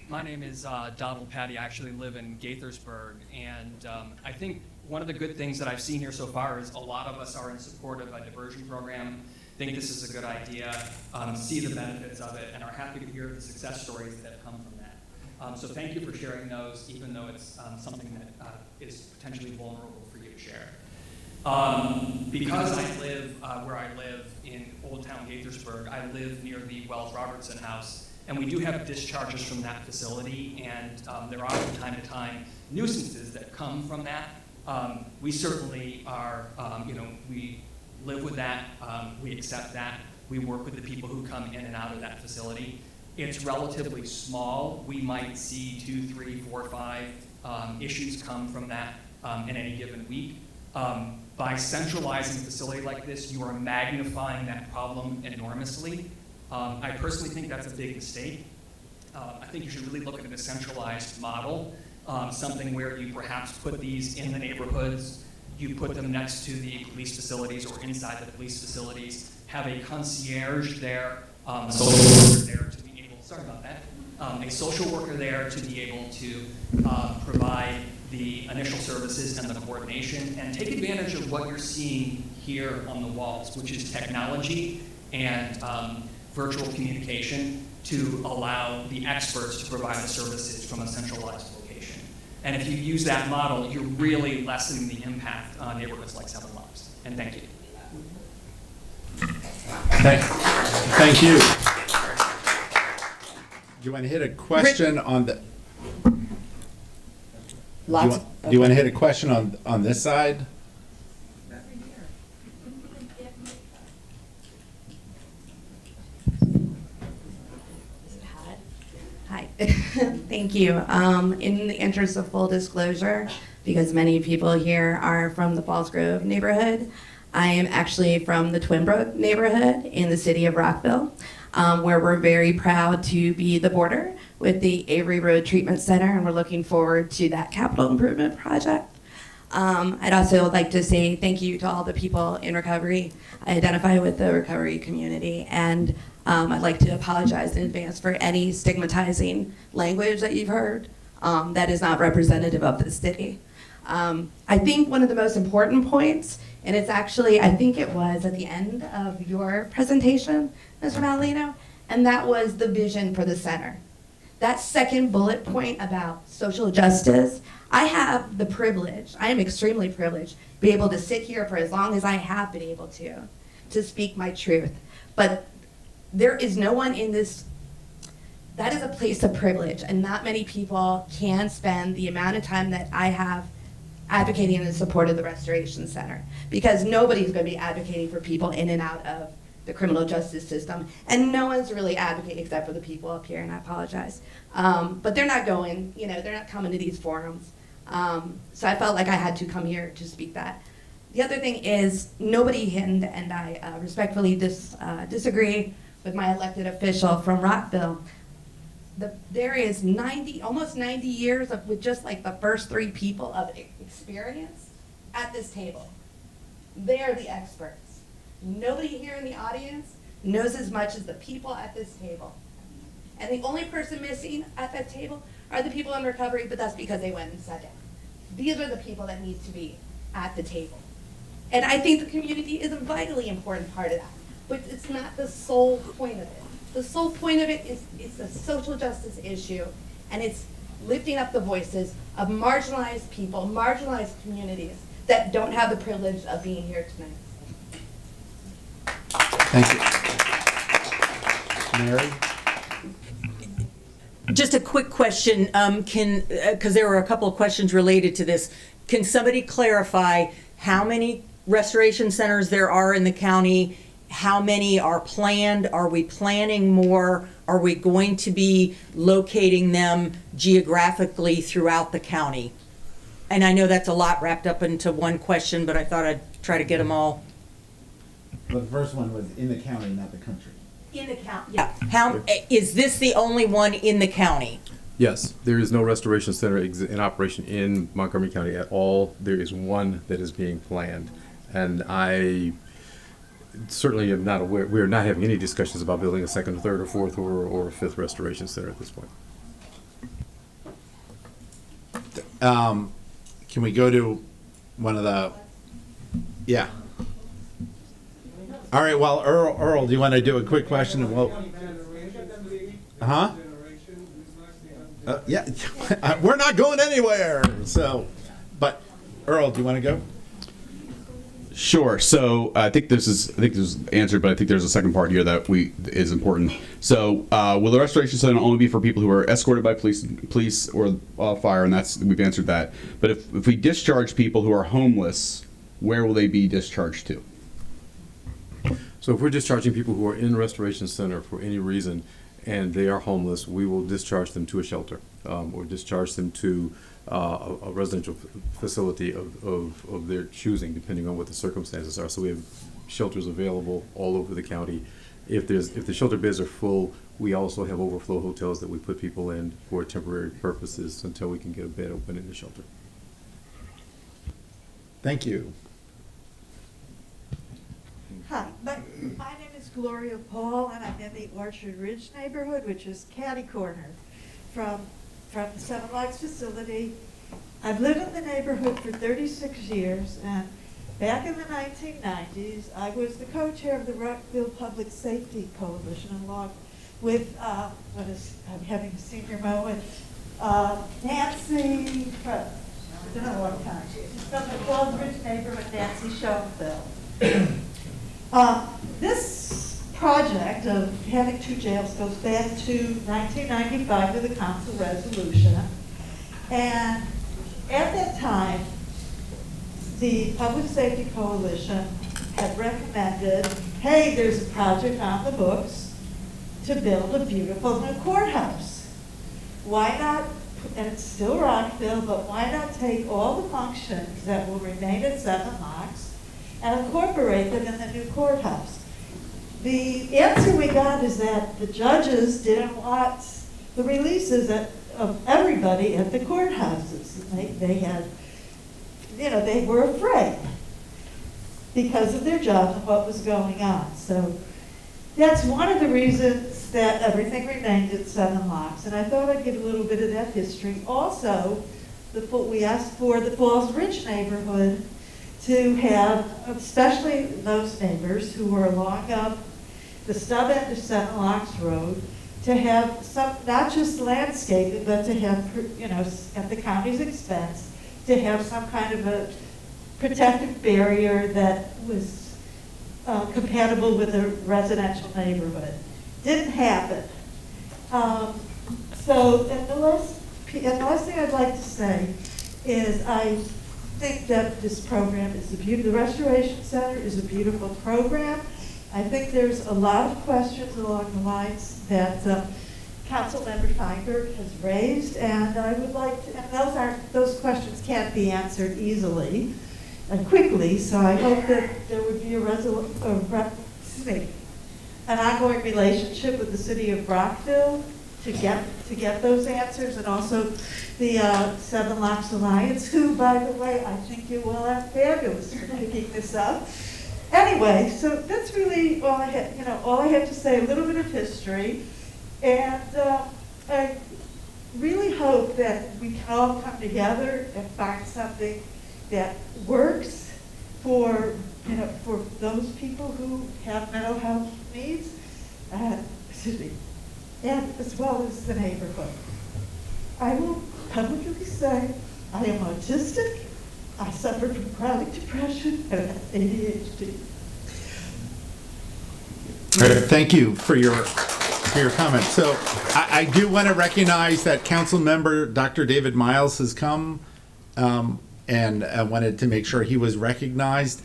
My name is Donald Patty. I actually live in Gaithersburg, and I think one of the good things that I've seen here so far is a lot of us are in support of a diversion program, think this is a good idea, see the benefits of it, and are happy to hear the success stories that have come from that. So thank you for sharing those, even though it's something that is potentially vulnerable for you to share. Because I live where I live in Old Town Gaithersburg, I live near the Wells Robertson House, and we do have discharges from that facility, and there are from time to time nuisances that come from that. We certainly are, we live with that, we accept that, we work with the people who come in and out of that facility. It's relatively small. We might see 2, 3, 4, 5 issues come from that in any given week. By centralizing a facility like this, you are magnifying that problem enormously. I personally think that's a big mistake. I think you should really look at a centralized model, something where you perhaps put these in the neighborhoods, you put them next to the police facilities or inside the police facilities, have a concierge there, a social worker there to be able, sorry about that, a social worker there to be able to provide the initial services and the coordination, and take advantage of what you're seeing here on the walls, which is technology and virtual communication to allow the experts to provide the services from a centralized location. And if you use that model, you're really lessening the impact on neighborhoods like 7 Locks. And thank you. Thank you. Do you want to hit a question on the? Do you want to hit a question on this side? Thank you. In the interest of full disclosure, because many people here are from the Falls Grove neighborhood, I am actually from the Twinbrook neighborhood in the city of Rockville, where we're very proud to be the border with the Avery Road Treatment Center, and we're looking forward to that capital improvement project. I'd also like to say thank you to all the people in recovery. I identify with the recovery community, and I'd like to apologize in advance for any stigmatizing language that you've heard that is not representative of the city. I think one of the most important points, and it's actually, I think it was at the end of your presentation, Mr. Malino, and that was the vision for the center. That second bullet point about social justice, I have the privilege, I am extremely privileged, to be able to sit here for as long as I have been able to speak my truth. But there is no one in this, that is a place of privilege, and not many people can spend the amount of time that I have advocating in support of the Restoration Center, because nobody's going to be advocating for people in and out of the criminal justice system, and no one's really advocating except for the people up here, and I apologize. But they're not going, they're not coming to these forums. So I felt like I had to come here to speak that. The other thing is, nobody, and I respectfully disagree with my elected official from Rockville. There is almost 90 years with just like the first 3 people of experience at this table. They are the experts. Nobody here in the audience knows as much as the people at this table. And the only person missing at that table are the people in recovery, but that's because they went and sat down. These are the people that need to be at the table. And I think the community is a vitally important part of that, but it's not the sole point of it. The sole point of it is it's a social justice issue, and it's lifting up the voices of marginalized people, marginalized communities that don't have the privilege of being here tonight. Thank you. Mary? Just a quick question, because there were a couple of questions related to this. Can somebody clarify how many restoration centers there are in the county? How many are planned? Are we planning more? Are we going to be locating them geographically throughout the county? And I know that's a lot wrapped up into one question, but I thought I'd try to get them all. Well, the first one was in the county, not the country. In the county, yeah. Is this the only one in the county? Yes, there is no restoration center in operation in Montgomery County at all. There is one that is being planned. And I certainly am not aware, we're not having any discussions about building a second, third, or fourth, or a 5th restoration center at this point. Can we go to one of the, yeah. All right, well, Earl, do you want to do a quick question? And we'll, yeah, we're not going anywhere. So, but Earl, do you want to go? Sure. So I think this is answered, but I think there's a second part here that is important. So will the restoration center only be for people who are escorted by police or fire? And we've answered that. But if we discharge people who are homeless, where will they be discharged to? So if we're discharging people who are in Restoration Center for any reason and they are homeless, we will discharge them to a shelter or discharge them to a residential facility of their choosing, depending on what the circumstances are. So we have shelters available all over the county. If the shelter beds are full, we also have overflow hotels that we put people in for temporary purposes until we can get a bed open in the shelter. Thank you. Hi, my name is Gloria Paul, and I'm in the Orchard Ridge neighborhood, which is catty corner from the Seven Lakes facility. I've lived in the neighborhood for 36 years, and back in the 1990s, I was the co-chair of the Rockville Public Safety Coalition, along with, I'm having a senior moment, Nancy, I don't know what kind, she's from the Falls Ridge neighborhood, Nancy Schoenfeld. This project of having 2 jails goes back to 1995 with a council resolution. And at that time, the Public Safety Coalition had recommended, hey, there's a project on the books to build a beautiful new courthouse. why not, and it's still Rockville, but why not take all the functions that will remain at Seven Locks and incorporate them in the new courthouse? The answer we got is that the judges didn't want the releases of everybody at the courthouses. They had, they were afraid because of their jobs and what was going on. So that's one of the reasons that everything remained at Seven Locks. And I thought I'd give a little bit of that history. Also, we asked for the Falls Ridge neighborhood to have, especially those neighbors who were along the stub end of Seven Locks Road, to have some, not just landscaping, but to have, at the county's expense, to have some kind of a protective barrier that was compatible with a residential neighborhood. Didn't happen. And the last thing I'd like to say is I think that this program is the Restoration Center is a beautiful program. I think there's a lot of questions along the lines that Councilmember Feinberg has raised, and I would like to, and those questions can't be answered easily and quickly, so I hope that there would be an ongoing relationship with the city of Rockville to get those answers, and also the Seven Locks Alliance, who, by the way, I think you all are fabulous for picking this up. Anyway, so that's really all I have to say, a little bit of history. And I really hope that we can all come together and find something that works for those people who have mental health needs, and as well as the neighborhood. I will publicly say I am autistic. I suffer from chronic depression and I have ADHD. Thank you for your comments. So I do want to recognize that Council Member Dr. David Miles has come, and I wanted to make sure he was recognized.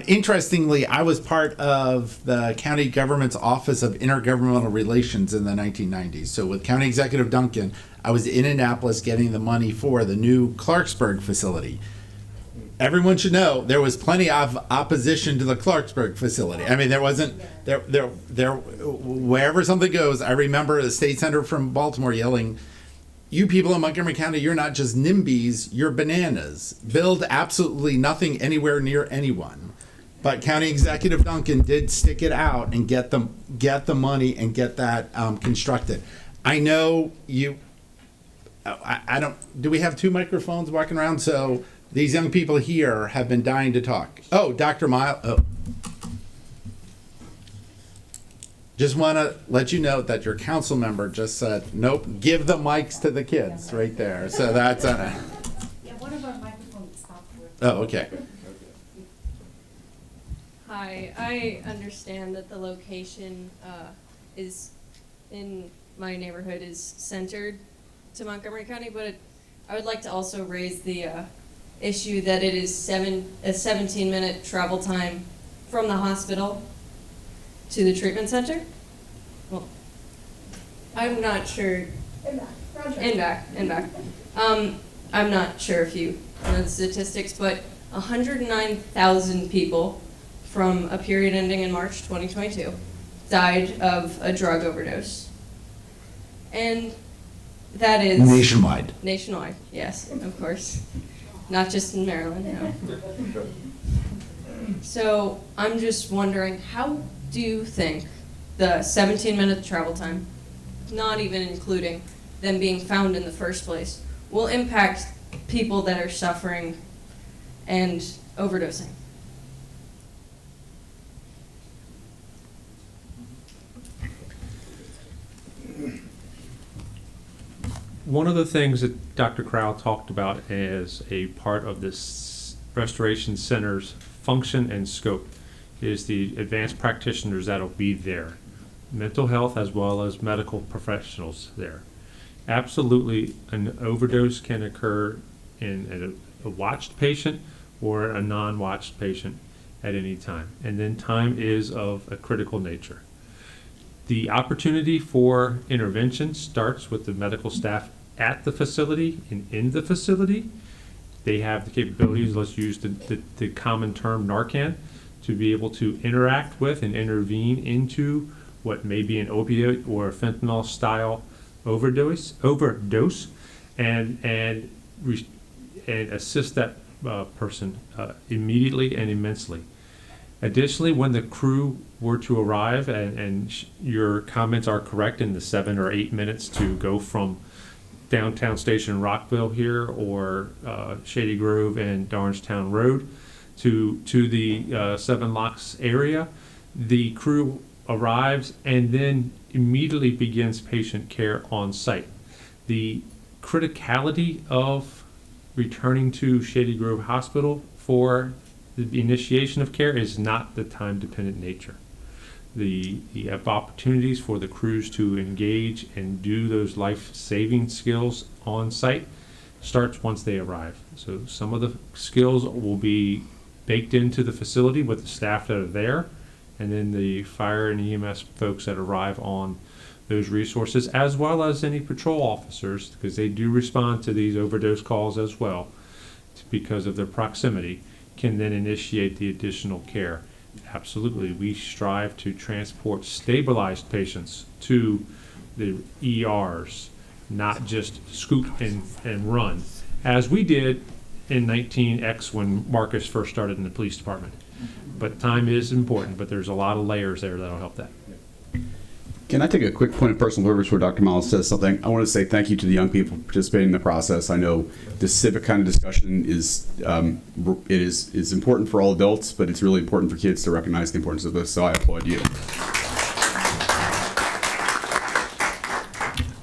Interestingly, I was part of the county government's Office of Intergovernmental Relations in the 1990s. So with County Executive Duncan, I was in Annapolis getting the money for the new Clarksburg facility. Everyone should know there was plenty of opposition to the Clarksburg facility. I mean, there wasn't there wherever something goes. I remember the state senator from Baltimore yelling, "You people in Montgomery County, you're not just NIMBYs, you're bananas. Build absolutely nothing anywhere near anyone." But County Executive Duncan did stick it out and get the money and get that constructed. I know you. I don't. Do we have two microphones walking around? So. These young people here have been dying to talk. Oh, Dr. Miles. Oh. Just want to let you know that your council member just said, nope, give the mics to the kids right there. So that's Yeah, one of our microphones stopped working. Oh, okay. Hi, I understand that the location is in my neighborhood is centered to Montgomery County, but I would like to also raise the issue that it is a 17-minute travel time from the hospital to the treatment center. Well, I'm not sure. And back. I'm not sure if you know the statistics, but 109,000 people from a period ending in March 2022 died of a drug overdose. And that is nationwide. Nationwide, yes, of course. Not just in Maryland, no. So I'm just wondering, how do you think the 17-minute travel time, not even including them being found in the first place, will impact people that are suffering and overdosing? One of the things that Dr. Crowell talked about as a part of this Restoration Center's function and scope is the advanced practitioners that'll be there, mental health as well as medical professionals there. Absolutely, an overdose can occur in a watched patient or a non-watched patient at any time, and then time is of a critical nature. The opportunity for intervention starts with the medical staff at the facility and in the facility. They have the capabilities, let's use the common term Narcan, to be able to interact with and intervene into what may be an opioid or fentanyl style overdose, and assist that person immediately and immensely. Additionally, when the crew were to arrive, and your comments are correct in the 7 or 8 minutes to go from downtown station Rockville here, or Shady Grove and Darnestown Road to the Seven Locks area, the crew arrives and then immediately begins patient care on site. The criticality of returning to Shady Grove Hospital for the initiation of care is not the time-dependent nature. The opportunities for the crews to engage and do those life-saving skills on site starts once they arrive. So some of the skills will be baked into the facility with the staff that are there, and then the fire and EMS folks that arrive on those resources, as well as any patrol officers, because they do respond to these overdose calls as well, because of their proximity, can then initiate the additional care. Absolutely, we strive to transport stabilized patients to the ERs, not just scoop and run, as we did in 19X when Marcus first started in the police department. But time is important, but there's a lot of layers there that'll help that. Can I take a quick point of personal privilege where Dr. Miles says something? I want to say thank you to the young people participating in the process. I know this civic kind of discussion is important for all adults, but it's really important for kids to recognize the importance of this, so I applaud you.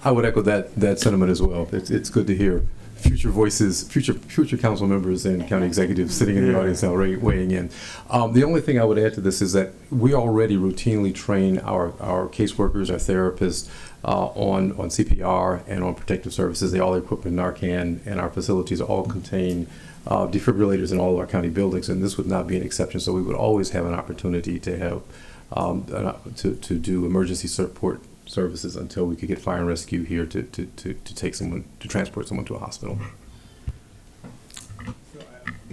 I would echo that sentiment as well. It's good to hear future voices, future council members and county executives sitting in the audience now weighing in. The only thing I would add to this is that we already routinely train our caseworkers, our therapists on CPR and on protective services. They all are equipped with Narcan, and our facilities all contain defibrillators in all of our county buildings, and this would not be an exception. So we would always have an opportunity to have to do emergency support services until we could get fire and rescue here to transport someone to a hospital.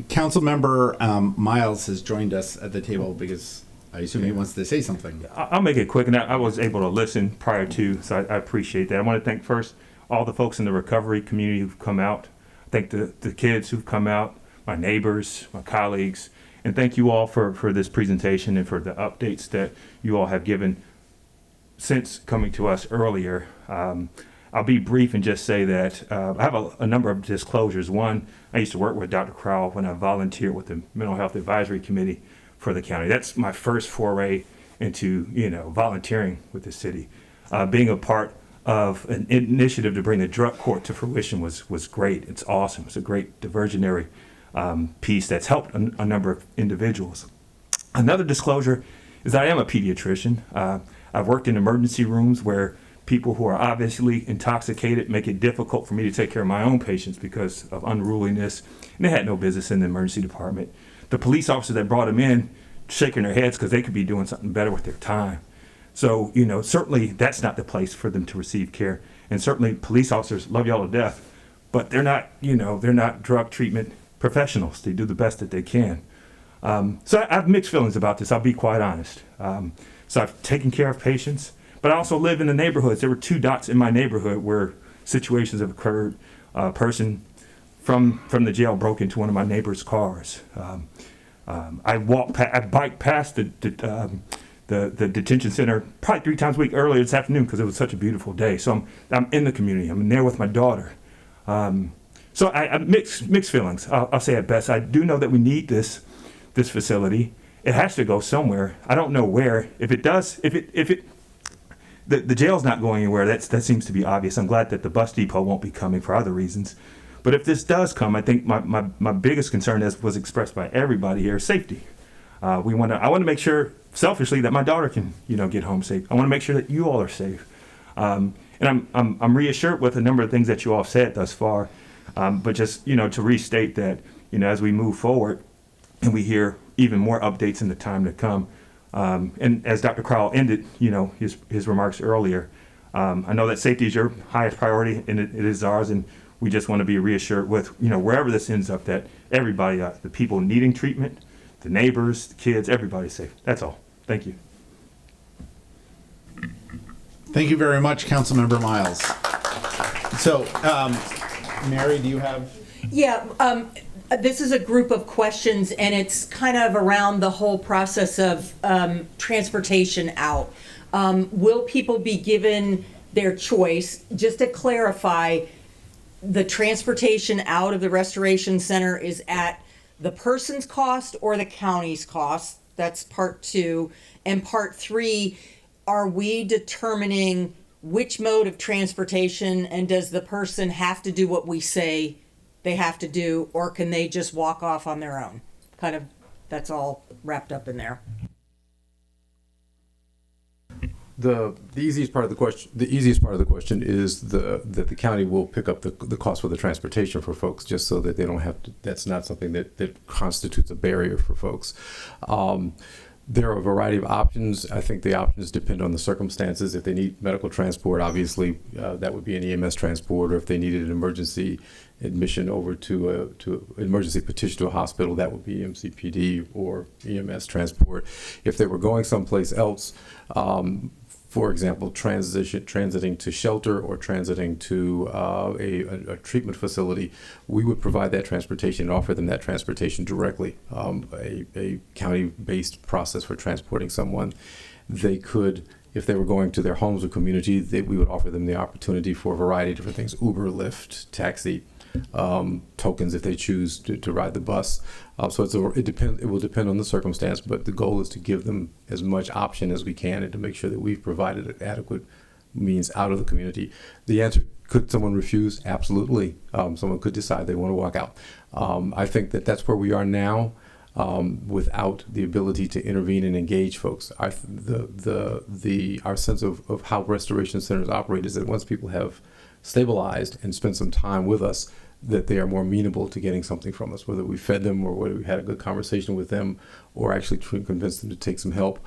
Councilmember Miles has joined us at the table because I assume he wants to say something. I'll make it quick, and I was able to listen prior to, so I appreciate that. I want to thank first all the folks in the recovery community who've come out. Thank the kids who've come out, my neighbors, my colleagues, and thank you all for this presentation and for the updates that you all have given since coming to us earlier. I'll be brief and just say that I have a number of disclosures. One, I used to work with Dr. Crowell when I volunteered with the Mental Health Advisory Committee for the county. That's my first foray into volunteering with the city. Being a part of an initiative to bring the drug court to fruition was great. It's awesome. It's a great diversionary piece that's helped a number of individuals. Another disclosure is that I am a pediatrician. I've worked in emergency rooms where people who are obviously intoxicated make it difficult for me to take care of my own patients because of unruliness, and they had no business in the emergency department. The police officers that brought them in shaking their heads because they could be doing something better with their time. So, certainly that's not the place for them to receive care. And certainly police officers love y'all to death, but they're not, they're not drug treatment professionals. They do the best that they can. So I have mixed feelings about this, I'll be quite honest. So I've taken care of patients, but I also live in the neighborhoods. There were 2 dots in my neighborhood where situations have occurred. A person from the jail broke into one of my neighbor's cars. I biked past the detention center probably 3 times a week earlier this afternoon because it was such a beautiful day. So I'm in the community. I'm in there with my daughter. So I mixed feelings. I'll say at best. I do know that we need this facility. It has to go somewhere. I don't know where. If it does, the jail's not going anywhere. That seems to be obvious. I'm glad that the bus depot won't be coming for other reasons. But if this does come, I think my biggest concern, as was expressed by everybody here, is safety. I want to make sure, selfishly, that my daughter can get home safe. I want to make sure that you all are safe. And I'm reassured with a number of things that you all said thus far. But just to restate that as we move forward and we hear even more updates in the time to come, And as Dr. Crowell ended, his remarks earlier, I know that safety is your highest priority, and it is ours, and we just want to be reassured with, wherever this ends up, that everybody, the people needing treatment, the neighbors, the kids, everybody's safe. That's all. Thank you. Thank you very much, Councilmember Miles. So, Mary, do you have? Yeah, this is a group of questions, and it's kind of around the whole process of transportation out. Will people be given their choice? Just to clarify, the transportation out of the Restoration Center is at the person's cost or the county's cost? That's part 2. And part 3, are we determining which mode of transportation, and does the person have to do what we say they have to do, or can they just walk off on their own? Kind of, that's all wrapped up in there. The easiest part of the question is that the county will pick up the cost for the transportation for folks, just so that they don't have to. That's not something that constitutes a barrier for folks. There are a variety of options. I think the options depend on the circumstances. If they need medical transport, obviously that would be an EMS transport, or if they needed an emergency admission over to emergency petition to a hospital, that would be MCPD or EMS transport. If they were going someplace else, for example, transiting to shelter or transiting to a treatment facility, we would provide that transportation and offer them that transportation directly, a county-based process for transporting someone. They could, if they were going to their homes or community, we would offer them the opportunity for a variety of different things: Uber, Lyft, taxi, tokens if they choose to ride the bus. So it will depend on the circumstance, but the goal is to give them as much option as we can and to make sure that we've provided an adequate means out of the community. The answer, could someone refuse? Absolutely. Someone could decide they want to walk out. I think that's where we are now, without the ability to intervene and engage folks. Our sense of how restoration centers operate is that once people have stabilized and spent some time with us, that they are more amenable to getting something from us, whether we fed them or whether we had a good conversation with them or actually convinced them to take some help.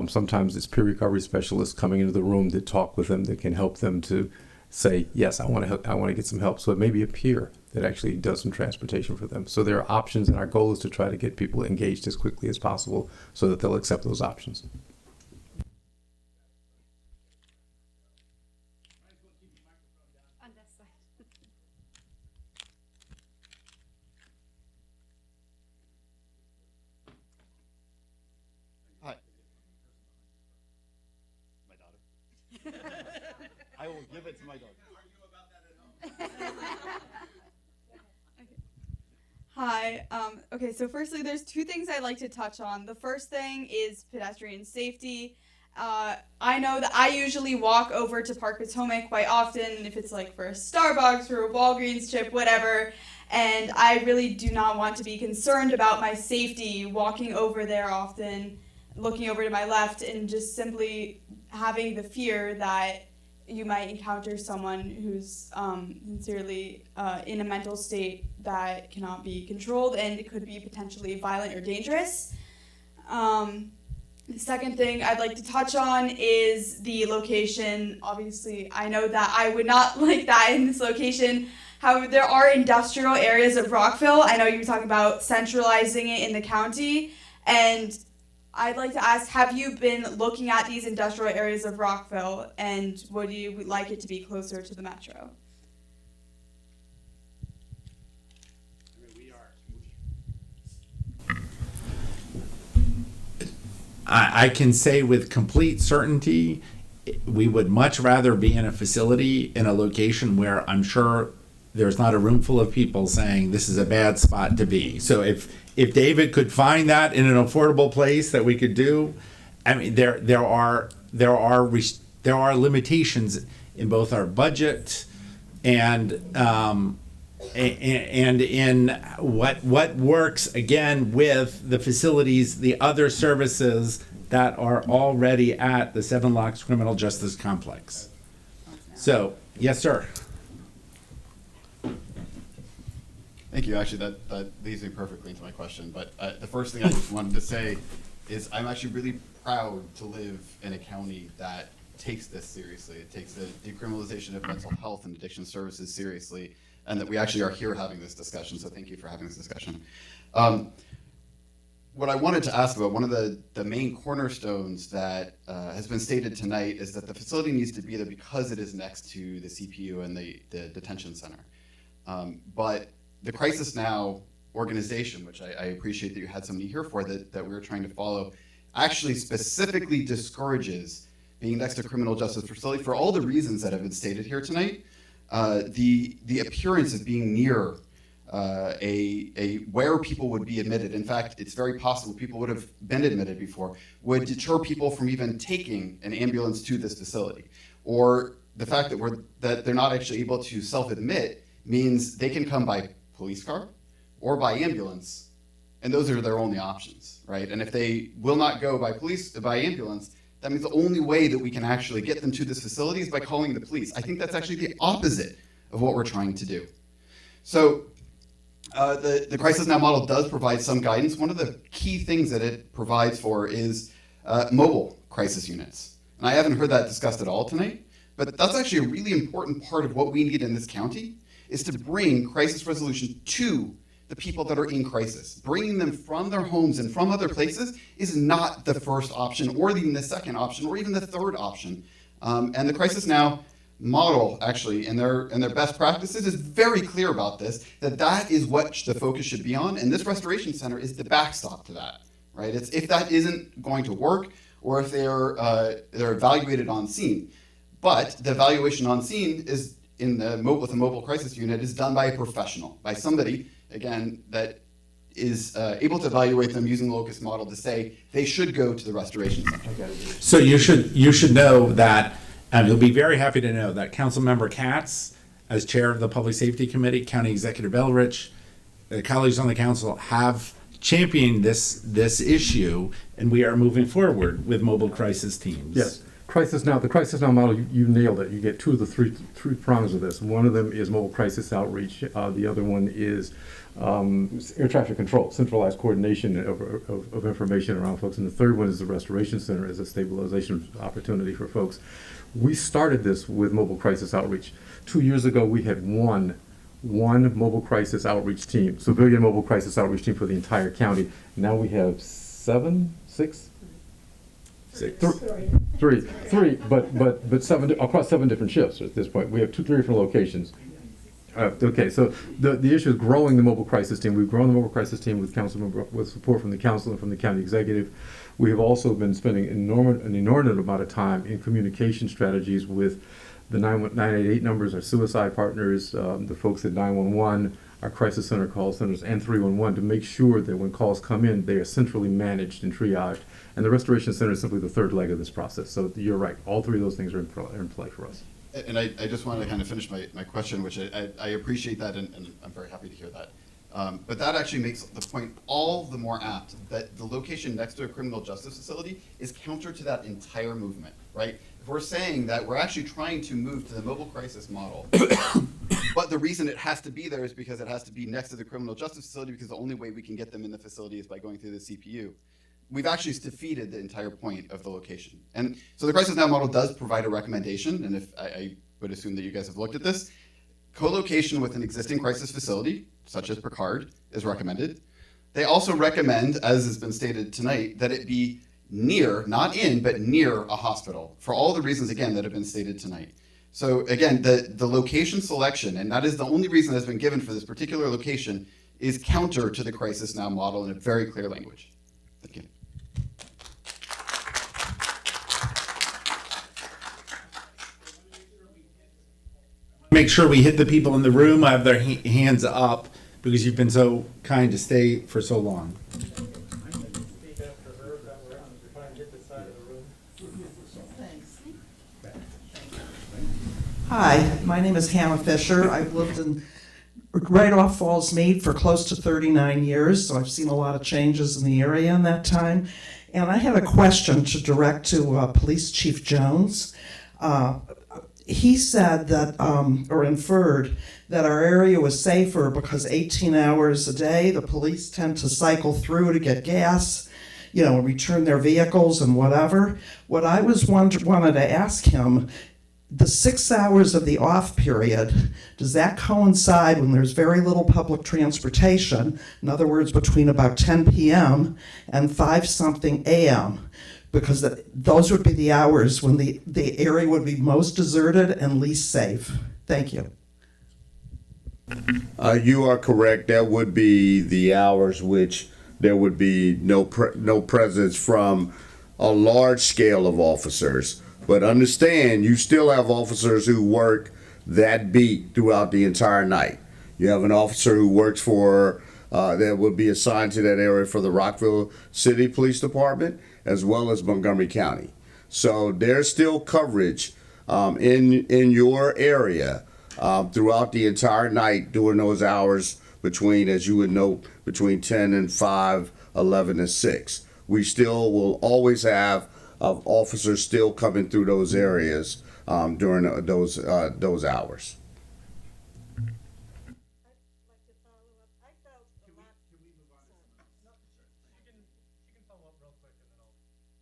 Sometimes it's peer recovery specialists coming into the room that talk with them that can help them to say, yes, I want to get some help. So it may be a peer that actually does some transportation for them. So there are options, and our goal is to try to get people engaged as quickly as possible so that they'll accept those options. I will give it to my daughter. Hi. Okay, so firstly, there's 2 things I'd like to touch on. The first thing is pedestrian safety. I know that I usually walk over to Park Potomac quite often, if it's like for a Starbucks or a Walgreens trip, whatever, and I really do not want to be concerned about my safety walking over there often, looking over to my left, and just simply having the fear that you might encounter someone who's sincerely in a mental state that cannot be controlled and it could be potentially violent or dangerous. The second thing I'd like to touch on is the location. Obviously, I know that I would not like that in this location. However, there are industrial areas of Rockville. I know you were talking about centralizing it in the county, and I'd like to ask, have you been looking at these industrial areas of Rockville, and would you like it to be closer to the metro? I can say with complete certainty, we would much rather be in a facility in a location where I'm sure there's not a room full of people saying this is a bad spot to be. So if David could find that in an affordable place that we could do, I mean, there are limitations in both our budget and in what works again with the facilities, the other services that are already at the Seven Locks Criminal Justice Complex. So, yes, sir. Thank you. Actually, that leads me perfectly into my question. But the first thing I just wanted to say is I'm actually really proud to live in a county that takes this seriously. It takes the decriminalization of mental health and addiction services seriously, and that we actually are here having this discussion. So thank you for having this discussion. What I wanted to ask about, one of the main cornerstones that has been stated tonight is that the facility needs to be there because it is next to the CPU and the detention center. But the Crisis Now organization, which I appreciate that you had somebody here for, that we were trying to follow, actually specifically discourages being next to criminal justice facility for all the reasons that have been stated here tonight. The appearance of being near where people would be admitted. In fact, it's very possible people would have been admitted before, would deter people from even taking an ambulance to this facility. Or the fact that they're not actually able to self-admit means they can come by police car or by ambulance, and those are their only options, right? And if they will not go by ambulance, that means the only way that we can actually get them to this facility is by calling the police. I think that's actually the opposite of what we're trying to do. So the Crisis Now model does provide some guidance. One of the key things that it provides for is mobile crisis units. And I haven't heard that discussed at all tonight, but that's actually a really important part of what we need in this county, is to bring crisis resolution to the people that are in crisis. Bringing them from their homes and from other places is not the first option, or even the second option, or even the third option. And the Crisis Now model, actually, in their best practices, is very clear about this, that is what the focus should be on, and this Restoration Center is the backstop to that, right? It's if that isn't going to work, or if they're evaluated on scene. But the evaluation on scene is with a mobile crisis unit is done by a professional, by somebody, again, that is able to evaluate them using the locus model to say they should go to the Restoration Center. So you should know that, you'll be very happy to know that Councilmember Katz, as chair of the Public Safety Committee, County Executive Elrich, the colleagues on the council have championed this issue, and we are moving forward with mobile crisis teams. Yes. The Crisis Now model, you nailed it. You get two of the three prongs of this. One of them is mobile crisis outreach. The other one is air traffic control, centralized coordination of information around folks. And the third one is the Restoration Center as a stabilization opportunity for folks. We started this with mobile crisis outreach. 2 years ago, we had one mobile crisis outreach team, civilian mobile crisis outreach team for the entire county. Now we have three, but seven across 7 different shifts at this point. We have 3 different locations. Okay, so the issue is growing the mobile crisis team. We've grown the mobile crisis team with support from the council and from the county executive. We have also been spending an inordinate amount of time in communication strategies with the 988 numbers, our suicide partners, the folks at 911, our crisis center call centers, and 311 to make sure that when calls come in, they are centrally managed and triaged. And the Restoration Center is simply the third leg of this process. So you're right, all 3 of those things are in play for us. And I just wanted to kind of finish my question, which I appreciate that, and I'm very happy to hear that. But that actually makes the point all the more apt that the location next to a criminal justice facility is counter to that entire movement, right? If we're saying that we're actually trying to move to the mobile crisis model, but the reason it has to be there is because it has to be next to the criminal justice facility, because the only way we can get them in the facility is by going through the CPU. We've actually defeated the entire point of the location. And so the Crisis Now model does provide a recommendation, and if I would assume that you guys have looked at this, co-location with an existing crisis facility, such as Picard, is recommended. They also recommend, as has been stated tonight, that it be near, not in, but near a hospital, for all the reasons, again, that have been stated tonight. So again, the location selection, and that is the only reason that's been given for this particular location, is counter to the Crisis Now model in a very clear language. Thank you. Make sure we hit the people in the room who have their hands up, because you've been so kind to stay for so long. Hi, my name is Hannah Fisher. I've lived right off Falls Mead for close to 39 years, so I've seen a lot of changes in the area in that time. And I had a question to direct to Police Chief Jones. He said that, or inferred, that our area was safer because 18 hours a day the police tend to cycle through to get gas, return their vehicles and whatever. What I wanted to ask him, the 6 hours of the off period, does that coincide when there's very little public transportation? In other words, between about 10 p.m. and 5-something a.m.? Because those would be the hours when the area would be most deserted and least safe. Thank you. You are correct. That would be the hours which there would be no presence from a large scale of officers. But understand, you still have officers who work that beat throughout the entire night. You have an officer who works for, that would be assigned to that area for the Rockville City Police Department, as well as Montgomery County. So there's still coverage in your area throughout the entire night during those hours between, as you would know, between 10 and 5, 11 and 6. We still will always have officers still coming through those areas during those hours.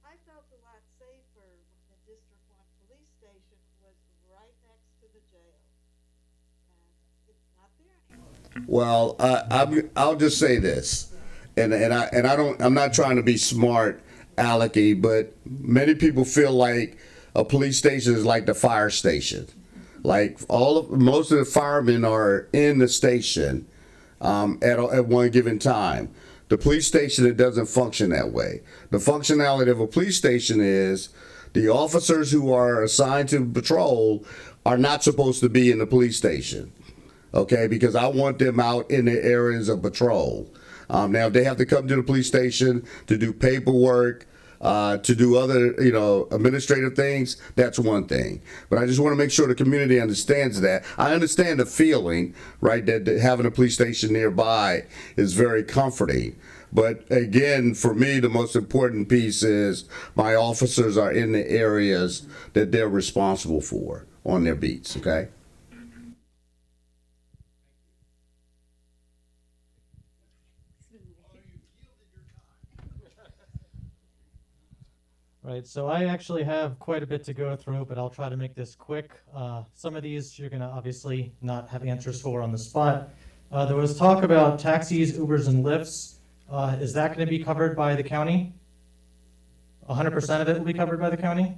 I felt a lot safer when the District 1 police station was right next to the jail. And it's not there anymore. Well, I'll just say this, I'm not trying to be smart, alecky, but many people feel like a police station is like the fire station. Like most of the firemen are in the station at one given time. The police station, it doesn't function that way. The functionality of a police station is the officers who are assigned to patrol are not supposed to be in the police station, okay? Because I want them out in the areas of patrol. Now, if they have to come to the police station to do paperwork, to do other, administrative things, that's one thing. But I just want to make sure the community understands that. I understand the feeling, right, that having a police station nearby is very comforting. But again, for me, the most important piece is my officers are in the areas that they're responsible for on their beats, okay? Right, so I actually have quite a bit to go through, but I'll try to make this quick. Some of these you're going to obviously not have answers for on the spot. There was talk about taxis, Ubers, and Lyfts. Is that going to be covered by the county? 100% of it will be covered by the county?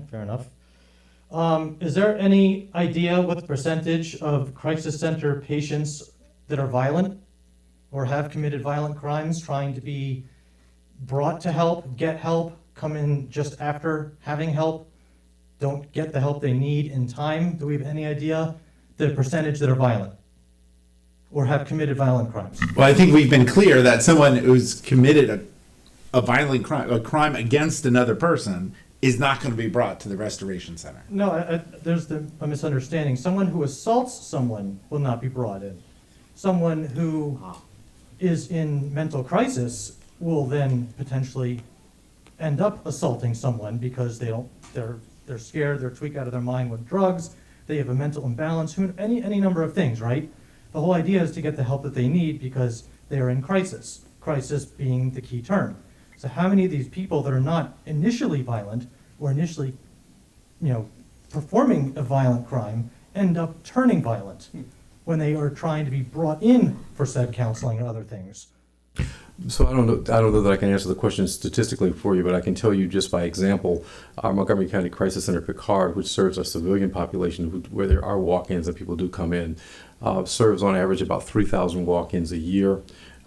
Fair enough. Is there any idea what the percentage of crisis center patients that are violent or have committed violent crimes trying to be brought to help, get help, come in just after having help, don't get the help they need in time? Do we have any idea the percentage that are violent or have committed violent crimes? Well, I think we've been clear that someone who's committed a violent crime, a crime against another person, is not going to be brought to the Restoration Center. No, there's a misunderstanding. Someone who assaults someone will not be brought in. Someone who is in mental crisis will then potentially end up assaulting someone because they're scared, they're tweaked out of their mind with drugs, they have a mental imbalance, any number of things, right? The whole idea is to get the help that they need because they are in crisis, crisis being the key term. So how many of these people that are not initially violent or initially, performing a violent crime end up turning violent when they are trying to be brought in for said counseling and other things? So I don't know that I can answer the question statistically for you, but I can tell you just by example, our Montgomery County Crisis Center Picard, which serves our civilian population, where there are walk-ins and people do come in, serves on average about 3,000 walk-ins a year.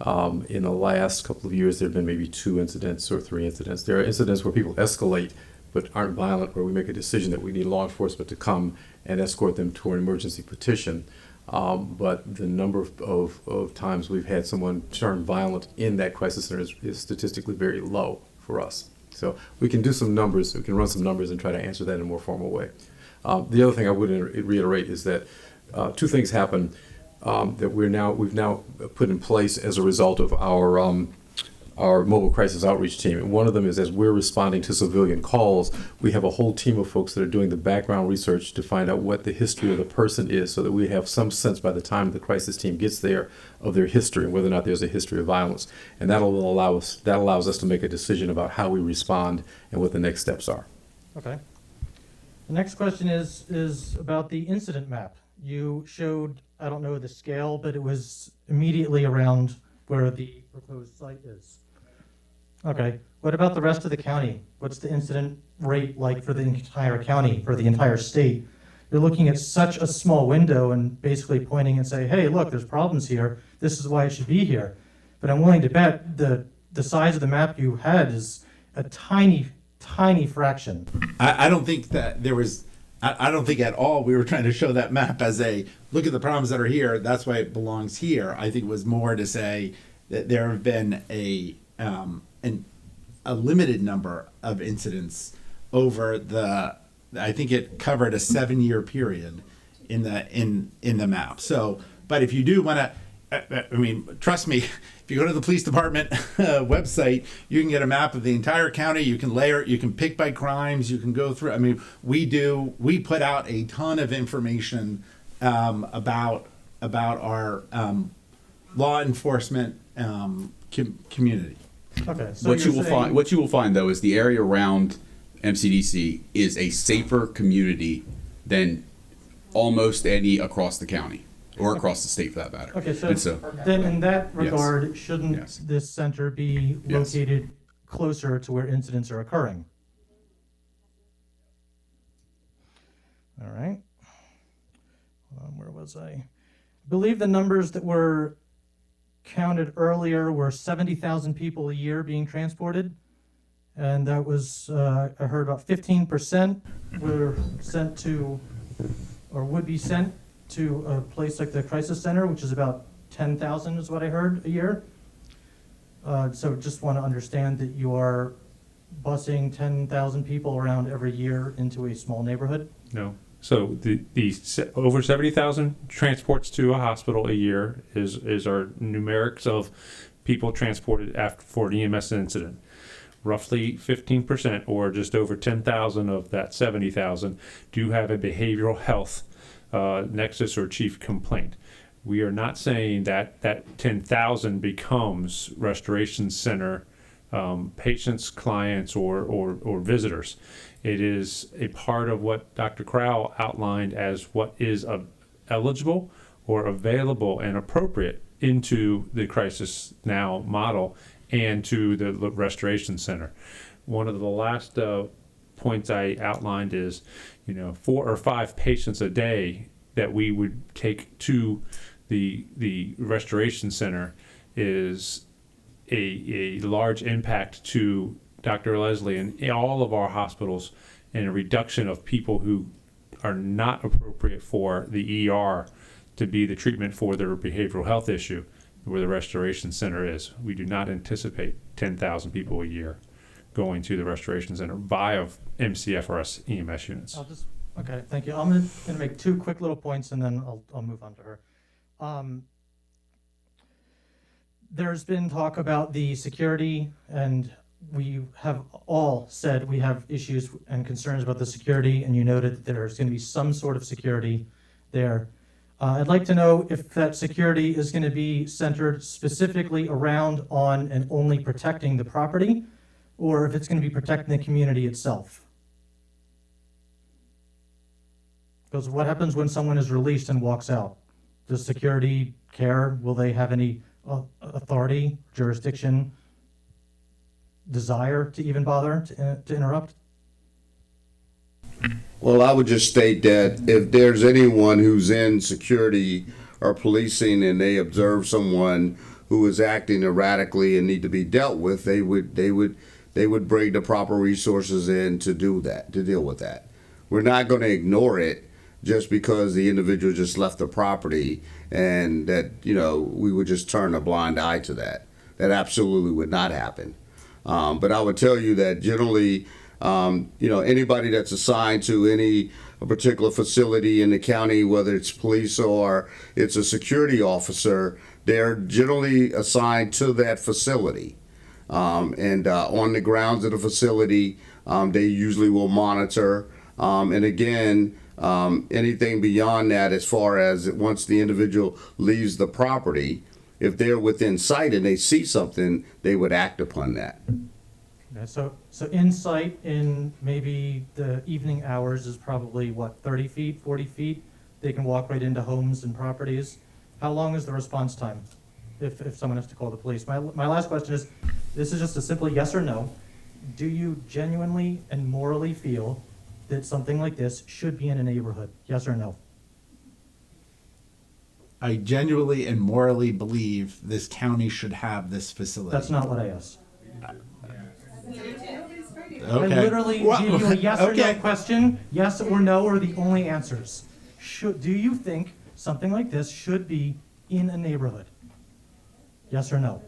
In the last couple of years, there have been maybe 2 incidents or 3 incidents. There are incidents where people escalate but aren't violent, where we make a decision that we need law enforcement to come and escort them to an emergency petition. But the number of times we've had someone turn violent in that crisis center is statistically very low for us. So we can do some numbers, we can run some numbers and try to answer that in a more formal way. The other thing I would reiterate is that 2 things happen that we've now put in place as a result of our our mobile crisis outreach team. And one of them is, as we're responding to civilian calls, we have a whole team of folks that are doing the background research to find out what the history of the person is, so that we have some sense by the time the crisis team gets there of their history and whether or not there's a history of violence. And that allows us to make a decision about how we respond and what the next steps are. Okay. The next question is about the incident map. You showed, I don't know the scale, but it was immediately around where the proposed site is. Okay. What about the rest of the county? What's the incident rate like for the entire county, for the entire state? You're looking at such a small window and basically pointing and say, hey, look, there's problems here. This is why it should be here. But I'm willing to bet the size of the map you had is a tiny fraction. I don't think that there was, I don't think at all we were trying to show that map as a, look at the problems that are here, that's why it belongs here. I think it was more to say that there have been a limited number of incidents over the, I think it covered a 7-year period in the map. So, but if you do want to, I mean, trust me, if you go to the police department website, you can get a map of the entire county. You can layer it, you can pick by crimes, you can go through. I mean, we put out a ton of information about our law enforcement community. Okay. So what you will find though is the area around MCDC is a safer community than almost any across the county. Or across the state, for that matter. Okay, so then in that regard, shouldn't this center be located closer to where incidents are occurring? All right. Where was I? I believe the numbers that were counted earlier were 70,000 people a year being transported. And that was, I heard about 15% were sent to, or would be sent to a place like the crisis center, which is about 10,000 is what I heard a year. So just want to understand that you are busing 10,000 people around every year into a small neighborhood? No. So the over 70,000 transports to a hospital a year is our numerics of people transported after for an EMS incident. Roughly 15%, or just over 10,000 of that 70,000, do have a behavioral health nexus or chief complaint. We are not saying that 10,000 becomes Restoration Center patients, clients, or visitors. It is a part of what Dr. Crowell outlined as what is eligible or available and appropriate into the Crisis Now model and to the Restoration Center. One of the last points I outlined is, 4 or 5 patients a day that we would take to the Restoration Center is a large impact to Dr. Leslie and all of our hospitals, and a reduction of people who are not appropriate for the ER to be the treatment for their behavioral health issue, where the Restoration Center is. We do not anticipate 10,000 people a year going to the Restoration Center via MCFRS EMS units. Okay, thank you. I'm going to make 2 quick little points and then I'll move on to her. There's been talk about the security, and we have all said we have issues and concerns about the security, and you noted that there's going to be some sort of security there. I'd like to know if that security is going to be centered specifically around on and only protecting the property, or if it's going to be protecting the community itself. Because what happens when someone is released and walks out? Does security care? Will they have any authority, jurisdiction, desire to even bother to interrupt? Well, I would just state that if there's anyone who's in security or policing and they observe someone who is acting erratically and need to be dealt with, they would bring the proper resources in to do that, to deal with that. We're not going to ignore it just because the individual just left the property, and that, we would just turn a blind eye to that. That absolutely would not happen. But I would tell you that generally, anybody that's assigned to any particular facility in the county, whether it's police or it's a security officer, they're generally assigned to that facility. and on the grounds of the facility, they usually will monitor. And again, anything beyond that, as far as once the individual leaves the property, if they're within sight and they see something, they would act upon that. Okay, so insight in maybe the evening hours is probably what, 30 feet, 40 feet? They can walk right into homes and properties. How long is the response time if someone has to call the police? My last question is, this is just a simple yes or no. Do you genuinely and morally feel that something like this should be in a neighborhood? Yes or no? I genuinely and morally believe this county should have this facility. That's not what I asked. Okay. I literally gave you a yes or no question. Yes or no are the only answers. Do you think something like this should be in a neighborhood? Yes or no?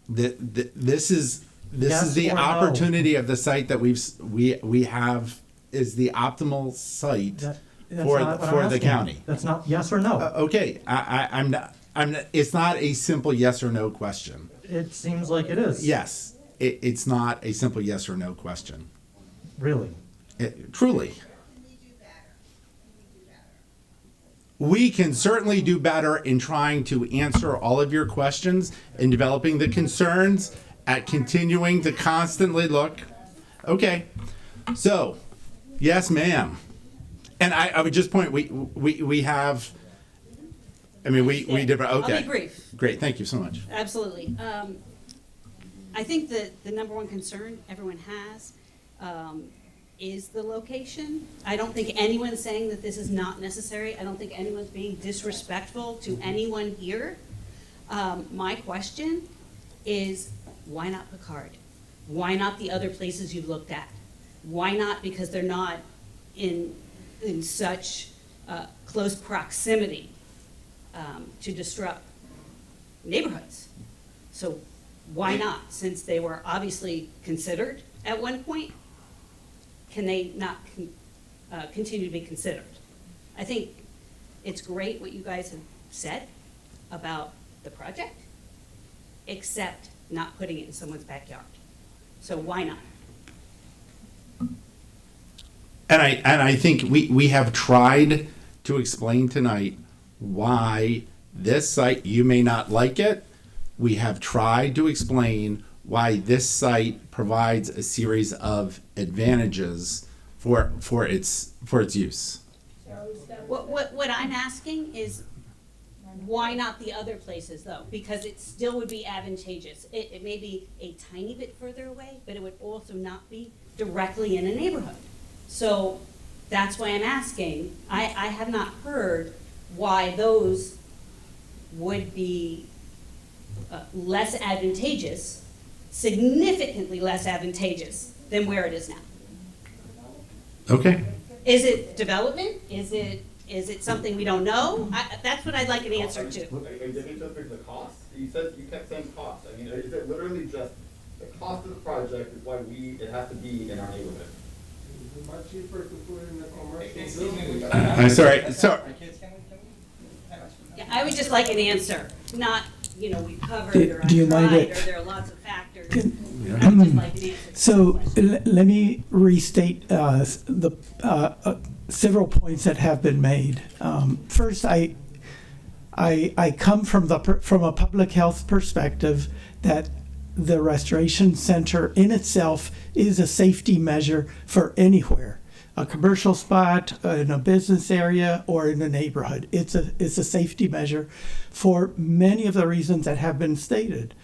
This is Yes the or no? opportunity of the site that we have is the optimal site That's for not what I'm the asking. county. That's not yes or no. Okay, I'm not. It's not a simple yes or no question. It seems like it is. Yes, it's not a simple yes or no question. Really? Truly. We can certainly do better in trying to answer all of your questions and developing the concerns at continuing to constantly look. Okay, so yes, ma'am. And I would just point, we have, I mean, we did, okay. I'll be brief. Great, thank you so much. Absolutely. I think that the number one concern everyone has is the location. I don't think anyone's saying that this is not necessary. I don't think anyone's being disrespectful to anyone here. My question is, why not Picard? Why not the other places you've looked at? Why not because they're not in such close proximity to disrupt neighborhoods? So why not? Since they were obviously considered at one point, can they not continue to be considered? I think it's great what you guys have said about the project, except not putting it in someone's backyard. So why not? And I think we have tried to explain tonight why this site, you may not like it. We have tried to explain why this site provides a series of advantages for its use. What I'm asking is, why not the other places though? Because it still would be advantageous. It may be a tiny bit further away, but it would also not be directly in a neighborhood. So that's why I'm asking. I have not heard why those would be less advantageous, significantly less advantageous than where it is now. Okay. Is it development? Is it something we don't know? That's what I'd like an answer to. Are you giving just the cost? You kept saying cost. I mean, is it literally just the cost of the project is why it has to be in our neighborhood? It's much cheaper to put it in a commercial building. I'm sorry. Yeah, I would just like an answer, not, we covered or I Do you mind tried, it? or there are lots of factors. I would just like an answer. So let me restate the several points that have been made. First, I come from a public health perspective that the Restoration Center in itself is a safety measure for anywhere, a commercial spot, in a business area, or in a neighborhood. It's a safety measure for many of the reasons that have been stated.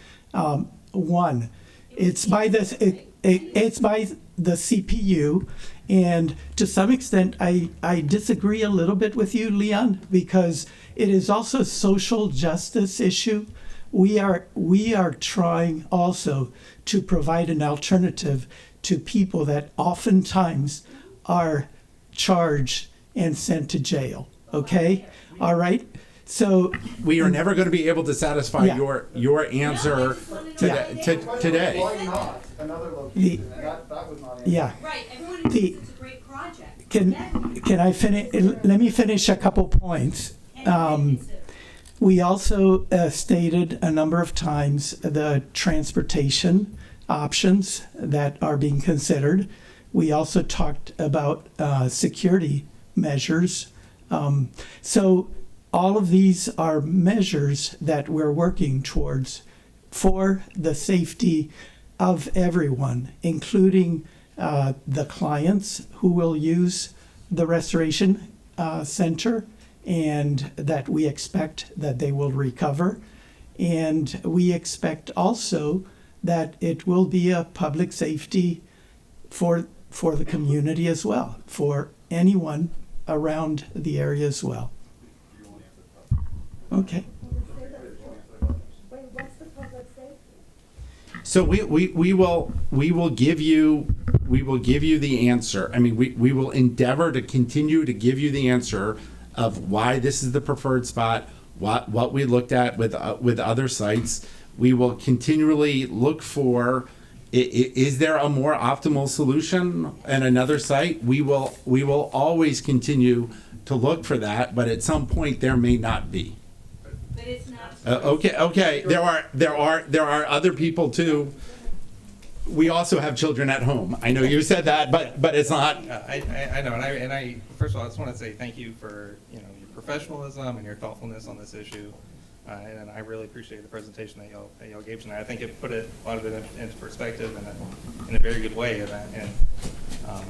One, it's by the CPU, and to some extent, I disagree a little bit with you, Leon, because it is also a social justice issue. We are trying also to provide an alternative to people that oftentimes are charged and sent to jail. Okay? All right? So we are never going to be able to satisfy your answer today. Why not another location? That was not answered. Yeah. Right, everyone thinks it's a great project. Can I finish? Let me finish a couple points. We also stated a number of times the transportation options that are being considered. We also talked about security measures. So all of these are measures that we're working towards for the safety of everyone, including the clients who will use the Restoration Center, and that we expect that they will recover. And we expect also that it will be a public safety for the community as well, for anyone around the area as well. Okay. So we will give you the answer. I mean, we will endeavor to continue to give you the answer of why this is the preferred spot, what we looked at with other sites. We will continually look for, is there a more optimal solution in another site? We will always continue to look for that, but at some point there may not be. But it's not. Okay. There are other people too. We also have children at home. I know you said that, but it's not. I know, and I first of all, I just want to say thank you for your professionalism and your thoughtfulness on this issue, and I really appreciate the presentation that y'all gave tonight. I think it put a lot of it into perspective in a very good way. And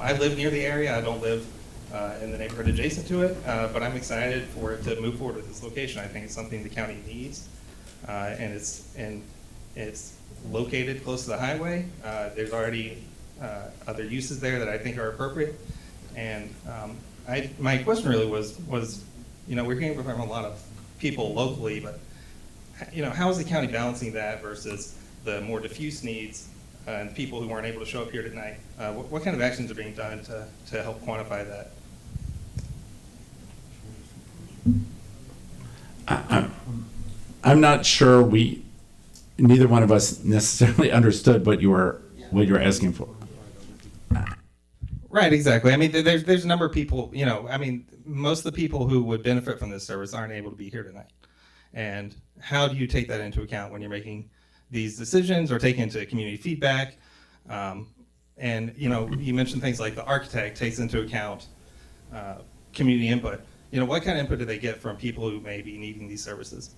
I live near the area. I don't live in the neighborhood adjacent to it, but I'm excited for it to move forward with this location. I think it's something the county needs, and it's located close to the highway. There's already other uses there that I think are appropriate. And my question really was, we're hearing from a lot of people locally, but how is the county balancing that versus the more diffuse needs and people who aren't able to show up here tonight? What kind of actions are being done to help quantify that? I'm not sure neither one of us necessarily understood what you were asking for. Right, exactly. I mean, there's a number of people, most of the people who would benefit from this service aren't able to be here tonight. And how do you take that into account when you're making these decisions or taking into community feedback? And, you mentioned things like the architect takes into account community input. What kind of input do they get from people who may be needing these services?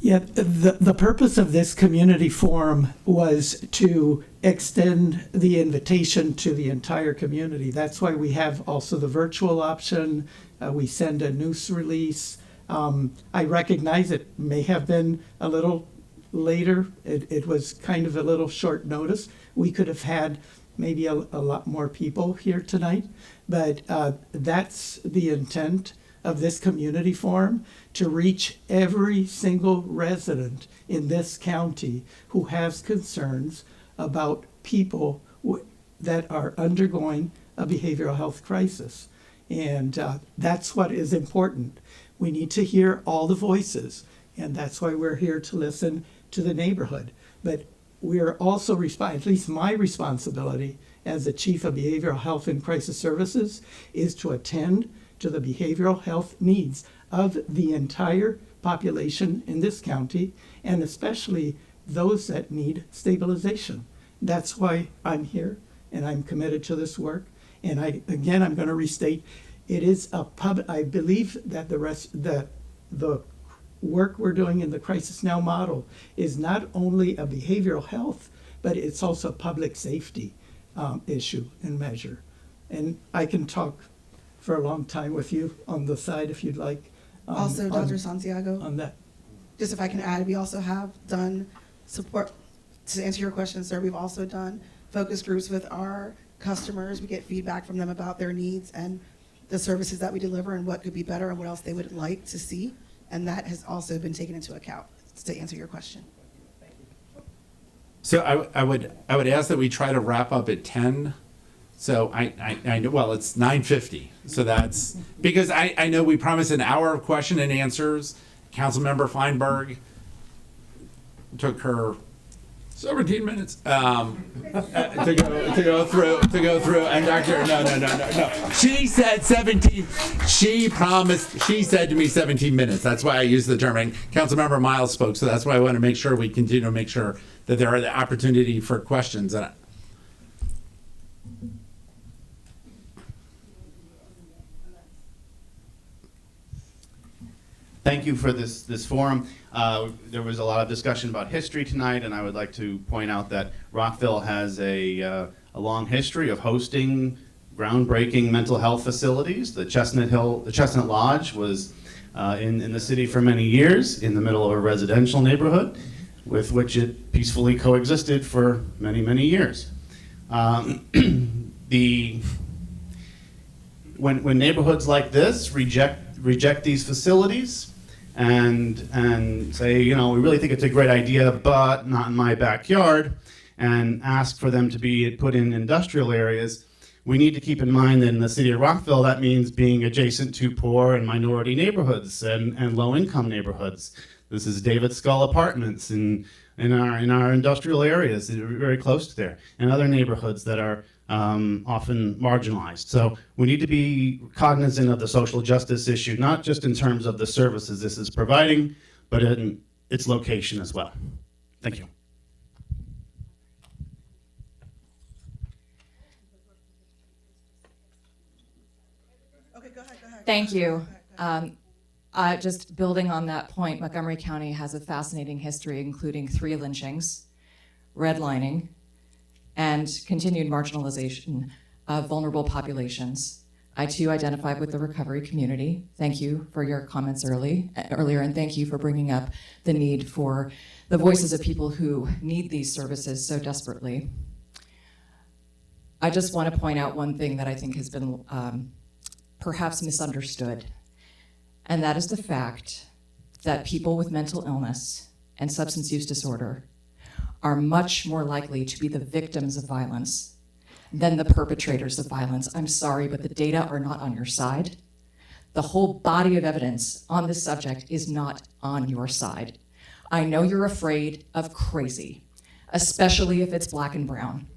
Yeah, the purpose of this community forum was to extend the invitation to the entire community. That's why we have also the virtual option. We send a news release. I recognize it may have been a little later. It was kind of a little short notice. We could have had maybe a lot more people here tonight, but that's the intent of this community forum, to reach every single resident in this county who has concerns about people that are undergoing a behavioral health crisis. And that's what is important. We need to hear all the voices, and that's why we're here to listen to the neighborhood. But we're also, at least my responsibility as the Chief of Behavioral Health and Crisis Services, is to attend to the behavioral health needs of the entire population in this county, and especially those that need stabilization. That's why I'm here, and I'm committed to this work. And I'm going to restate, it is I believe that the work we're doing in the Crisis Now model is not only a behavioral health, but it's also a public safety issue and measure. And I can talk for a long time with you on the side if you'd like. Also, Dr. Santiago, on that. Just if I can add, we also have done support, to answer your question, sir, we've also done focus groups with our customers. We get feedback from them about their needs and the services that we deliver and what could be better and what else they would like to see. And that has also been taken into account, to answer your question. So I would ask that we try to wrap up at 10. So I know, well, it's 9:50. So that's because I know we promised an hour of question and answers. Councilmember Feinberg took her 17 minutes. To go through, and Doctor, no. She said 17. She promised. She said to me 17 minutes. That's why I used the term. And Councilmember Miles spoke, so that's why I want to make sure we continue to make sure that there are the opportunity for questions. And thank you for this forum. There was a lot of discussion about history tonight, and I would like to point out that Rockville has a long history of hosting groundbreaking mental health facilities. The Chestnut Lodge was in the city for many years, in the middle of a residential neighborhood, with which it peacefully coexisted for many, many years. When neighborhoods like this reject these facilities and say, we really think it's a great idea, but not in my backyard, and ask for them to be put in industrial areas, we need to keep in mind that in the city of Rockville, that means being adjacent to poor and minority neighborhoods and low-income neighborhoods. This is David Skull Apartments in our industrial areas, very close to there, and other neighborhoods that are often marginalized. So we need to be cognizant of the social justice issue, not just in terms of the services this is providing, but in its location as well. Thank you. Thank you. Just building on that point, Montgomery County has a fascinating history, including 3 lynchings, redlining, and continued marginalization of vulnerable populations. I too identify with the recovery community. Thank you for your comments earlier, and thank you for bringing up the need for the voices of people who need these services so desperately. I just want to point out one thing that I think has been perhaps misunderstood, and that is the fact that people with mental illness and substance use disorder are much more likely to be the victims of violence than the perpetrators of violence. I'm sorry, but the data are not on your side. The whole body of evidence on this subject is not on your side. I know you're afraid of crazy, especially if it's black and brown.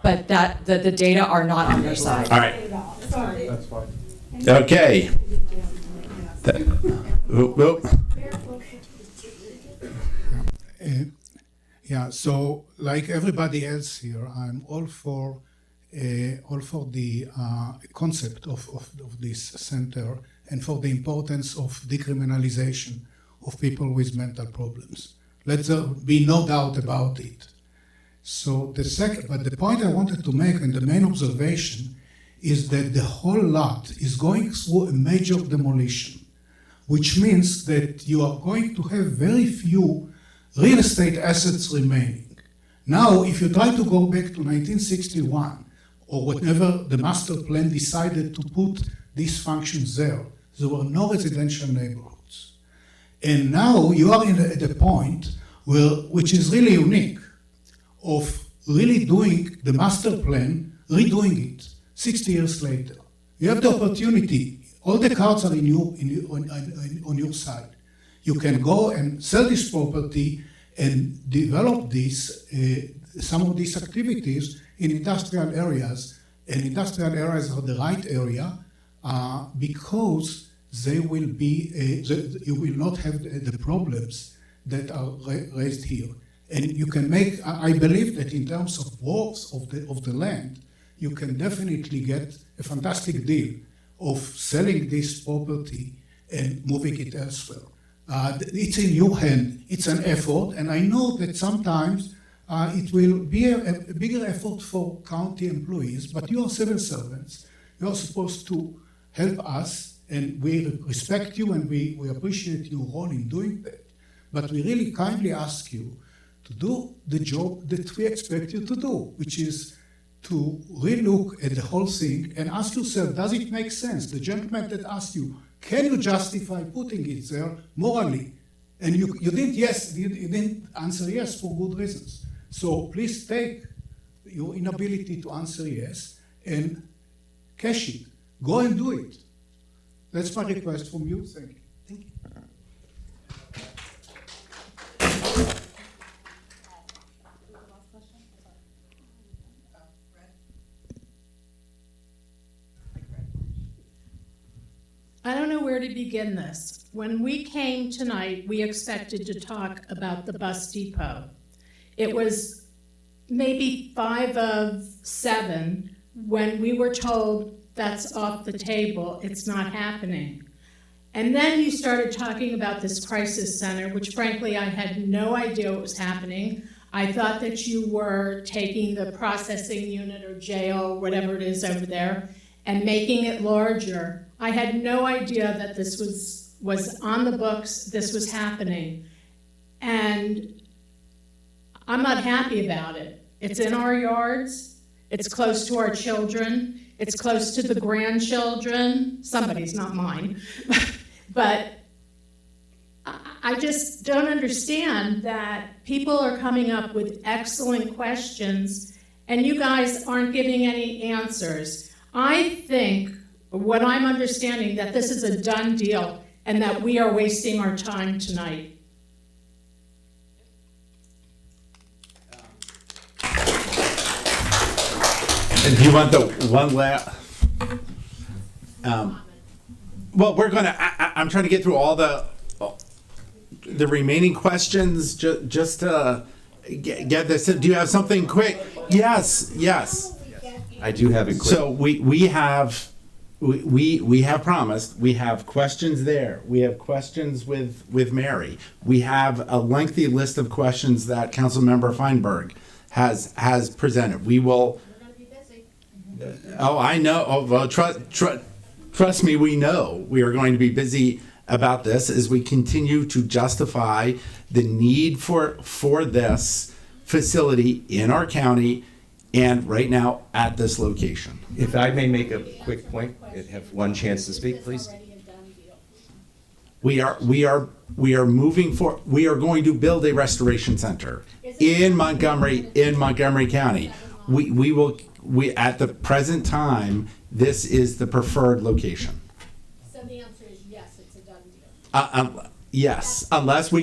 But the data are not on your side. all right. That's fine. Okay. So like everybody else here, I'm all for the concept of this center and for the importance of decriminalization of people with mental problems. Let there be no doubt about it. So but the point I wanted to make, and the main observation, is that the whole lot is going through a major demolition, which means that you are going to have very few real estate assets remaining. Now, if you try to go back to 1961, or whatever the master plan decided to put these functions there were no residential neighborhoods. And now you are at the point which is really unique, of really doing the master plan, redoing it 60 years later. You have the opportunity, all the cards are on your side. You can go and sell this property and develop some of these activities in industrial areas, and industrial areas are the right area because they will be, you will not have the problems that are raised here. And you can make, I believe that in terms of worth of the land, you can definitely get a fantastic deal of selling this property and moving it elsewhere. It's in your hand, it's an effort, and I know that sometimes it will be a bigger effort for county employees, but you are civil servants. You are supposed to help us, and we respect you and we appreciate your role in doing that. But we really kindly ask you to do the job that we expect you to do, which is to relook at the whole thing and ask yourself, does it make sense? The gentleman that asked you, can you justify putting it there morally? And you didn't answer yes for good reasons. So please take your inability to answer yes and cash it. Go and do it. That's my request from you. Thank you. know where to begin this. When we came tonight, we expected to talk about the bus depot. It was maybe 5 of 7 when we were told that's off the table, it's not happening. And then you started talking about this crisis center, which frankly I had no idea what was happening. I thought that you were taking the processing unit or jail, whatever it is over there, and making it larger. I had no idea that this was on the books, this was happening. And I'm not happy about it. It's in our yards, it's close to our children, it's close to the grandchildren, somebody's, not mine. But I just don't understand that people are coming up with excellent questions and you guys aren't giving any answers. I think, what I'm understanding, that this is a done deal and that we are wasting our time tonight. And do you want the one last? Well, we're gonna. I'm trying to get through all the remaining questions just to get this. Do you have something quick? Yes. I do have it quick. So we have promised. We have questions there. We have questions with Mary. We have a lengthy list of questions that Councilmember Feinberg has presented. We will. Oh, I know. Oh, well, trust me, we know we are going to be busy about this as we continue to justify the need for this facility in our county and right now at this location. If I may make a quick point, and have one chance to speak, please. We are moving for. We are going to build a restoration center in Montgomery County. We will. At the present time, this is the preferred location. So the answer is yes, it's a done deal. Yes, unless we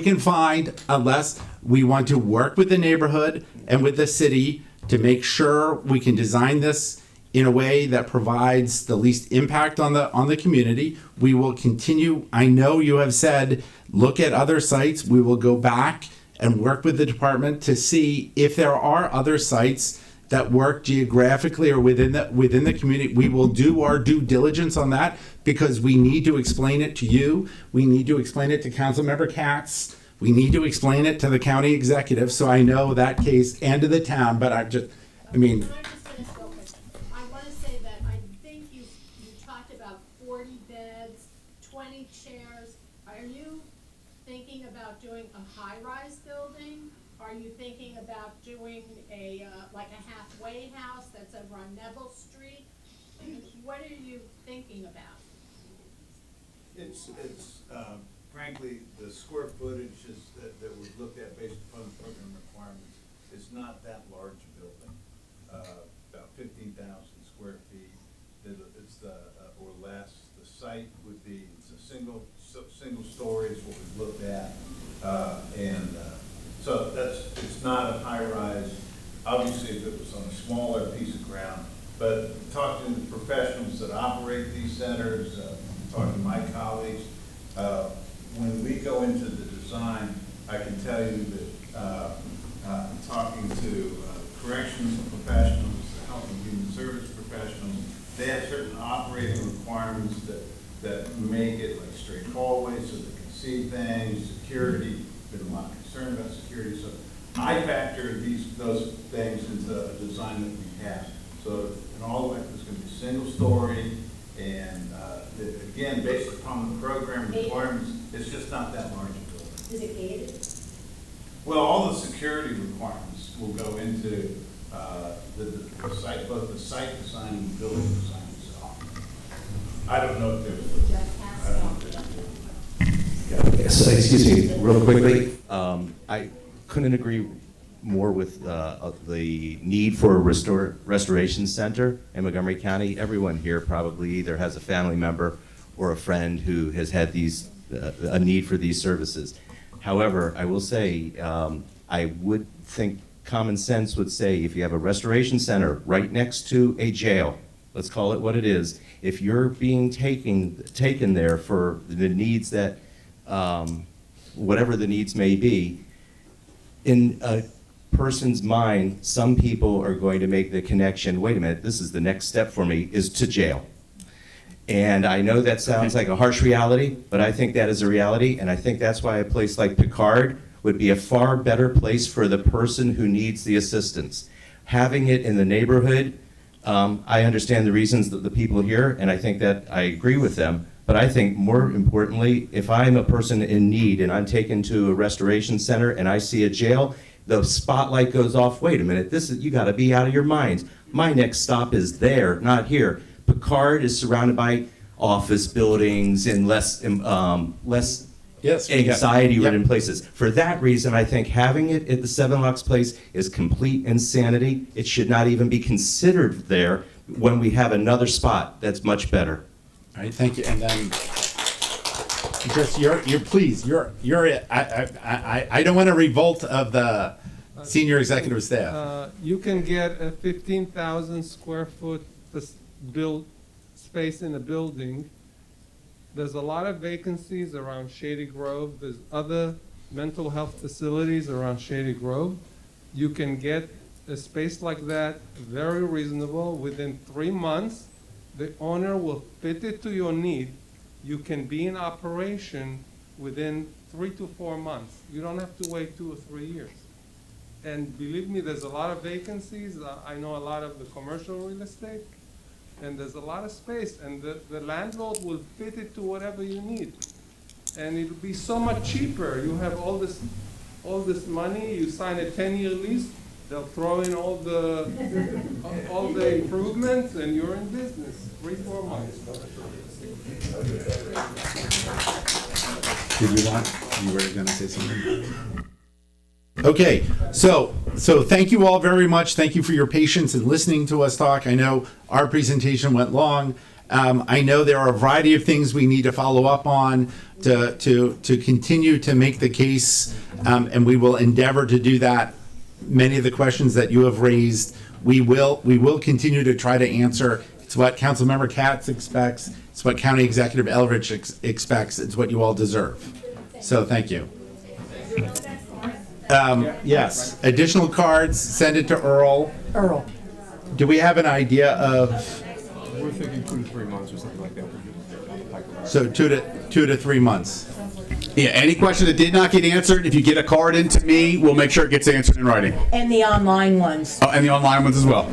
want to work with the neighborhood and with the city to make sure we can design this in a way that provides the least impact on the community. We will continue. I know you have said, look at other sites. We will go back and work with the department to see if there are other sites that work geographically or within the community. We will do our due diligence on that because we need to explain it to you. We need to explain it to Councilmember Katz. We need to explain it to the county executive. So I know that case and to the town, but I mean. Can I just finish real quick? I want to say that I think you talked about 40 beds, 20 chairs. Are you thinking about doing a high-rise building? Are you thinking about doing like a halfway house that's over on Neville Street? What are you thinking about? It's frankly, the square footage that was looked at based upon the program requirements is not that large a building, about 15,000 square feet. It's or less. The site would be, it's a single story is what we've looked at, so it's not a high rise. Obviously, if it was on a smaller piece of ground, but talking to the professionals that operate these centers, talking to my colleagues, when we go into the design, I can tell you that talking to corrections professionals, health and human service professionals, they have certain operating requirements that make it like straight hallways so they can see things, security. Been a lot of concern about security, so I factor those things into the design that we have. So in all of it, it's going to be single story, and again, based upon the program requirements, it's just not that large a building. Is it gated? Well, all the security requirements will go into the site, both the site design and the building design itself. I don't know if there's. So, excuse me, real quickly, I couldn't agree more with the need for a restoration center in Montgomery County. Everyone here probably either has a family member or a friend who has had a need for these services. However, I will say, I would think common sense would say if you have a restoration center right next to a jail, let's call it what it is, if you're being taken there for the needs that, whatever the needs may be, in a person's mind, some people are going to make the connection, wait a minute, this is the next step for me, is to jail. And I know that sounds like a harsh reality, but I think that is a reality, and I think that's why a place like Picard would be a far better place for the person who needs the assistance. Having it in the neighborhood, I understand the reasons that the people here, and I think that I agree with them, but I think more importantly, if I'm a person in need and I'm taken to a restoration center and I see a jail, the spotlight goes off, wait a minute, you gotta be out of your minds. My next stop is there, not here. Picard is surrounded by office buildings and less anxiety-ridden places. For that reason, I think having it at the Seven Locks place is complete insanity. It should not even be considered there when we have another spot that's much better. All right, thank you. And then, just I don't want to revolt of the senior executive staff. You can get a 15,000 square foot build space in a building. There's a lot of vacancies around Shady Grove. There's other mental health facilities around Shady Grove. You can get a space like that very reasonable. Within 3 months, the owner will fit it to your need. You can be in operation within 3 to 4 months. You don't have to wait 2 or 3 years. And believe me, there's a lot of vacancies. I know a lot of the commercial real estate, and there's a lot of space, and the landlord will fit it to whatever you need. And it'll be so much cheaper. You have all this money, you sign a 10-year lease, they'll throw in all the improvements, and you're in business, 3-4 months. Did you were going to say something? Okay, so thank you all very much. Thank you for your patience in listening to us talk. I know our presentation went long. I know there are a variety of things we need to follow up on to continue to make the case, and we will endeavor to do that. Many of the questions that you have raised, we will continue to try to answer. It's what Councilmember Katz expects. It's what County Executive Eldridge expects. It's what you all deserve. So thank you. Yes, additional cards, send it to Earl. Earl. Do we have an idea of, We're thinking 2 to 3 months or something like that. so 2 to 3 months? Yeah, any question that did not get answered, if you get a card into me, we'll make sure it gets answered in writing. And the online ones. Oh, and the online ones as well.